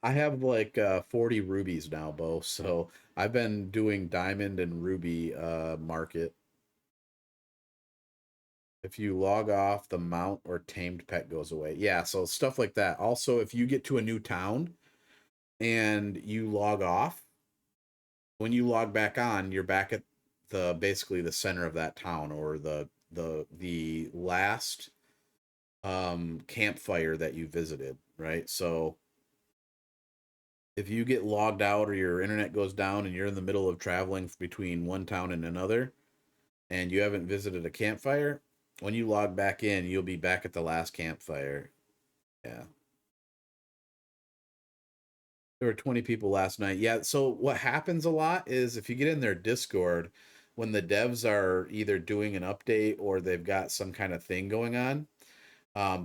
I have like 40 rubies now, Bo. So I've been doing diamond and ruby market. If you log off, the mount or tamed pet goes away. Yeah, so stuff like that. Also, if you get to a new town and you log off, when you log back on, you're back at basically the center of that town, or the last campfire that you visited, right? So if you get logged out or your internet goes down and you're in the middle of traveling between one town and another and you haven't visited a campfire, when you log back in, you'll be back at the last campfire. Yeah. There were 20 people last night. Yeah, so what happens a lot is, if you get in their Discord, when the devs are either doing an update or they've got some kind of thing going on,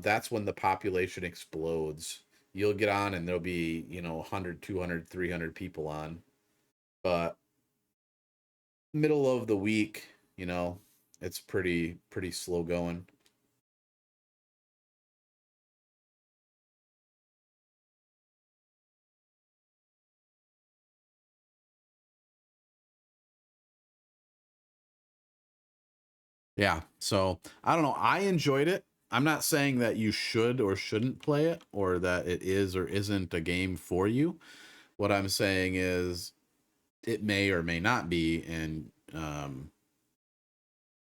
that's when the population explodes. You'll get on and there'll be, 100, 200, 300 people on. But middle of the week, it's pretty slow going. Yeah, so I don't know. I enjoyed it. I'm not saying that you should or shouldn't play it, or that it is or isn't a game for you. What I'm saying is it may or may not be, and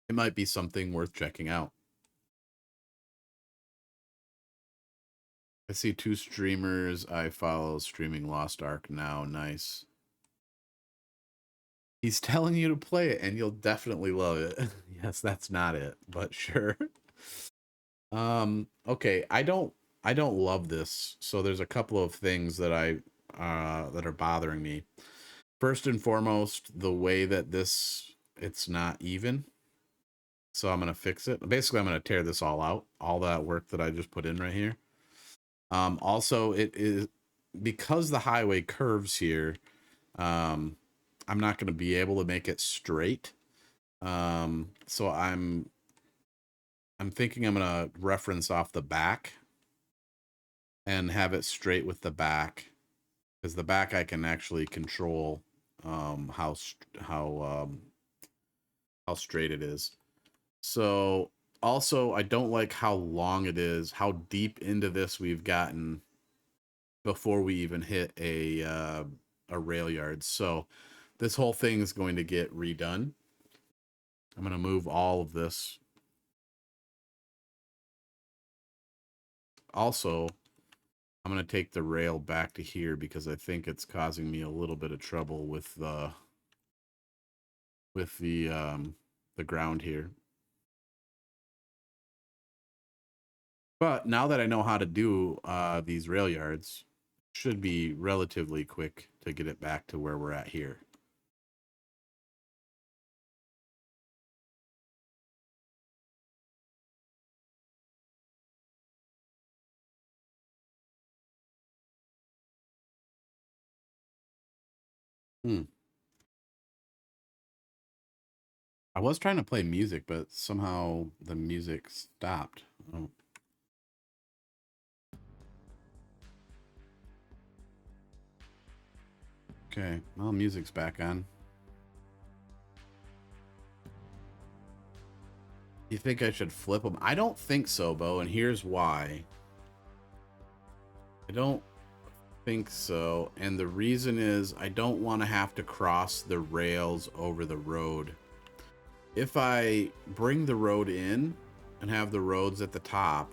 it might be something worth checking out. I see 2 streamers I follow streaming Lost Ark now. Nice. He's telling you to play it, and you'll definitely love it. Yes, that's not it, but sure. Okay, I don't love this. So there's a couple of things that that are bothering me. First and foremost, the way that it's not even. So I'm going to fix it. Basically, I'm going to tear this all out, all that work that I just put in right here. Also, it is because the highway curves here. I'm not going to be able to make it straight. So I'm thinking I'm going to reference off the back and have it straight with the back, because the back I can actually control how straight it is. So also, I don't like how long it is, how deep into this we've gotten before we even hit a rail yard. So this whole thing is going to get redone. I'm going to move all of this. Also, I'm going to take the rail back to here because I think it's causing me a little bit of trouble with the ground here. But now that I know how to do these rail yards, it should be relatively quick to get it back to where we're at here. I was trying to play music, but somehow the music stopped. Oh. Okay, well, music's back on. You think I should flip them? I don't think so, Bo, and here's why. I don't think so, and the reason is I don't want to have to cross the rails over the road. If I bring the road in and have the roads at the top,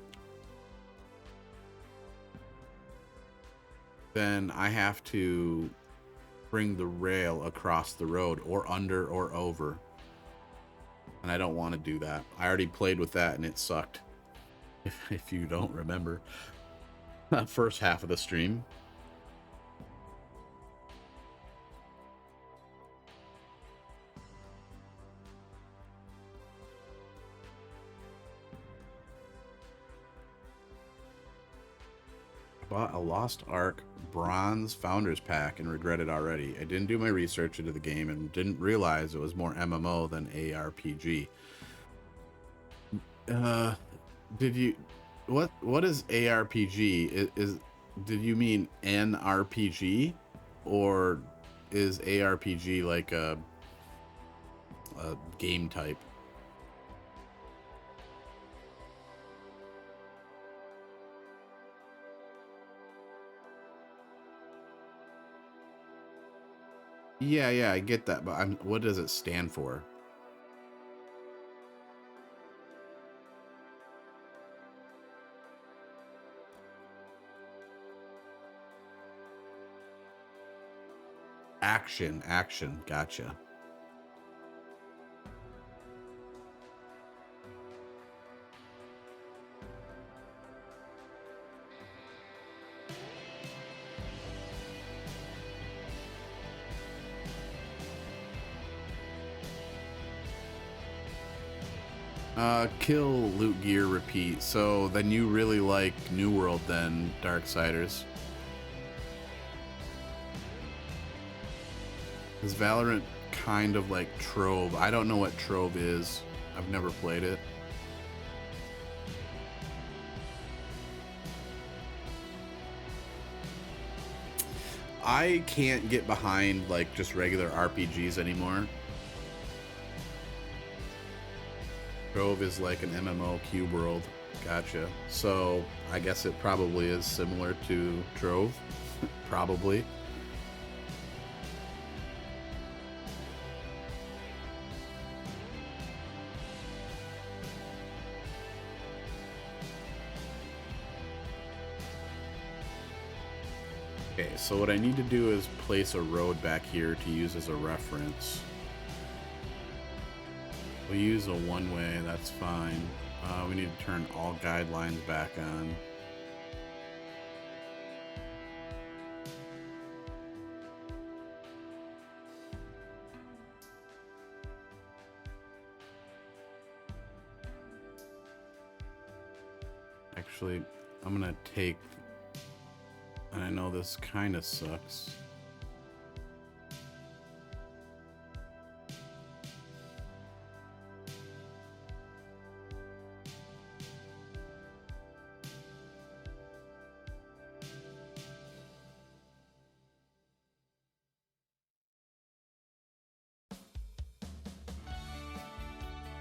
then I have to bring the rail across the road, or under or over. And I don't want to do that. I already played with that and it sucked. If you don't remember that first half of the stream. Bought a Lost Ark Bronze Founders Pack and regret it already. I didn't do my research into the game and didn't realize it was more MMO than ARPG. Did you... What is ARPG? Did you mean NRPG? Or is ARPG like a game type? Yeah, I get that, but what does it stand for? Action, gotcha. Kill, loot gear, repeat. So then you really like New World then, Darksiders. Is Valorant kind of like Trove? I don't know what Trove is. I've never played it. I can't get behind like just regular RPGs anymore. Trove is like an MMO cube world. Gotcha. So I guess it probably is similar to Drove. Probably. Okay, so what I need to do is place a road back here to use as a reference. We'll use a one-way, that's fine. We need to turn all guidelines back on. Actually, I'm gonna take, and I know this kind of sucks.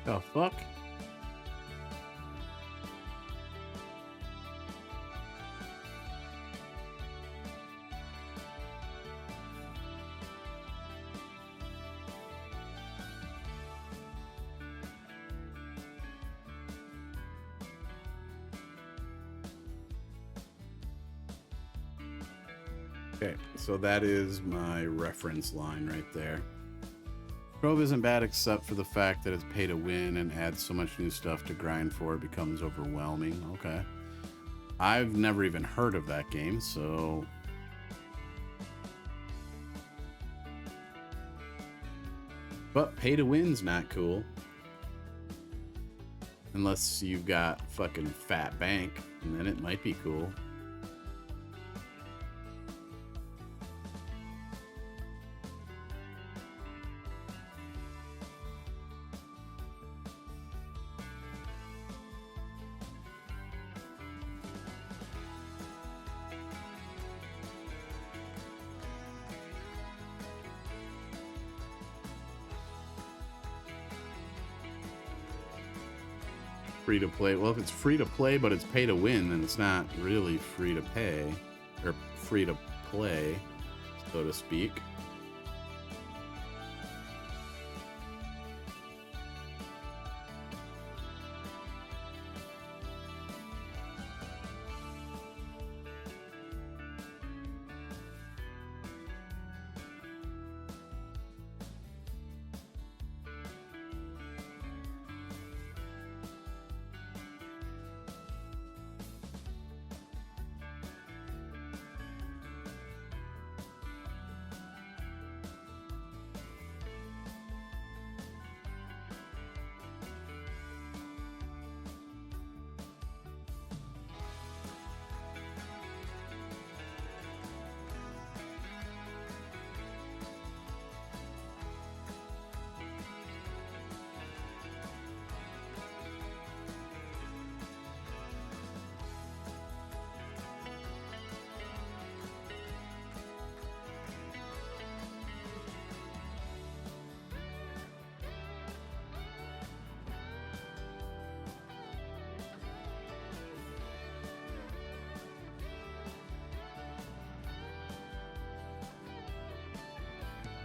The fuck? Okay, so that is my reference line right there. Grove isn't bad except for the fact that it's pay to win and adds so much new stuff to grind for, it becomes overwhelming. Okay. I've never even heard of that game, so... But pay to win's not cool. Unless you've got fucking fat bank, and then it might be cool. Free to play. Well, if it's free to play but it's pay to win, then it's not really free to pay or free to play, so to speak.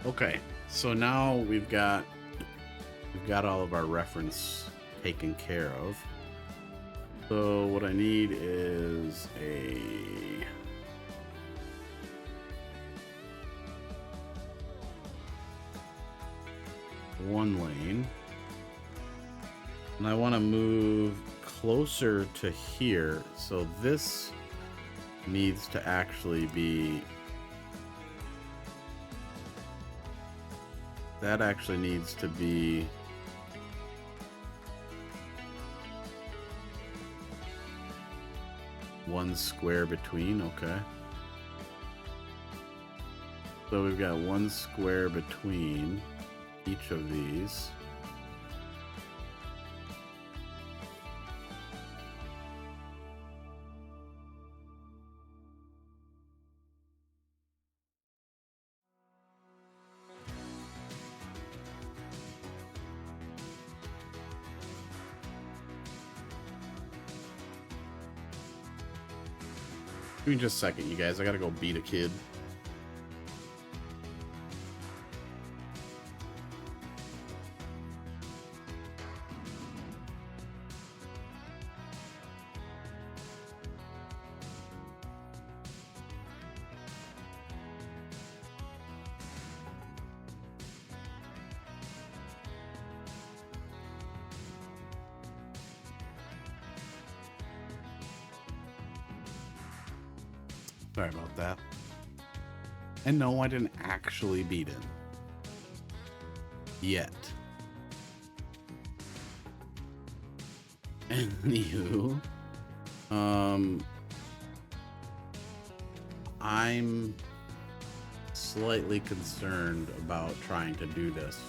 Okay, so now we've got all of our reference taken care of. So what I need is a one lane, and I want to move closer to here, so this needs to actually be, that actually needs to be one square between. Okay, so we've got one square between each of these. Give me just a second, you guys. I gotta go beat a kid. Sorry about that. And no, I didn't actually beat him. Yet. Anywho. I'm slightly concerned about trying to do this.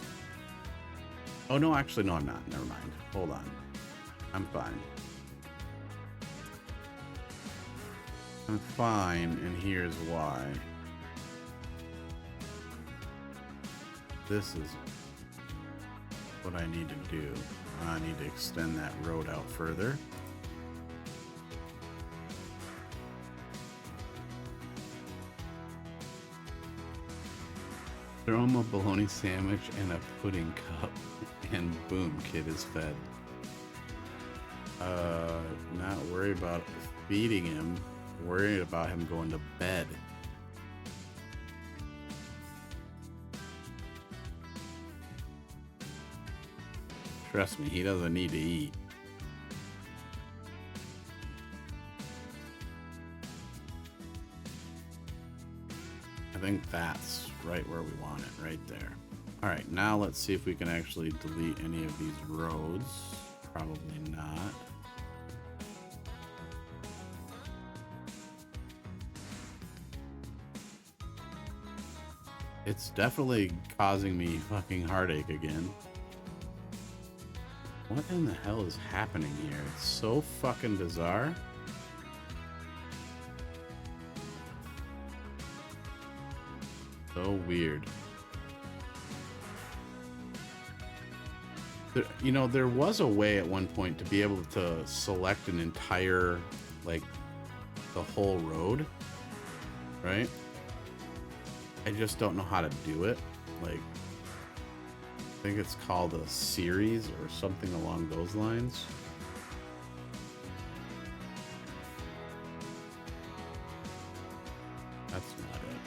Oh, no, actually, no, I'm not. Never mind. Hold on. I'm fine. I'm fine, and here's why. This is what I need to do. I need to extend that road out further. Throw him a bologna sandwich and a pudding cup, and boom, kid is fed. Not worried about feeding him. Worried about him going to bed. Trust me, he doesn't need to eat. I think that's right where we want it, right there. All right, now let's see if we can actually delete any of these roads. Probably not. It's definitely causing me fucking heartache again. What in the hell is happening here? It's so fucking bizarre. So weird. You know, there was a way at one point to be able to select an entire, like, the whole road, right? I just don't know how to do it. Like, I think it's called a series or something along those lines. That's not it.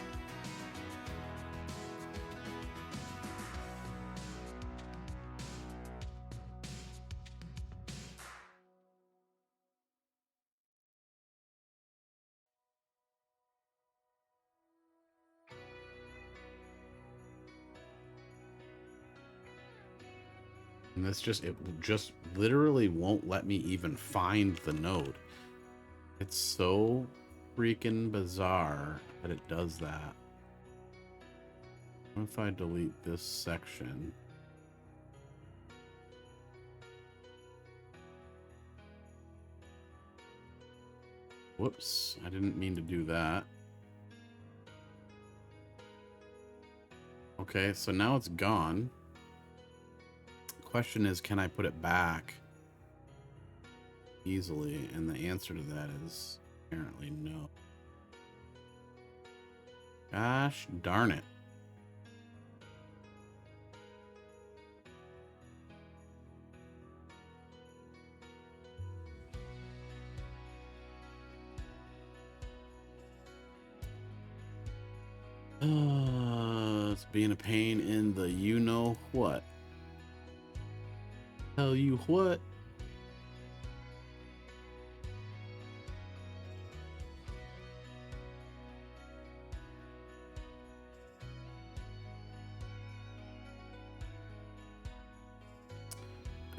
And this it just literally won't let me even find the node. It's so freaking bizarre that it does that. What if I delete this section? Whoops, I didn't mean to do that. Okay, so now it's gone. Question is, can I put it back easily? And the answer to that is apparently no. Gosh darn it. It's being a pain in the you know what. Tell you what.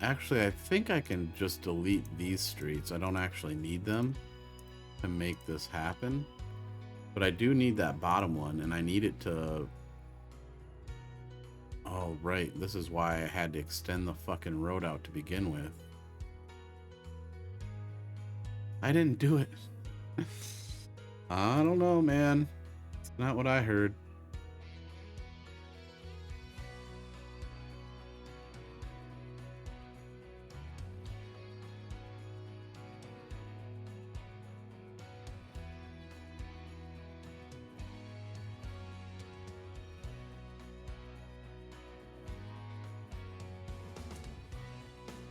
Actually, I think I can just delete these streets. I don't actually need them to make this happen. But I do need that bottom one, and I need it to... Oh, right. This is why I had to extend the fucking road out to begin with. I didn't do it. I don't know, man. It's not what I heard.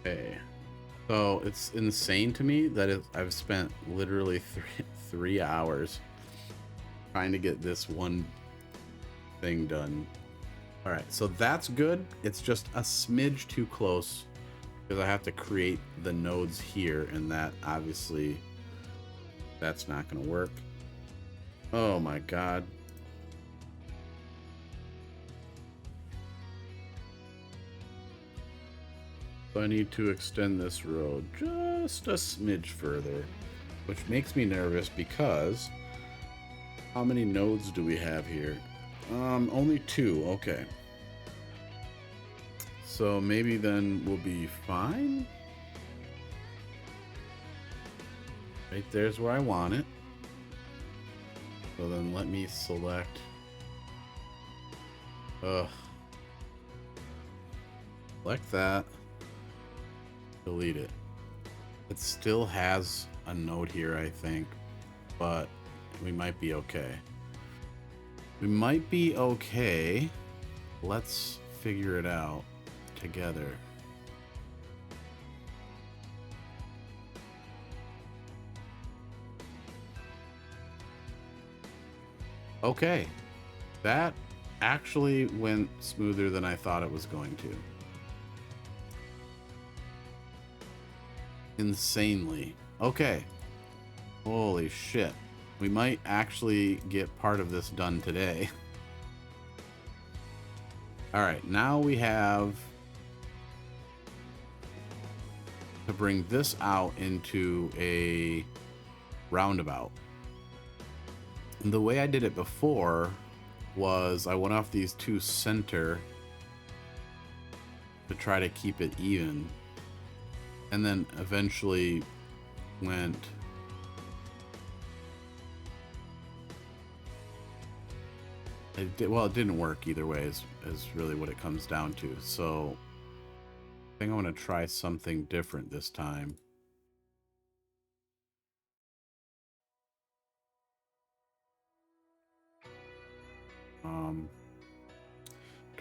Okay. So it's insane to me that I've spent literally 3 hours trying to get this one thing done. All right, so that's good. It's just a smidge too close because I have to create the nodes here, and that obviously that's not going to work. Oh my god. So I need to extend this road just a smidge further, which makes me nervous because how many nodes do we have here? Only 2. Okay. So maybe then we'll be fine. Right there's where I want it. So then let me select. Select that. Delete it. It still has a node here, I think, but we might be okay. We might be okay. Let's figure it out together. Okay. That actually went smoother than I thought it was going to. Insanely. Okay. Holy shit. We might actually get part of this done today. Alright, now we have to bring this out into a roundabout. And the way I did it before was I went off these 2 center to try to keep it even. And then eventually went it didn't work either way is really what it comes down to. So I think I want to try something different this time.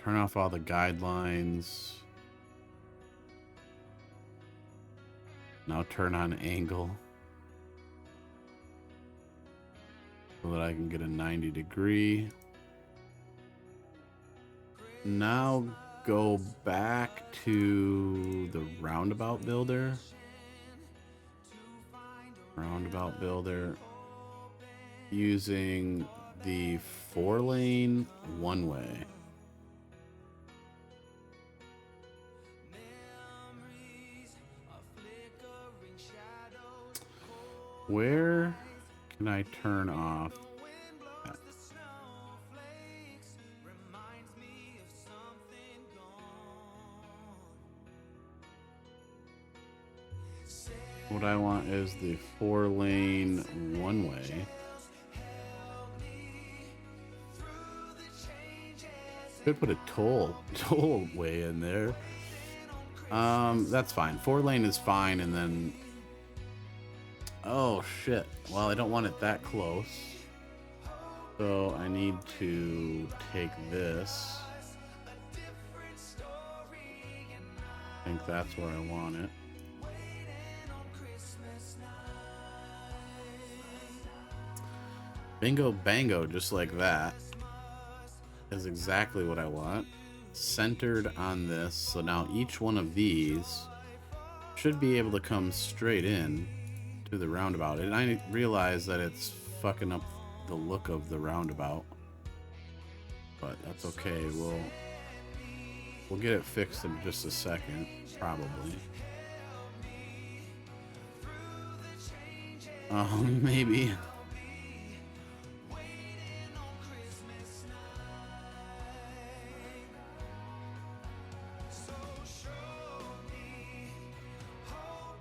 Turn off all the guidelines. Now turn on angle so that I can get a 90-degree. Now go back to the roundabout builder. Roundabout builder using the 4-lane one-way. Where can I turn off that? What I want is the 4-lane one-way. Could put a toll way in there. That's fine. 4-lane is fine, and then oh shit. Well, I don't want it that close. So I need to take this. I think that's where I want it. Bingo bango, just like that. Is exactly what I want. Centered on this. So now each one of these should be able to come straight in to the roundabout. And I realize that it's fucking up the look of the roundabout. But that's okay. We'll get it fixed in just a second, probably. Maybe.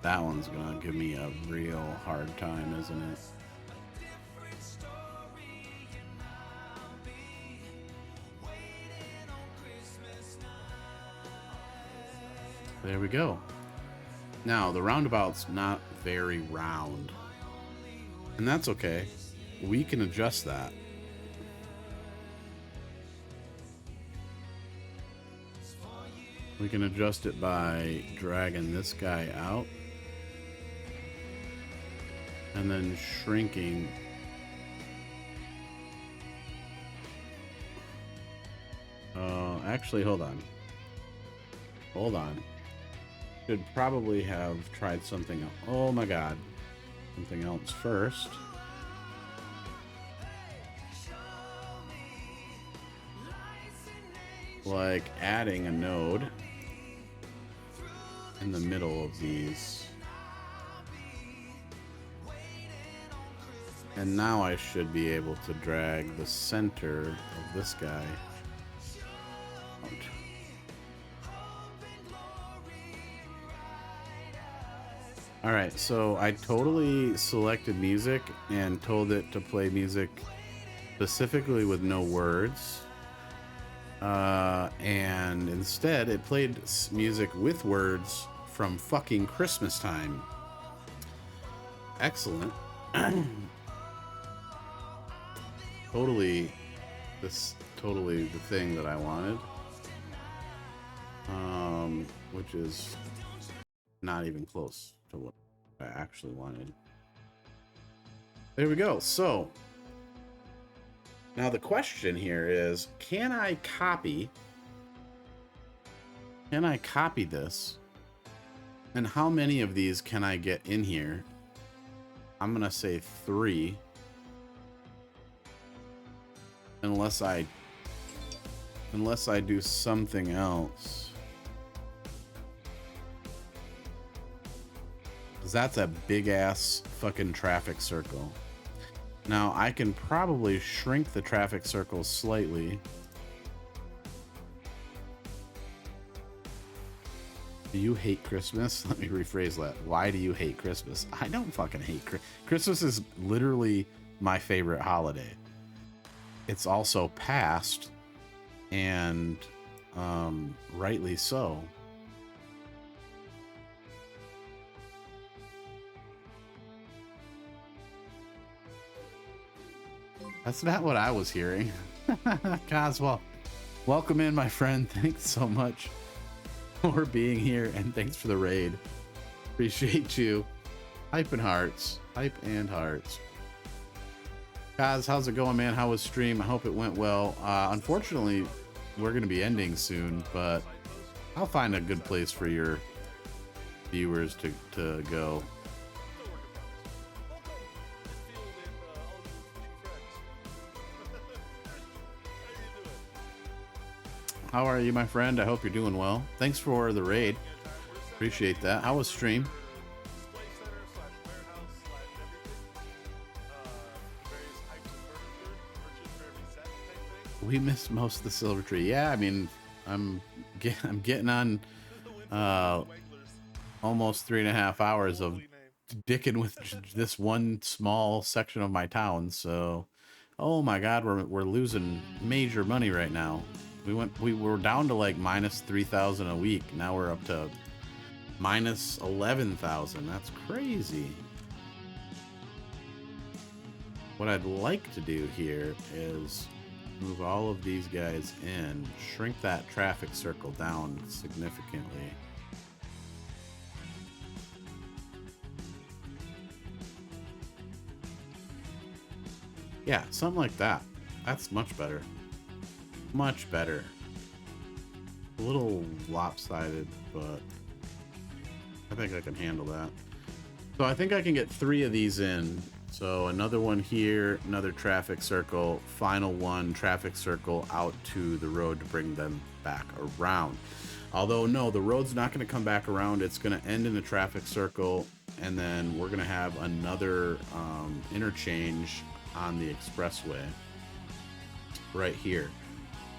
That one's gonna give me a real hard time, isn't it? There we go. Now, the roundabout's not very round. And that's okay. We can adjust that. We can adjust it by dragging this guy out and then shrinking. Actually, hold on. Hold on. Should probably have tried something else. Oh my god. Something else first. Like adding a node in the middle of these. And now I should be able to drag the center of this guy out. Alright, so I totally selected music and told it to play music specifically with no words. And instead it played music with words from fucking Christmas time. Excellent. Totally the thing that I wanted. Which is not even close to what I actually wanted. There we go. So now the question here is, can I copy this? And how many of these can I get in here? I'm gonna say 3. Unless I do something else. 'Cause that's a big ass fucking traffic circle. Now I can probably shrink the traffic circle slightly. Do you hate Christmas? Let me rephrase that. Why do you hate Christmas? I don't fucking hate Christmas. Christmas is literally my favorite holiday. It's also past, and rightly so. That's not what I was hearing. Coswell, welcome in, my friend. Thanks so much for being here, and thanks for the raid. Appreciate you. Hype and hearts. Hype and hearts. Kaz, how's it going, man? How was stream? I hope it went well. Unfortunately, we're going to be ending soon, but I'll find a good place for your viewers to go. How are you, my friend? I hope you're doing well. Thanks for the raid. Appreciate that. How was stream? We missed most of the Silver Tree. Yeah, I mean, I'm getting on almost 3.5 hours of dicking with this one small section of my town. So, oh my God, we're losing major money right now. We were down to like minus 3,000 a week. Now we're up to minus 11,000. That's crazy. What I'd like to do here is move all of these guys in, shrink that traffic circle down significantly. Yeah, something like that. That's much better. Much better. A little lopsided, but I think I can handle that. So I think I can get 3 of these in. So another one here, another traffic circle, final one, traffic circle out to the road to bring them back around. Although no, the road's not going to come back around. It's going to end in a traffic circle, and then we're going to have another interchange on the expressway right here.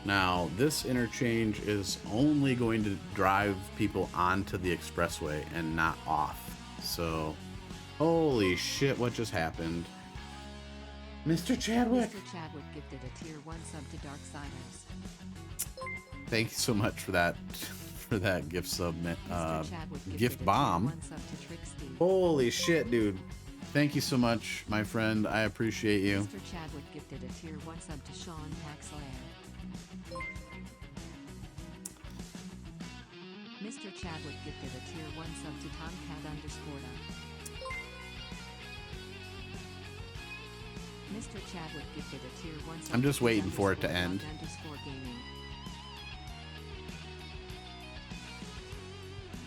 Now, this interchange is only going to drive people onto the expressway and not off. So, holy shit, what just happened? Mr. Chadwick! Mr. Chadwick gifted a tier 1 sub to Dark Silence. Thank you so much for that gift sub, gift bomb. Holy shit, dude. Thank you so much, my friend. I appreciate you. Mr. Chadwick gifted a tier 1 sub to Sean Paxlayer. Mr. Chadwick gifted a tier 1 sub to Tomcat_. Mr. Chadwick gifted a tier 1 sub. I'm just to waiting for it to end. _gaming.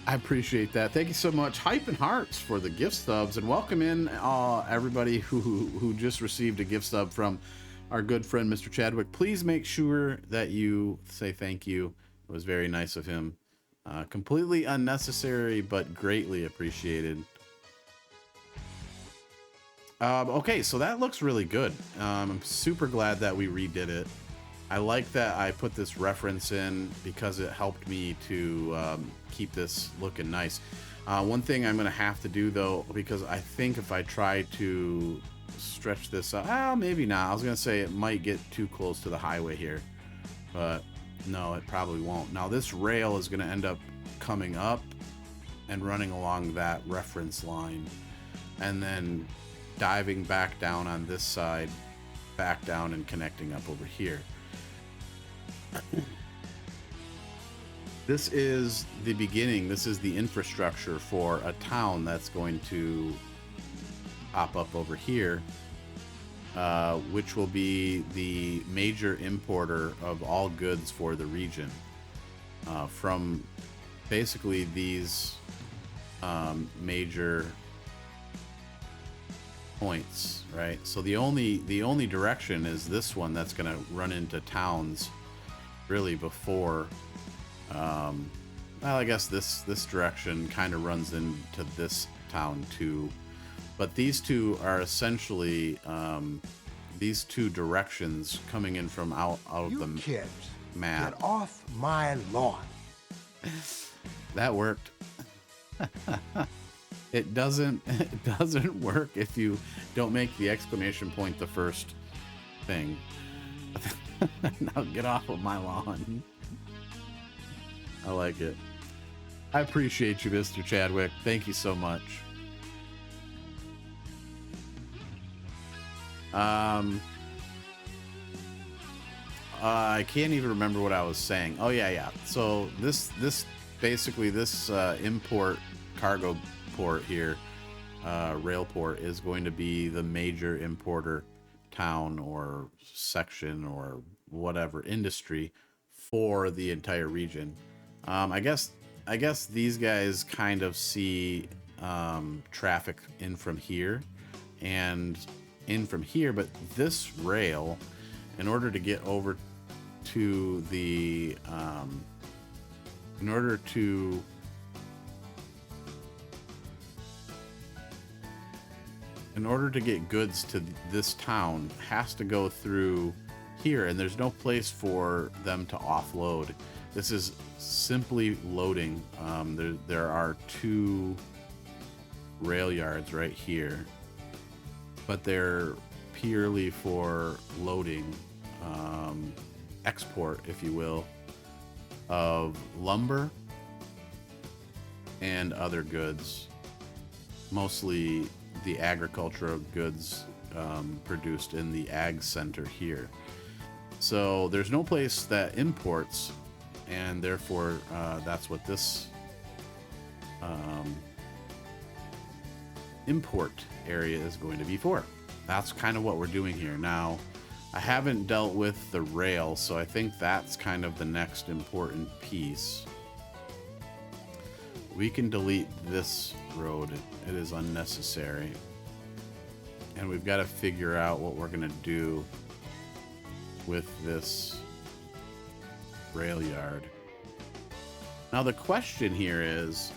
I appreciate that. Thank you so much, Hype and Hearts, for the gift subs, and welcome in everybody who just received a gift sub from our good friend Mr. Chadwick. Please make sure that you say thank you. It was very nice of him. Completely unnecessary, but greatly appreciated. Okay, so that looks really good. I'm super glad that we redid it. I like that I put this reference in because it helped me to keep this looking nice. One thing I'm going to have to do, though, because I think if I try to stretch this out, maybe not. I was going to say it might get too close to the highway here, but no, it probably won't. Now, this rail is going to end up coming up and running along that reference line, and then diving back down on this side, back down and connecting up over here. This is the beginning. This is the infrastructure for a town that's going to pop up over here, which will be the major importer of all goods for the region, from basically these major points, right? So the only direction is this one that's going to run into towns really before well, I guess this direction kind of runs into this town too, but these two are essentially these two directions coming in from out of You the kids, map. get off my lawn. That worked. It doesn't work if you don't make the exclamation point the first thing. Now get off of my lawn. I like it. I appreciate you, Mr. Chadwick. Thank you so much. I can't even remember what I was saying. Oh yeah. So this basically this import cargo port here, rail port, is going to be the major importer town or section or whatever industry for the entire region. I guess these guys kind of see traffic in from here and in from here, but this rail, in order to get over to the in order to get goods to this town, has to go through here, and there's no place for them to offload. This is simply loading. There are two rail yards right here, but they're purely for loading, export, if you will, of lumber and other goods, mostly the agricultural goods produced in the ag center here. So there's no place that imports, and therefore that's what this import area is going to be for. That's kind of what we're doing here. Now, I haven't dealt with the rail, so I think that's kind of the next important piece. We can delete this road. It is unnecessary. And we've got to figure out what we're going to do with this rail yard. Now the question here is,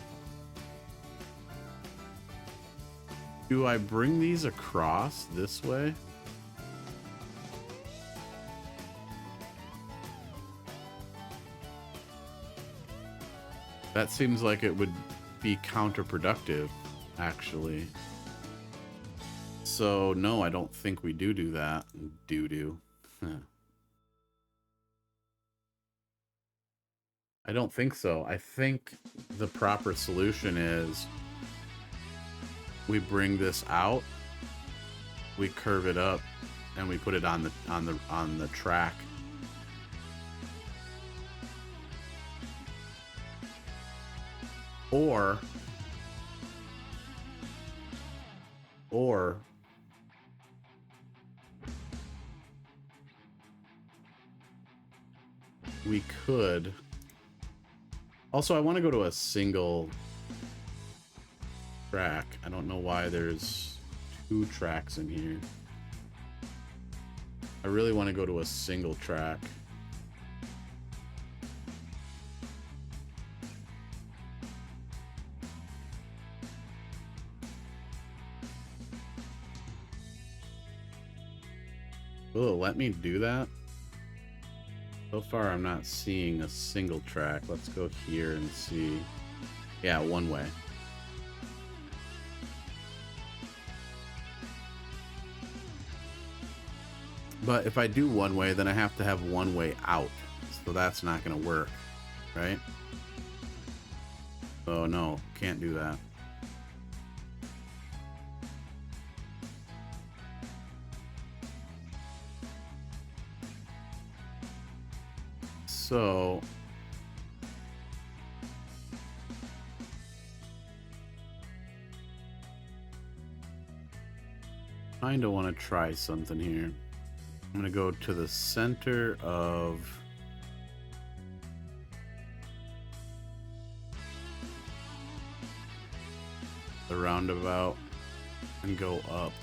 do I bring these across this way? That seems like it would be counterproductive, actually. So no, I don't think we do that. I don't think so. I think the proper solution is we bring this out, we curve it up, and we put it on the track. Or we could also, I want to go to a single track. I don't know why there's 2 tracks in here. I really want to go to a single track. Will it let me do that? So far, I'm not seeing a single track. Let's go here and see. Yeah, one way. But if I do one way, then I have to have one way out. So that's not going to work, right? So no, can't do that. So I kind of want to try something here. I'm going to go to the center of the roundabout and go up.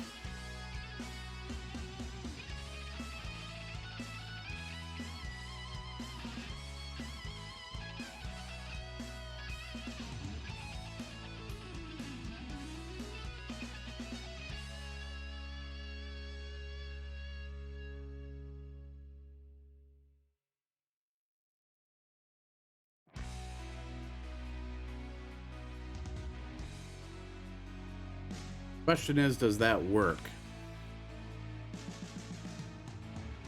Question is, does that work?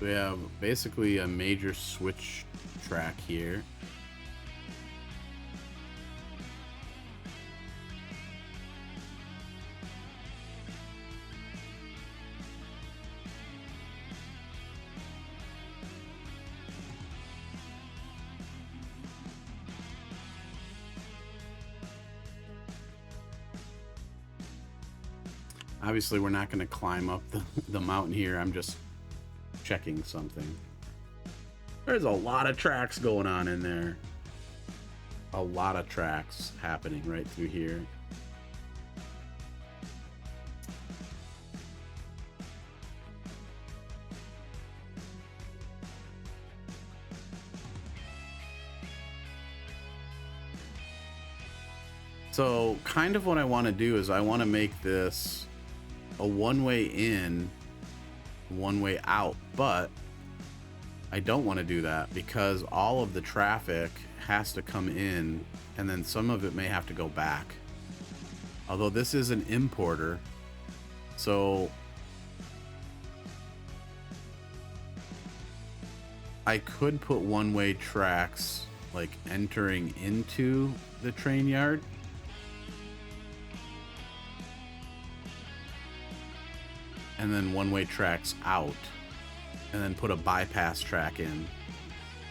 We have basically a major switch track here. Obviously, we're not going to climb up the mountain here. I'm just checking something. There's a lot of tracks going on in there. A lot of tracks happening right through here. So kind of what I want to do is I want to make this a one-way in, one-way out, but I don't want to do that because all of the traffic has to come in and then some of it may have to go back. Although this is an importer, so I could put one-way tracks like entering into the train yard. And then one-way tracks out, and then put a bypass track in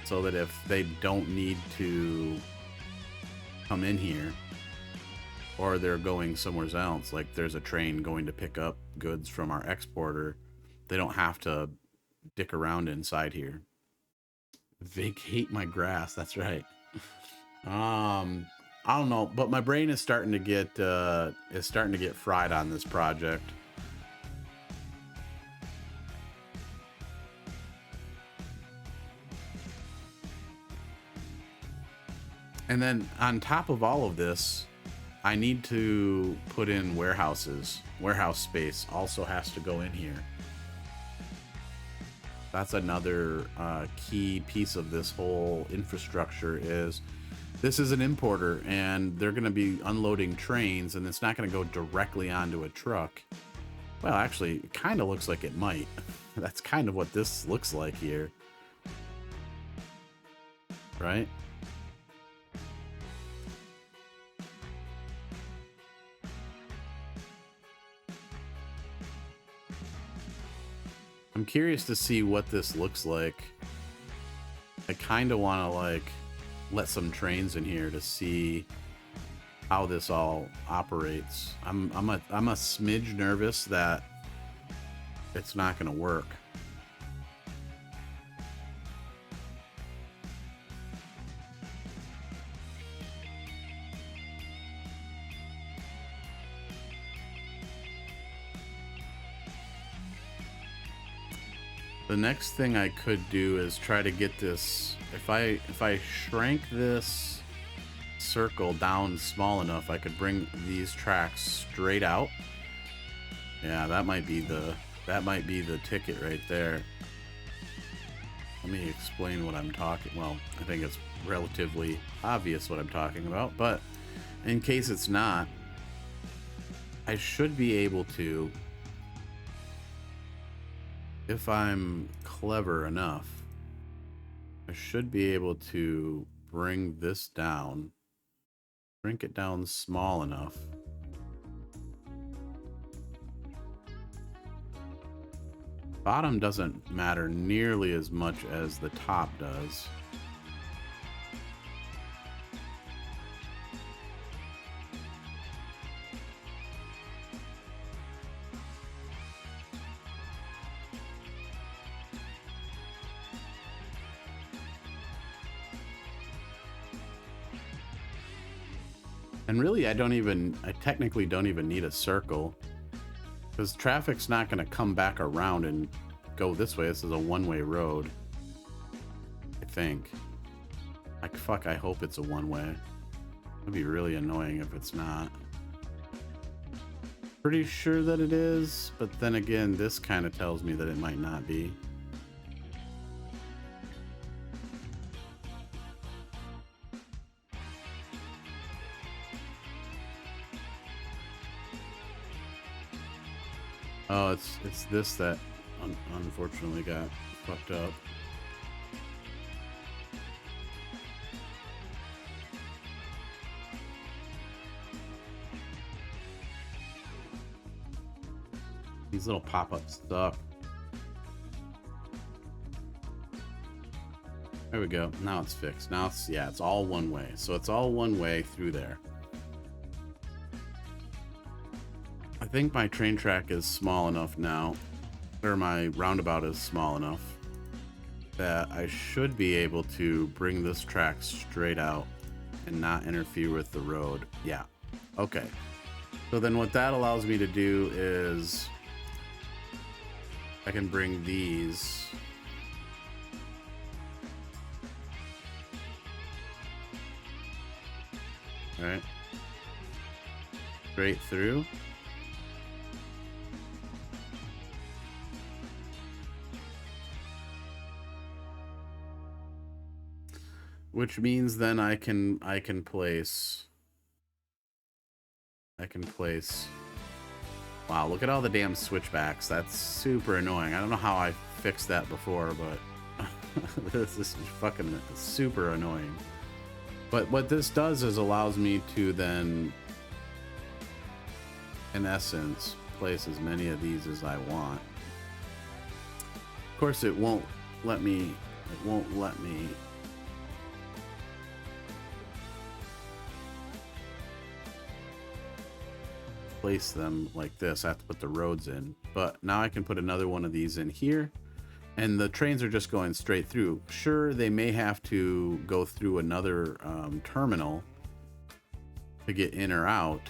so that if they don't need to come in here or they're going somewhere else, like there's a train going to pick up goods from our exporter, they don't have to dick around inside here. Vacate my grass, that's right. I don't know, but my brain is starting to get fried on this project. And then on top of all of this, I need to put in warehouses. Warehouse space also has to go in here. That's another key piece of this whole infrastructure is this is an importer and they're going to be unloading trains and it's not going to go directly onto a truck. Well, actually, it kind of looks like it might. That's kind of what this looks like here. Right? I'm curious to see what this looks like. I kind of want to like let some trains in here to see how this all operates. I'm a smidge nervous that it's not going to work. The next thing I could do is try to get this, if I shrank this circle down small enough, I could bring these tracks straight out. Yeah, that might be the ticket right there. Let me explain what I'm talking. Well, I think it's relatively obvious what I'm talking about, but in case it's not, I should be able to, if I'm clever enough, I should be able to bring this down, shrink it down small enough. Bottom doesn't matter nearly as much as the top does. And really, I technically don't even need a circle, because traffic's not going to come back around and go this way. This is a one-way road, I think. Like, fuck, I hope it's a one-way. It'd be really annoying if it's not. Pretty sure that it is, but then again, this kind of tells me that it might not be. Oh, it's this that unfortunately got fucked up. These little pop-ups suck. There we go. Now it's fixed. Now it's, yeah, it's all one way. So it's all one way through there. I think my train track is small enough now, or my roundabout is small enough, that I should be able to bring this track straight out and not interfere with the road. Yeah. Okay. So then what that allows me to do is I can bring these right straight through. Which means then I can place. Wow, look at all the damn switchbacks. That's super annoying. I don't know how I fixed that before, but this is fucking super annoying. But what this does is allows me to then, in essence, place as many of these as I want. Of course, it won't let me place them like this. I have to put the roads in, but now I can put another one of these in here, and the trains are just going straight through. Sure, they may have to go through another terminal to get in or out,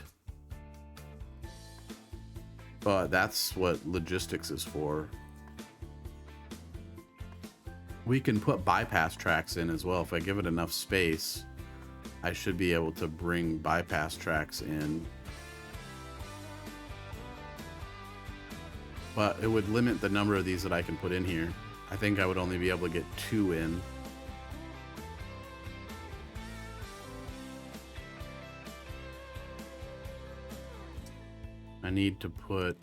but that's what logistics is for. We can put bypass tracks in as well. If I give it enough space, I should be able to bring bypass tracks in. But it would limit the number of these that I can put in here. I think I would only be able to get 2 in. I need to put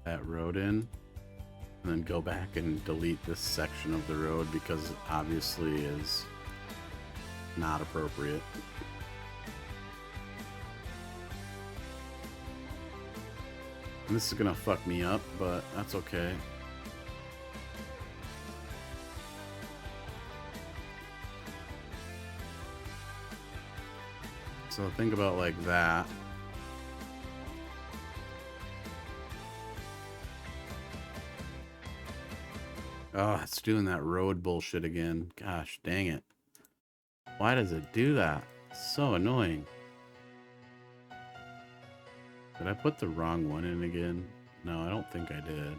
that road in, and then go back and delete this section of the road because it obviously is not appropriate. And this is gonna fuck me up, but that's okay. So think about like that. Oh, it's doing that road bullshit again. Gosh, dang it. Why does it do that? It's so annoying. Did I put the wrong one in again? No, I don't think I did.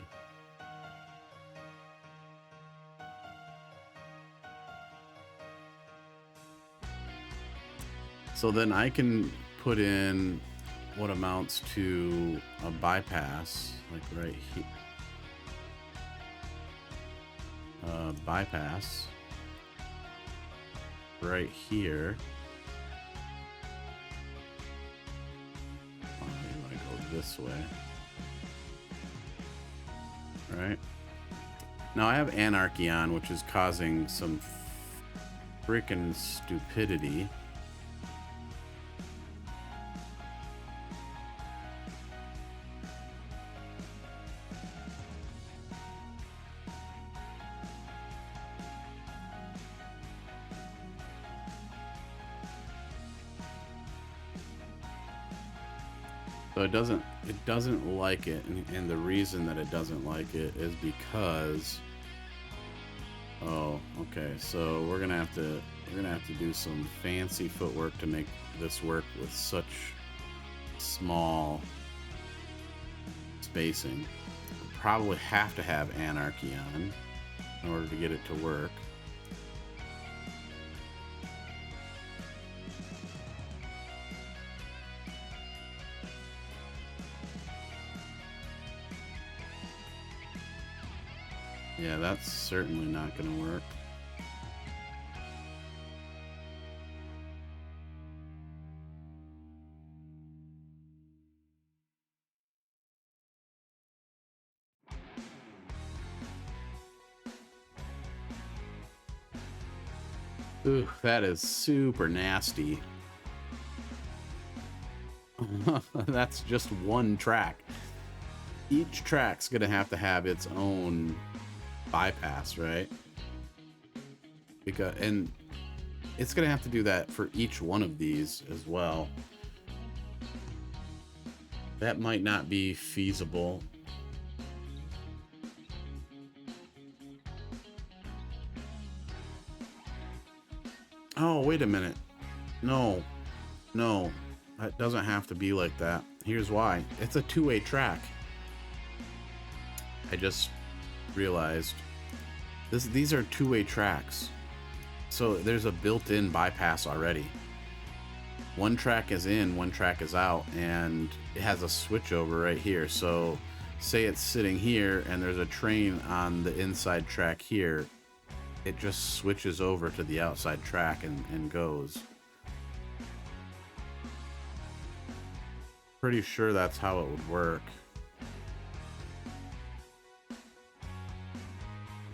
So then I can put in what amounts to a bypass, like right here. Bypass right here. Oh, maybe I go this way. Right. Now I have anarchy on, which is causing some freaking stupidity. So it doesn't like it, and the reason that it doesn't like it is because, oh, okay, so we're gonna have to do some fancy footwork to make this work with such small spacing. We'll probably have to have anarchy on in order to get it to work. Yeah, that's certainly not going to work. Ooh, that is super nasty. That's just one track. Each track's going to have its own bypass, right? Because, and it's gonna have to do that for each one of these as well. That might not be feasible. Oh, wait a minute. No, that doesn't have to be like that. Here's why. It's a two-way track. I just realized these are two-way tracks, so there's a built-in bypass already. One track is in, one track is out, and it has a switchover right here. So say it's sitting here and there's a train on the inside track here, it just switches over to the outside track and goes. Pretty sure that's how it would work.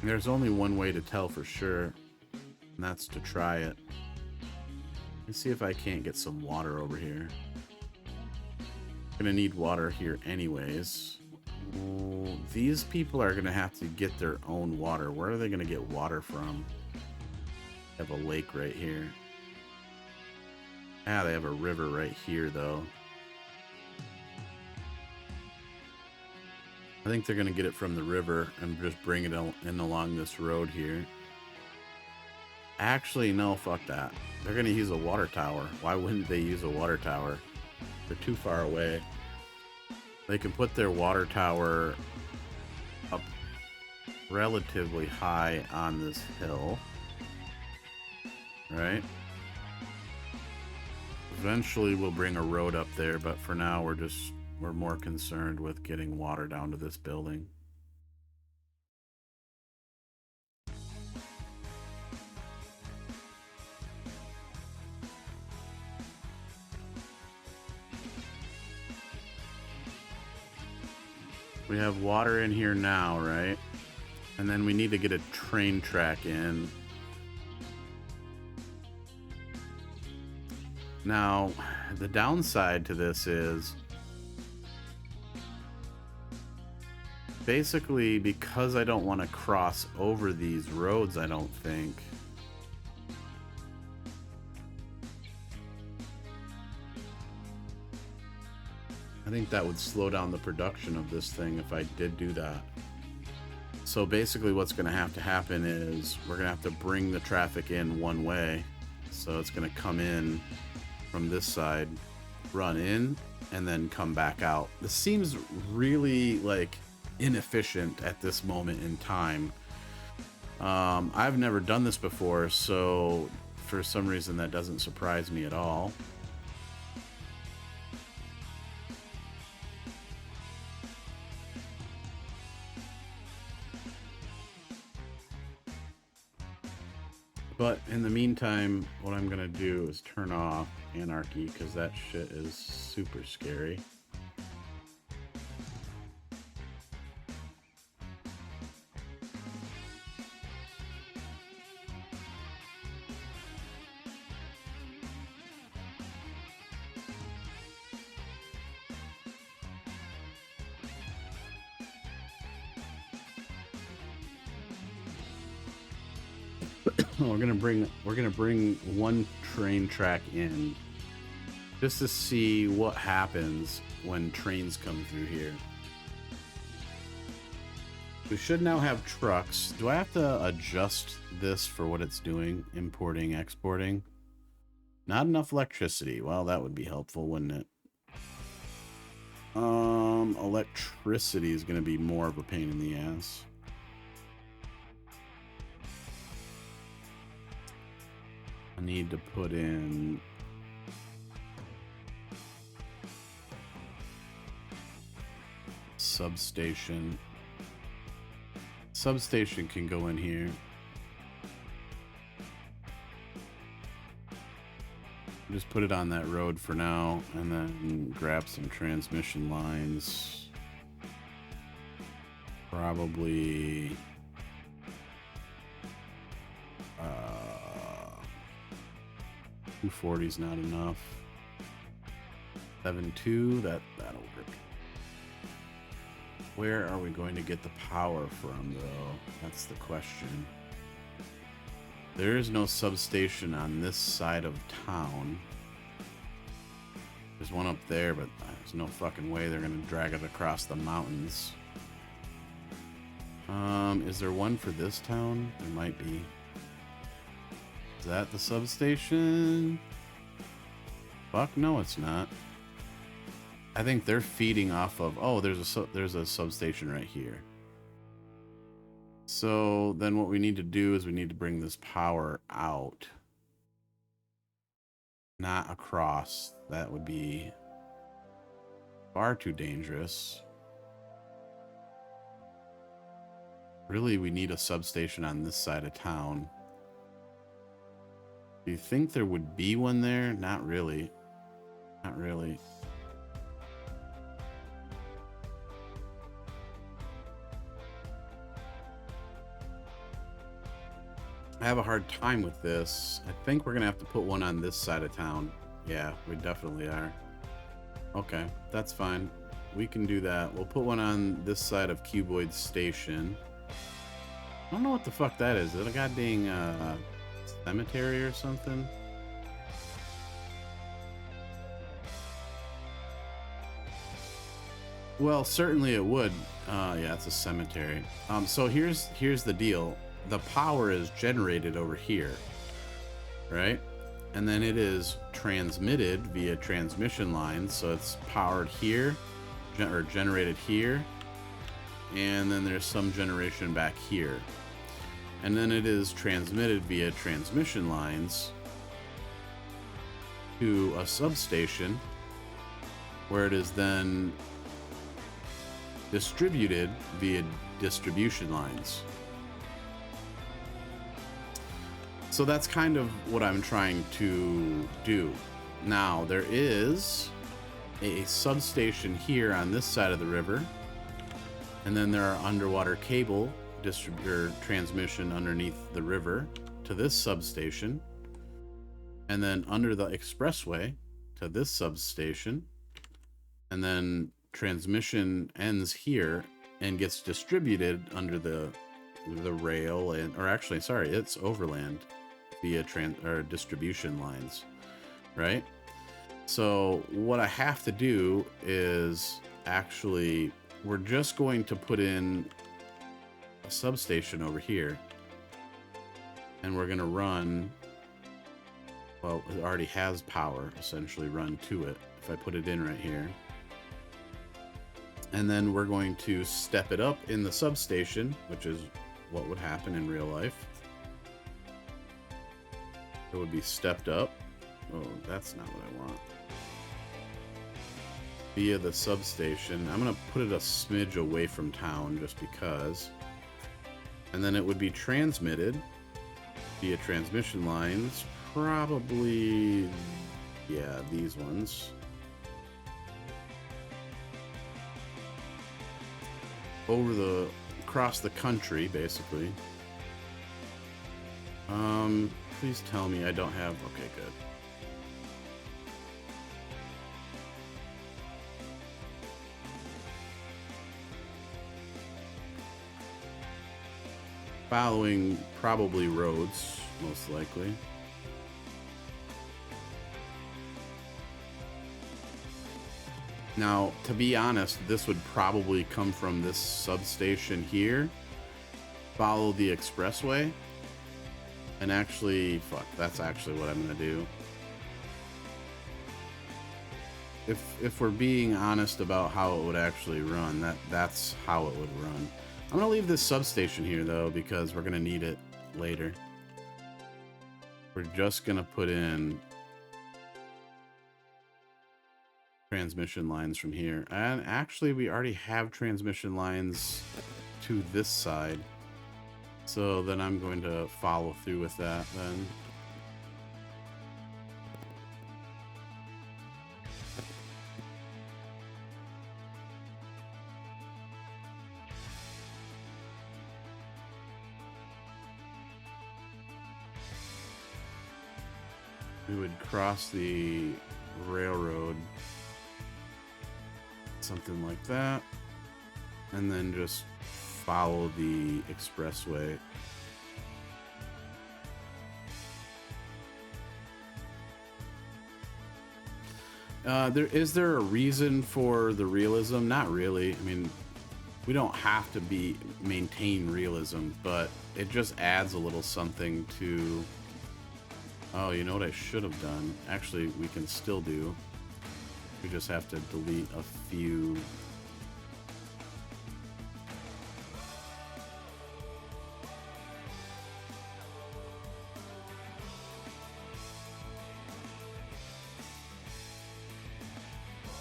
There's only one way to tell for sure, and that's to try it. Let's see if I can't get some water over here. Gonna need water here anyways. Ooh, these people are gonna have to get their own water. Where are they gonna get water from? They have a lake right here. Ah, they have a river right here though. I think they're going to get it from the river and just bring it in along this road here. Actually, no, fuck that. They're going to use a water tower. Why wouldn't they use a water tower? They're too far away. They can put their water tower up relatively high on this hill. Right? Eventually we'll bring a road up there, but for now we're more concerned with getting water down to this building. We have water in here now, right? And then we need to get a train track in. Now, the downside to this is basically because I don't want to cross over these roads, I don't think. I think that would slow down the production of this thing if I did do that. So basically what's going to happen is we're going to have to bring the traffic in one way. So it's going to come in from this side, run in, and then come back out. This seems really like inefficient at this moment in time. I've never done this before, so for some reason that doesn't surprise me at all. But in the meantime, what I'm gonna do is turn off anarchy, because that shit is super scary. We're gonna bring one train track in just to see what happens when trains come through here. We should now have trucks. Do I have to adjust this for what it's doing? Importing, exporting. Not enough electricity. Well, that would be helpful, wouldn't it? Electricity is gonna be more of a pain in the ass. I need to put in substation. Substation can go in here. Just put it on that road for now, and then grab some transmission lines. Probably 240 is not enough. 7.2, that'll work. Where are we going to get the power from, though? That's the question. There is no substation on this side of town. There's one up there, but there's no fucking way they're gonna drag it across the mountains. Is there one for this town? There might be. Is that the substation? Fuck no, it's not. I think they're feeding off of. Oh, there's a substation right here. So then what we need to do is we need to bring this power out, not across. That would be far too dangerous. Really, we need a substation on this side of town. Do you think there would be one there? Not really. Not really. I have a hard time with this. I think we're gonna have to put one on this side of town. Yeah, we definitely are. Okay, that's fine. We can do that. We'll put one on this side of Cuboid Station. I don't know what the fuck that is. Is it a goddamn cemetery or something? Well, certainly it would. Yeah, it's a cemetery. So here's the deal. The power is generated over here, right? And then it is transmitted via transmission lines. So it's powered here, or generated here, and then there's some generation back here. And then it is transmitted via transmission lines to a substation, where it is then distributed via distribution lines. So that's kind of what I'm trying to do. Now, there is a substation here on this side of the river, and then there are underwater cable transmission underneath the river to this substation, and then under the expressway to this substation, and then transmission ends here and gets distributed under the rail, and or actually, sorry, it's overland via distribution lines, right? So what I have to do is actually, we're just going to put in a substation over here. And we're going to run, well, it already has power, essentially, run to it. If I put it in right here. And then we're going to step it up in the substation, which is what would happen in real life. It would be stepped up. Oh, that's not what I want. Via the substation. I'm going to put it a smidge away from town just because. And then it would be transmitted via transmission lines. Probably, yeah, these ones. Across the country, basically. Please tell me I don't have, okay, good. Following probably roads, most likely. Now, to be honest, this would probably come from this substation here, follow the expressway, and actually, fuck, that's actually what I'm gonna do. If we're being honest about how it would actually run, that's how it would run. I'm gonna leave this substation here though, because we're gonna need it later. We're just gonna put in transmission lines from here. And actually, we already have transmission lines to this side. So then I'm going to follow through with that then. We would cross the railroad, something like that, and then just follow the expressway. Is there a reason for the realism? Not really. I mean, we don't have to maintain realism, but it just adds a little something to. Oh, you know what I should have done? Actually, we can still do. We just have to delete a few.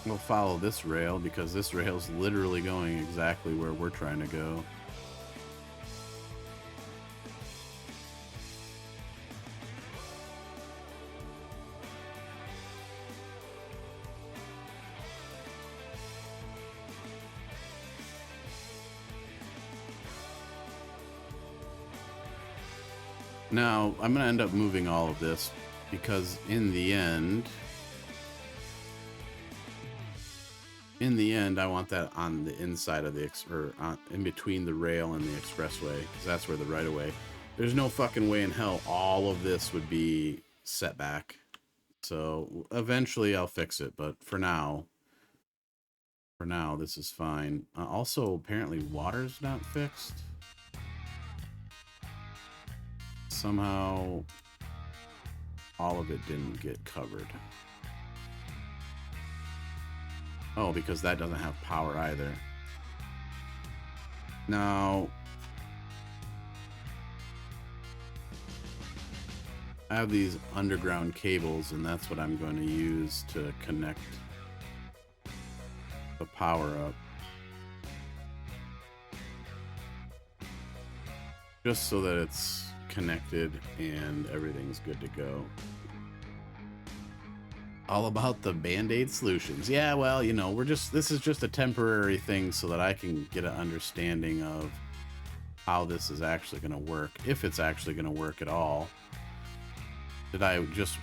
We'll follow this rail because this rail's literally going exactly where we're trying to go. Now, I'm going to end up moving all of this because in the end, I want that on the inside of the, in between the rail and the expressway, because that's where the right-of-way. There's no fucking way in hell all of this would be set back. So eventually I'll fix it, but for now, this is fine. Also, apparently water's not fixed. Somehow all of it didn't get covered. Oh, because that doesn't have power either. Now, I have these underground cables, and that's what I'm going to use to connect the power up. Just so that it's connected and everything's good to go. All about the band-aid solutions. Yeah, well, you know, this is just a temporary thing so that I can get an understanding of how this is actually going to work, if it's actually going to work at all. Did I just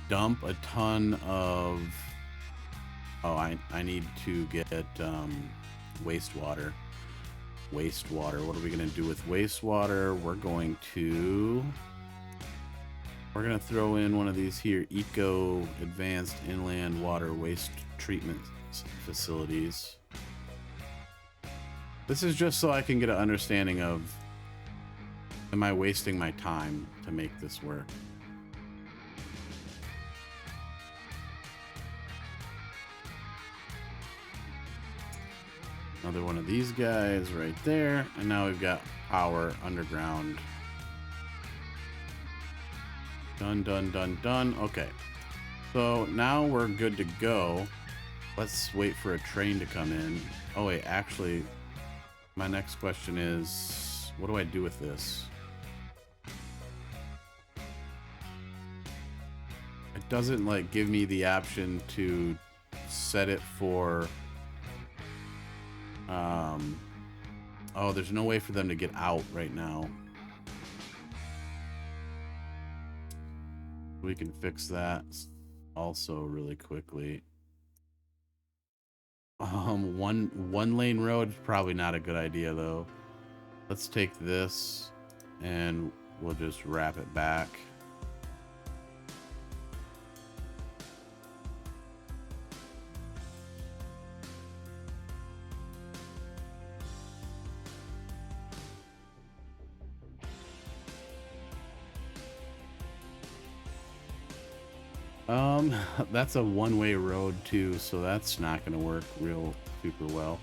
dump a ton of... Oh, I need to get wastewater. Wastewater. What are we going to do with wastewater? We're going to We're gonna throw in one of these here, Eco Advanced Inland Water Waste Treatment Facilities. This is just so I can get an understanding of, am I wasting my time to make this work? Another one of these guys right there, and now we've got power underground. Done, done, done, done. Okay, so now we're good to go. Let's wait for a train to come in. Oh wait, actually, my next question is, what do I do with this? It doesn't like give me the option to set it for oh, there's no way for them to get out right now. We can fix that also really quickly. One lane road is probably not a good idea though. Let's take this and we'll just wrap it back. That's a one-way road too, so that's not gonna work real super well.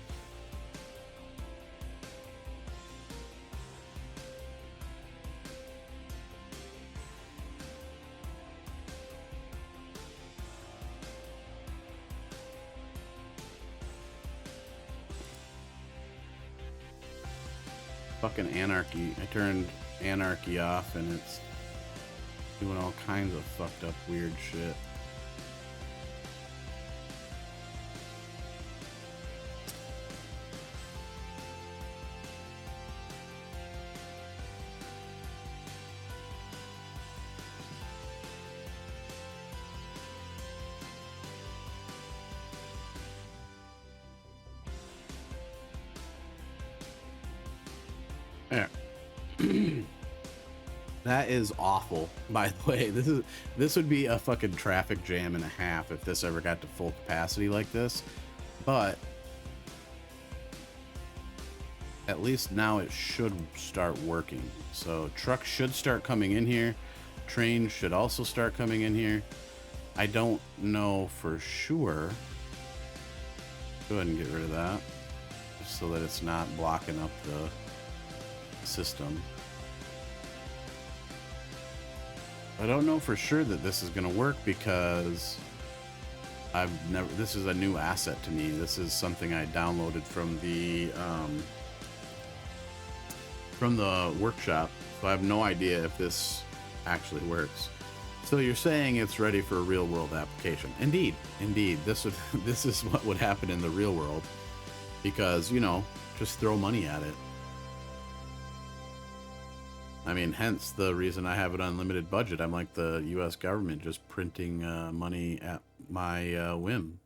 Fucking anarchy. I turned anarchy off and it's doing all kinds of fucked up weird shit. There. That is awful, by the way. This would be a fucking traffic jam and a half if this ever got to full capacity like this. But at least now it should start working. So trucks should start coming in here. Trains should also start coming in here. I don't know for sure. Go ahead and get rid of that, just so that it's not blocking up the system. I don't know for sure that this is going to work because this is a new asset to me. This is something I downloaded from the workshop, so I have no idea if this actually works. So you're saying it's ready for a real world application? Indeed, this is what would happen in the real world, because, you know, just throw money at it. I mean, hence the reason I have an unlimited budget. I'm like the U.S. government, just printing money at my whim.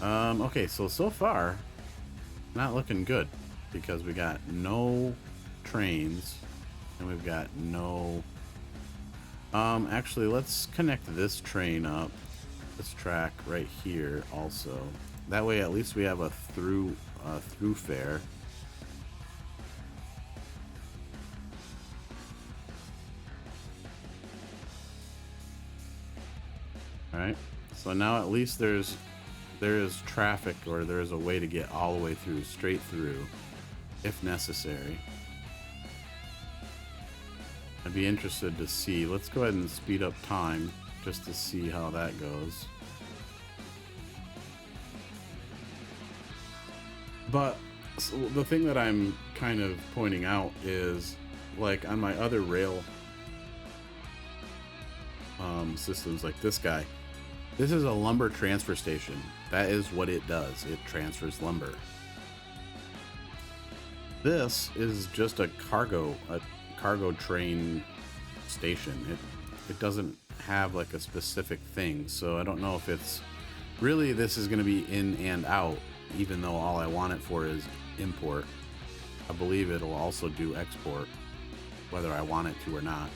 Okay, so far, not looking good, because we got no trains, and we've got no... actually, let's connect this train up, this track right here also. That way, at least we have a through fare. All right. So now at least there is traffic, or there is a way to get all the way through, straight through, if necessary. I'd be interested to see. Let's go ahead and speed up time just to see how that goes. But so the thing that I'm kind of pointing out is, like on my other rail systems, like this guy, this is a lumber transfer station. That is what it does. It transfers lumber. This is just a cargo train station. It doesn't have like a specific thing, so I don't know if it's really, this is going to be in and out, even though all I want it for is import. I believe it'll also do export, whether I want it to or not.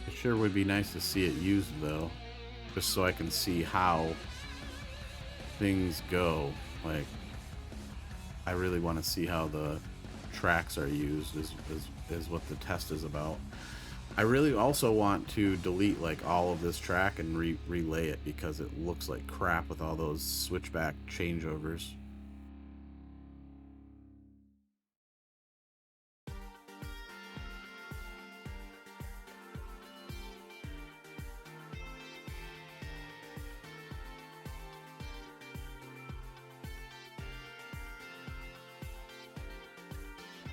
It sure would be nice to see it used though, just so I can see how things go. Like, I really want to see how the tracks are used is what the test is about. I really also want to delete like all of this track and relay it because it looks like crap with all those switchback changeovers.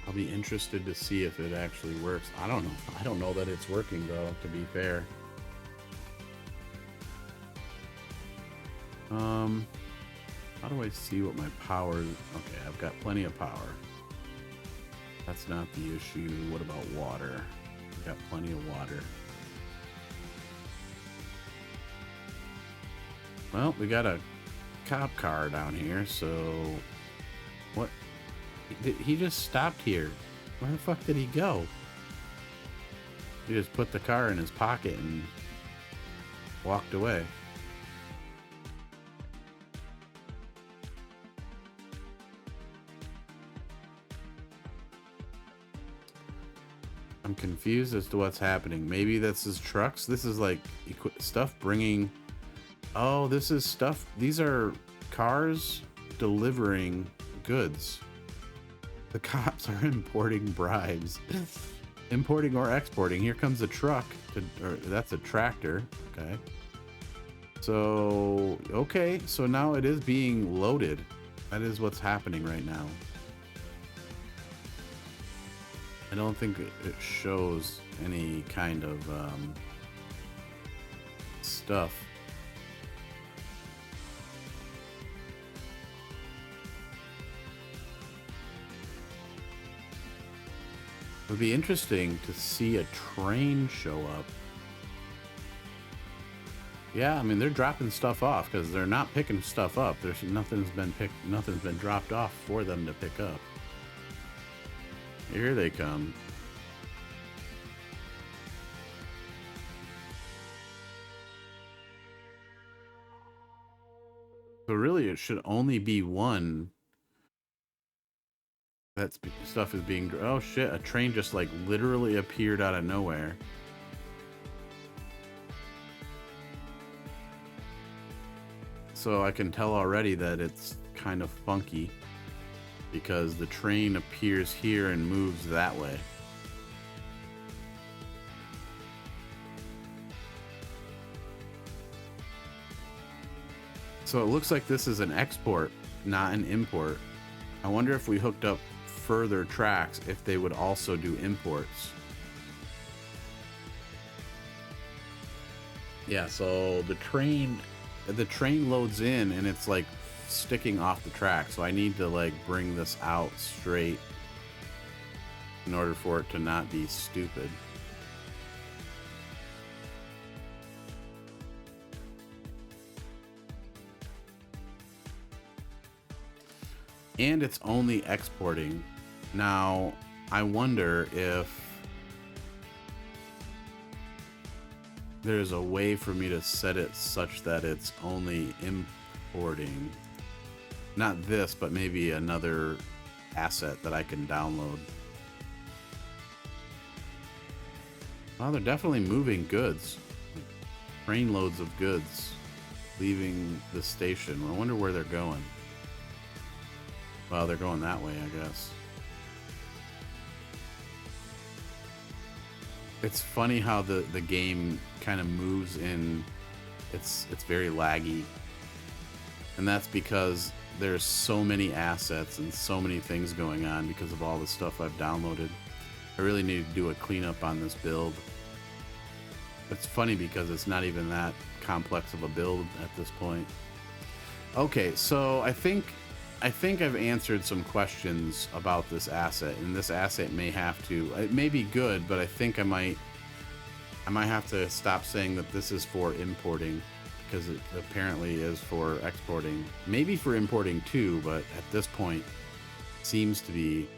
I'll be interested to see if it actually works. I don't know. I don't know that it's working though, to be fair. How do I see what my power is? Okay, I've got plenty of power. That's not the issue. What about water? I've got plenty of water. Well, we got a cop car down here, so what? He just stopped here. Where the fuck did he go? He just put the car in his pocket and walked away. I'm confused as to what's happening. Maybe that's his trucks. This is like stuff bringing... Oh, this is stuff. These are cars delivering goods. The cops are importing bribes. Importing or exporting. Here comes a truck. Or that's a tractor. Okay. So, okay. So now it is being loaded. That is what's happening right now. I don't think it shows any kind of stuff. It would be interesting to see a train show up. Yeah, I mean they're dropping stuff off because they're not picking stuff up. There's nothing's been dropped off for them to pick up. Here they come. So really it should only be one. That stuff is being... Oh shit, a train just like literally appeared out of nowhere. So I can tell already that it's kind of funky because the train appears here and moves that way. So it looks like this is an export, not an import. I wonder if we hooked up further tracks if they would also do imports. Yeah, so the train loads in and it's like sticking off the track, so I need to like bring this out straight in order for it to not be stupid. And it's only exporting. Now, I wonder if there's a way for me to set it such that it's only importing. Not this, but maybe another asset that I can download. Well, they're definitely moving goods. Train loads of goods leaving the station. I wonder where they're going. Well, they're going that way, I guess. It's funny how the game kind of moves in. It's very laggy. And that's because there's so many assets and so many things going on because of all the stuff I've downloaded. I really need to do a cleanup on this build. It's funny because it's not even that complex of a build at this point. Okay, so I think I've answered some questions about this asset, and this asset may have to... It may be good, but I think I might I might have to stop saying that this is for importing, because it apparently is for exporting. Maybe for importing too, but at this point seems to be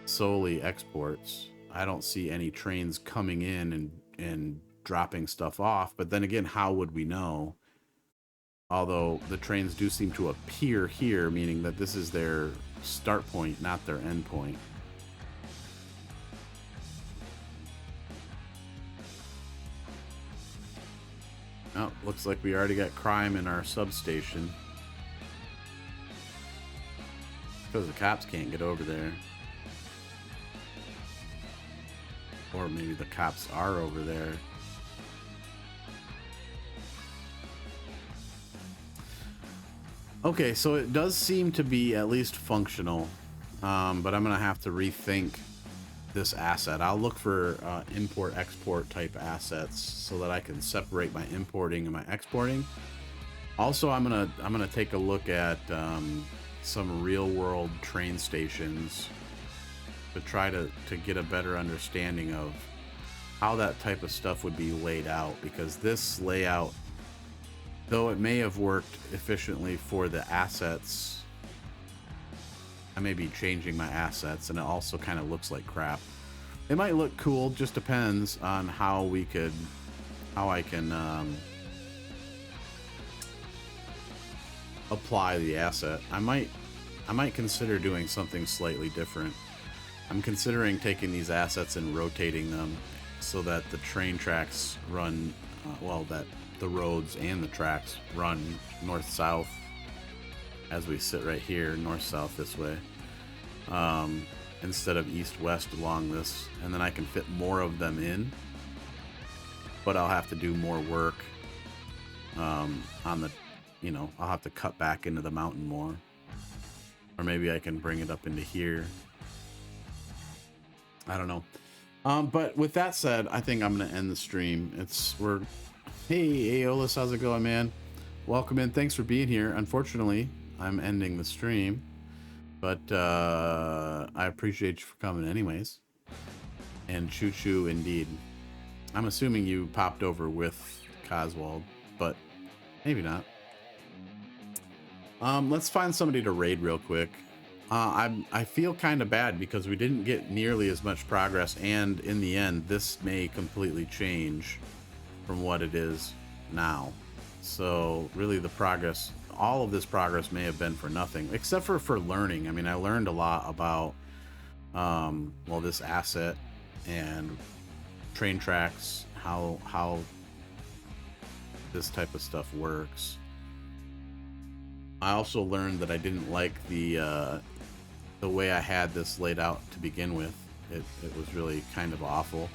solely exports. I don't see any trains coming in and dropping stuff off, but then again, how would we know? Although the trains do seem to appear here, meaning that this is their start point, not their end point. Oh, looks like we already got crime in our substation. Because the cops can't get over there. Or maybe the cops are over there. Okay, so it does seem to be at least functional. But I'm going to have to rethink this asset. I'll look for import-export type assets so that I can separate my importing and my exporting. Also, I'm gonna take a look at some real-world train stations to try to get a better understanding of how that type of stuff would be laid out, because this layout, though it may have worked efficiently for the assets, I may be changing my assets, and it also kind of looks like crap. It might look cool, just depends on how I can apply the asset. I might consider doing something slightly different. I'm considering taking these assets and rotating them so that the train tracks run, that the roads and the tracks run north-south as we sit right here, north-south this way, instead of east-west along this, and then I can fit more of them in, but I'll have to do more work on the, I'll have to cut back into the mountain more, or maybe I can bring it up into here. I don't know. But with that said, I think I'm gonna end the stream. Hey Aeolus, how's it going, man? Welcome in, thanks for being here. Unfortunately, I'm ending the stream, but I appreciate you for coming anyways. And choo choo indeed. I'm assuming you popped over with Coswald, but maybe not. Let's find somebody to raid real quick. I feel kind of bad because we didn't get nearly as much progress, and in the end, this may completely change from what it is now. So really the progress, all of this progress may have been for nothing, except for learning. I mean, I learned a lot about, this asset and train tracks, how this type of stuff works. I also learned that I didn't like the way I had this laid out to begin with. It was really kind of awful.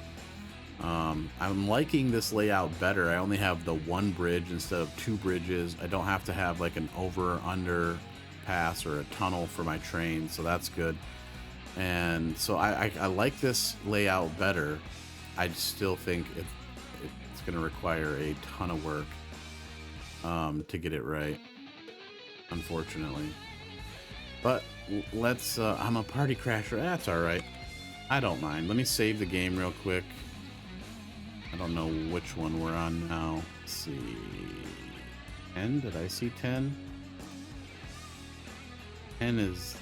I'm liking this layout better. I only have the one bridge instead of two bridges. I don't have to have like an over or under pass or a tunnel for my train, so that's good. And so I like this layout better. I still think it's going to require a ton of work to get it right, unfortunately. But let's I'm a party crasher. That's all right. I don't mind. Let me save the game real quick. I don't know which one we're on now. Let's see. 10? Did I see 10? 10 is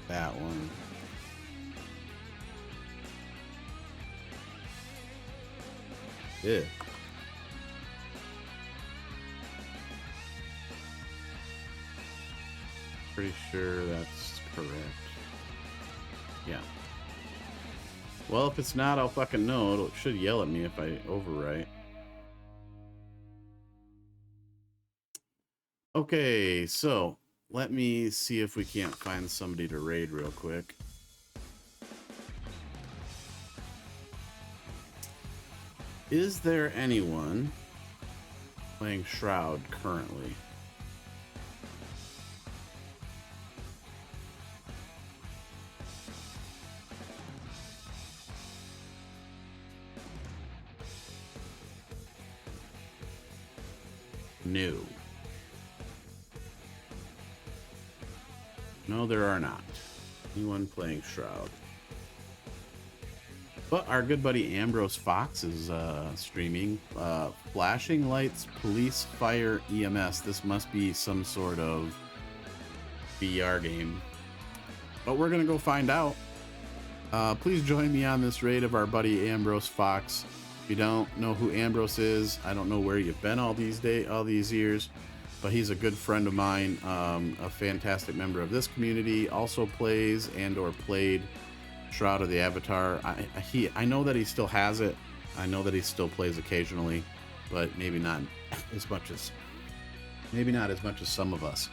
that one. Yeah. Pretty sure that's correct. Yeah. Well, if it's not, I'll fucking know. It should yell at me if I overwrite. Okay, so let me see if we can't find somebody to raid real quick. Is there anyone playing Shroud currently? No. No, there are not. Anyone playing Shroud? But our good buddy Ambrose Fox is streaming Flashing Lights Police Fire EMS. This must be some sort of VR game, but we're gonna go find out. Please join me on this raid of our buddy Ambrose Fox. If you don't know who Ambrose is, I don't know where you've been all these years, but he's a good friend of mine, a fantastic member of this community. Also plays and or played Shroud of the Avatar. I know that he still has it. I know that he still plays occasionally, but maybe not as much as some of us.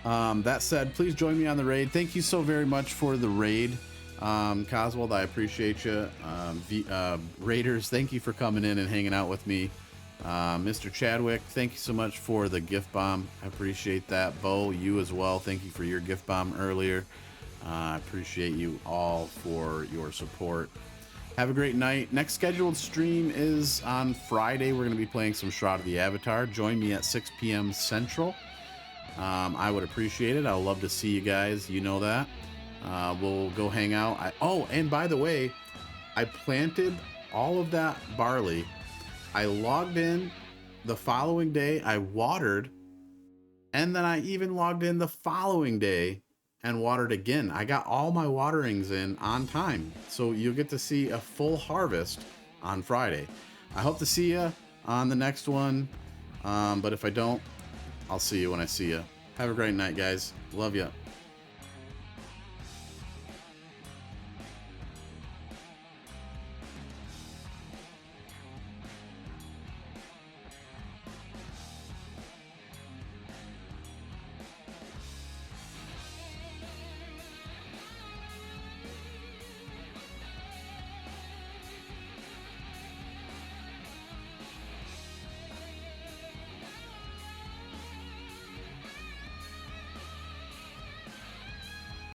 That said, please join me on the raid. Thank you so very much for the raid, Coswald. I appreciate you. Raiders, thank you for coming in and hanging out with me. Mr. Chadwick, thank you so much for the gift bomb. I appreciate that. Bo, you as well. Thank you for your gift bomb earlier. I appreciate you all for your support. Have a great night. Next scheduled stream is on Friday. We're going to be playing some Shroud of the Avatar. Join me at 6 p.m. Central. I would appreciate it. I would love to see you guys. You know that. We'll go hang out. And by the way, I planted all of that barley. I logged in the following day. I watered. And then I even logged in the following day and watered again. I got all my waterings in on time, so you'll get to see a full harvest on Friday. I hope to see you on the next one, but if I don't, I'll see you when I see you. Have a great night, guys. Love you.